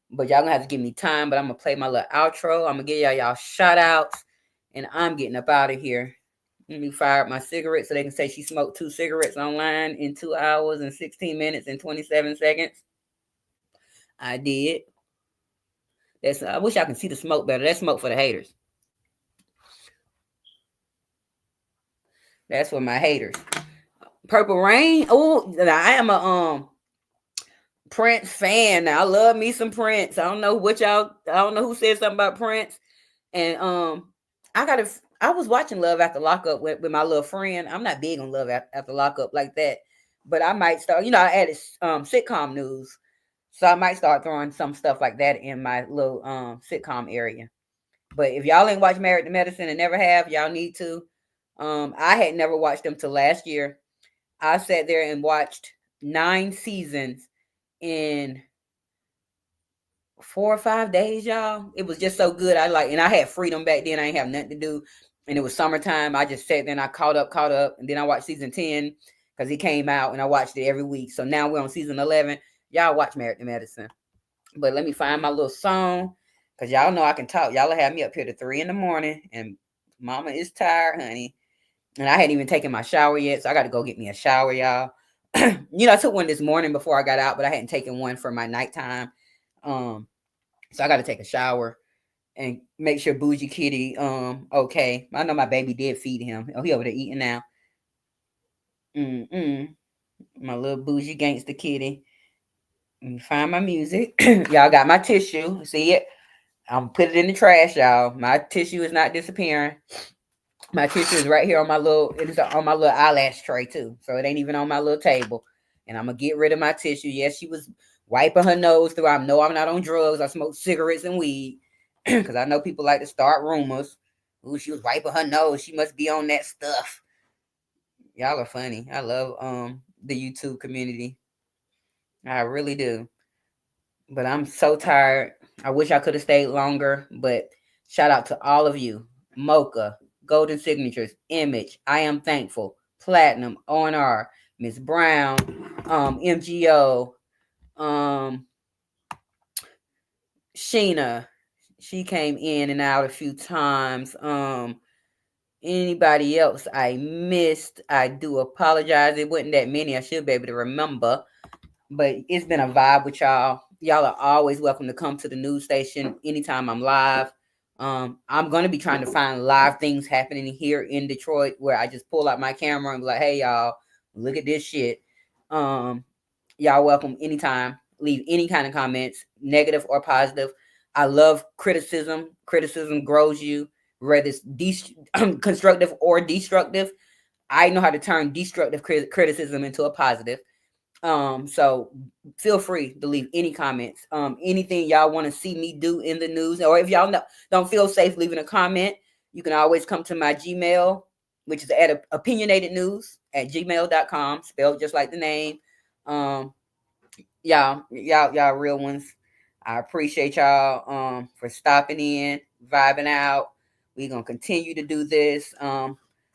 But y'all gonna have to give me time. But I'm gonna play my little outro. I'm gonna give y'all shout outs, and I'm getting up out of here. Let me fire up my cigarette so they can say she smoked 2 cigarettes online in 2 hours and 16 minutes and 27 seconds. I did. I wish I can see the smoke better. That's smoke for the haters. That's for my haters. Purple Rain. Oh, I am a Prince fan. Now I love me some Prince. I don't know who said something about Prince. And I was watching Love After Lockup with my little friend. I'm not big on Love After Lockup like that. But I might start, I added sitcom news. So I might start throwing some stuff like that in my little sitcom area. But if y'all ain't watched Married to Medicine and never have, y'all need to. I had never watched them till last year. I sat there and watched 9 seasons in 4 or 5 days, y'all. It was just so good. And I had freedom back then. I ain't have nothing to do. And it was summertime. I just sat there and I caught up. And then I watched season 10 because it came out and I watched it every week. So now we're on season 11. Y'all watch Married to Medicine. But let me find my little song because y'all know I can talk. Y'all have me up here to 3 in the morning and mama is tired, honey. And I hadn't even taken my shower yet. So I got to go get me a shower, y'all. I took one this morning before I got out, but I hadn't taken one for my nighttime. So I got to take a shower and make sure Bougie Kitty, okay. I know my baby did feed him. Oh, he over there eating now. My little Bougie Gangster Kitty. Let me find my music. Y'all got my tissue. See it? I'm put it in the trash, y'all. My tissue is not disappearing. My tissue is right here on on my little eyelash tray too. So it ain't even on my little table. And I'm gonna get rid of my tissue. Yes, she was wiping her nose through. I know I'm not on drugs. I smoke cigarettes and weed. Because I know people like to start rumors. Ooh, she was wiping her nose. She must be on that stuff. Y'all are funny. I love the YouTube community. I really do. But I'm so tired. I wish I could have stayed longer. But shout out to all of you. Mocha, Golden Signatures, Image, I Am Thankful, Platinum, ONR, Miss Brown, MGO, Sheena. She came in and out a few times. Anybody else I missed, I do apologize. It wasn't that many. I should be able to remember. But it's been a vibe with y'all. Y'all are always welcome to come to the news station anytime I'm live. I'm going to be trying to find live things happening here in Detroit where I just pull out my camera and be like, hey, y'all, look at this shit. Y'all welcome anytime. Leave any kind of comments, negative or positive. I love criticism. Criticism grows you, whether it's constructive or destructive. I know how to turn destructive criticism into a positive. So feel free to leave any comments. Anything y'all want to see me do in the news, or if y'all don't feel safe leaving a comment, you can always come to my Gmail, which is at opinionatednews@gmail.com, spelled just like the name. Um, y'all real ones. I appreciate y'all for stopping in, vibing out. We're gonna continue to do this.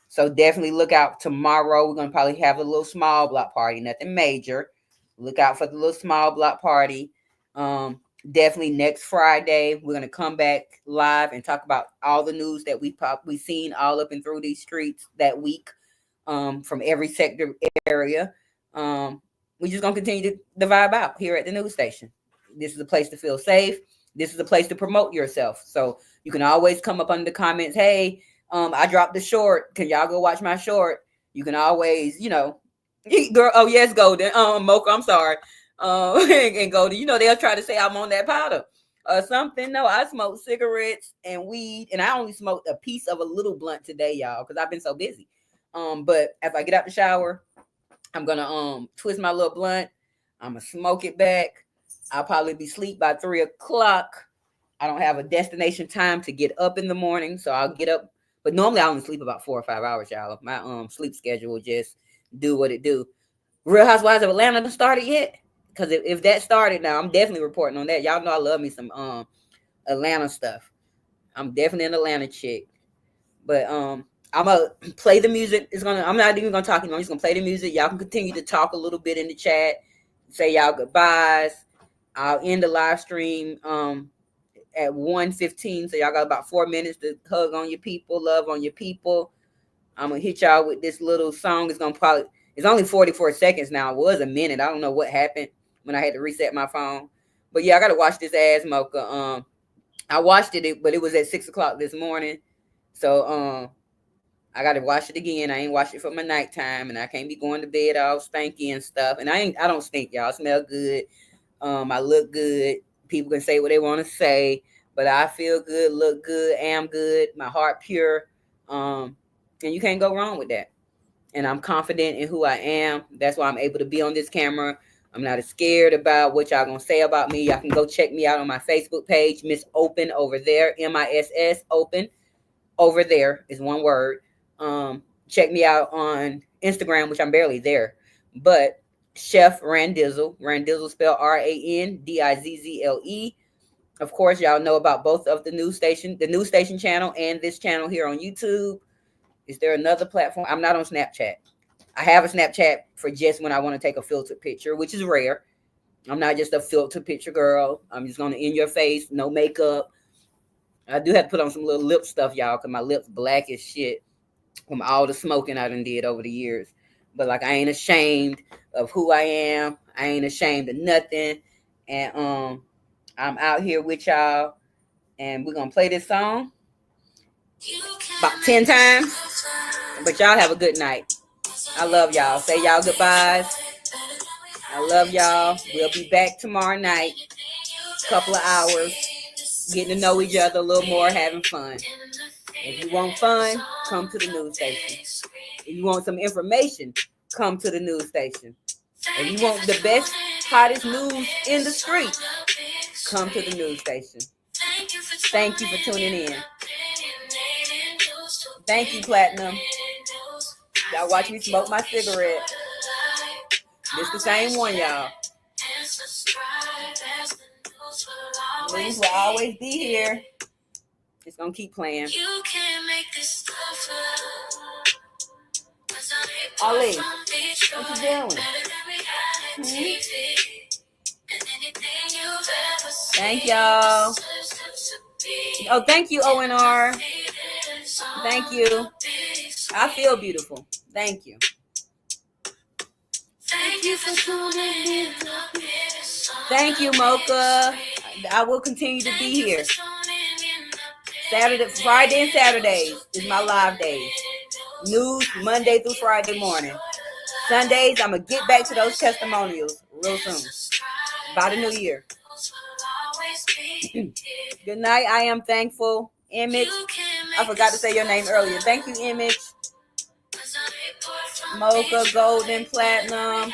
So definitely look out tomorrow. We're gonna probably have a little small block party, nothing major. Look out for the little small block party. Definitely next Friday we're gonna come back live and talk about all the news that we seen all up and through these streets that week, from every sector area. We're just gonna continue to vibe out here at the news station. This is a place to feel safe. This is a place to promote yourself. So you can always come up under the comments. Hey, I dropped the short. Can y'all go watch my short? You can always, girl. Oh yes, Golden. Mocha. I'm sorry. And Golden. They'll try to say I'm on that powder or something. No, I smoke cigarettes and weed, and I only smoked a piece of a little blunt today, y'all, because I've been so busy. But if I get out the shower, I'm gonna twist my little blunt. I'm gonna smoke it back. I'll probably be asleep by 3 o'clock. I don't have a destination time to get up in the morning, so I'll get up. But normally I only sleep about 4 or 5 hours, y'all. My sleep schedule will just do what it do. Real Housewives of Atlanta done started yet? Because if that started now, I'm definitely reporting on that. Y'all know I love me some Atlanta stuff. I'm definitely an Atlanta chick. But I'm gonna play the music. I'm not even gonna talk anymore. I'm just gonna play the music. Y'all can continue to talk a little bit in the chat. Say y'all goodbyes. I'll end the live stream at 1:15. So y'all got about 4 minutes to hug on your people, love on your people. I'm gonna hit y'all with this little song. It's only 44 seconds now. It was a minute. I don't know what happened when I had to reset my phone. But yeah, I gotta watch this ass mocha. I watched it, but it was at 6 o'clock this morning. So I gotta watch it again. I ain't watched it for my nighttime, and I can't be going to bed all stanky and stuff. And I don't stink, y'all. I smell good. I look good. People can say what they want to say, but I feel good, look good, am good. My heart pure. And you can't go wrong with that. And I'm confident in who I am. That's why I'm able to be on this camera. I'm not scared about what y'all gonna say about me. Y'all can go check me out on my Facebook page, Miss Open over there, MISS Open. Over there is one word. Check me out on Instagram, which I'm barely there, but Chef Randizzle. Randizzle spelled RANDIZZLE. Of course, y'all know about both of the news station channel and this channel here on YouTube. Is there another platform? I'm not on Snapchat. I have a Snapchat for just when I want to take a filtered picture, which is rare. I'm not just a filtered picture girl. I'm just going to in your face, no makeup. I do have to put on some little lip stuff, y'all, because my lips black as shit from all the smoking I done did over the years. But like, I ain't ashamed of who I am. I ain't ashamed of nothing. And I'm out here with y'all, and we're gonna play this song about 10 times. But y'all have a good night. I love y'all. Say y'all goodbyes. I love y'all. We'll be back tomorrow night. Couple of hours, getting to know each other a little more, having fun. If you want fun, come to the news station. If you want some information, come to the news station. If you want the best, hottest news in the street, come to the news station. Thank you for tuning in. Thank you, Platinum. Y'all watch me smoke my cigarette. This the same one, y'all. News will always be here. It's gonna keep playing. You can't make this stuff up. Ali, what you doing? Thank y'all. Oh, thank you, ONR. Thank you. I feel beautiful. Thank you. Thank you for tuning in. Thank you, Mocha. I will continue to be here. Friday and Saturdays is my live days. News Monday through Friday morning. Sundays, I'm going to get back to those testimonials real soon. By the new year. Good night. I am thankful. Image. I forgot to say your name earlier. Thank you, Image. Mocha, Golden, Platinum,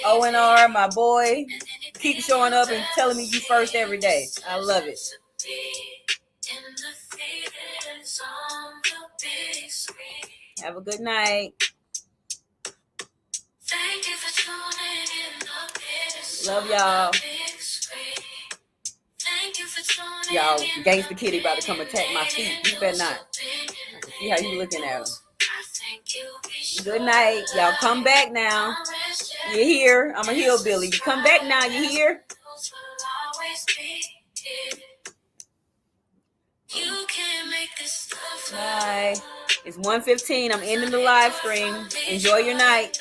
ONR, my boy. Keep showing up and telling me you first every day. I love it. Have a good night. Love y'all. Y'all, Gangsta Kitty about to come attack my feet. You better not. See how you looking at him. Good night. Y'all come back now. You here? I'm a hillbilly. You come back now. You here? Bye. It's 1:15. I'm ending the live stream. Enjoy your night.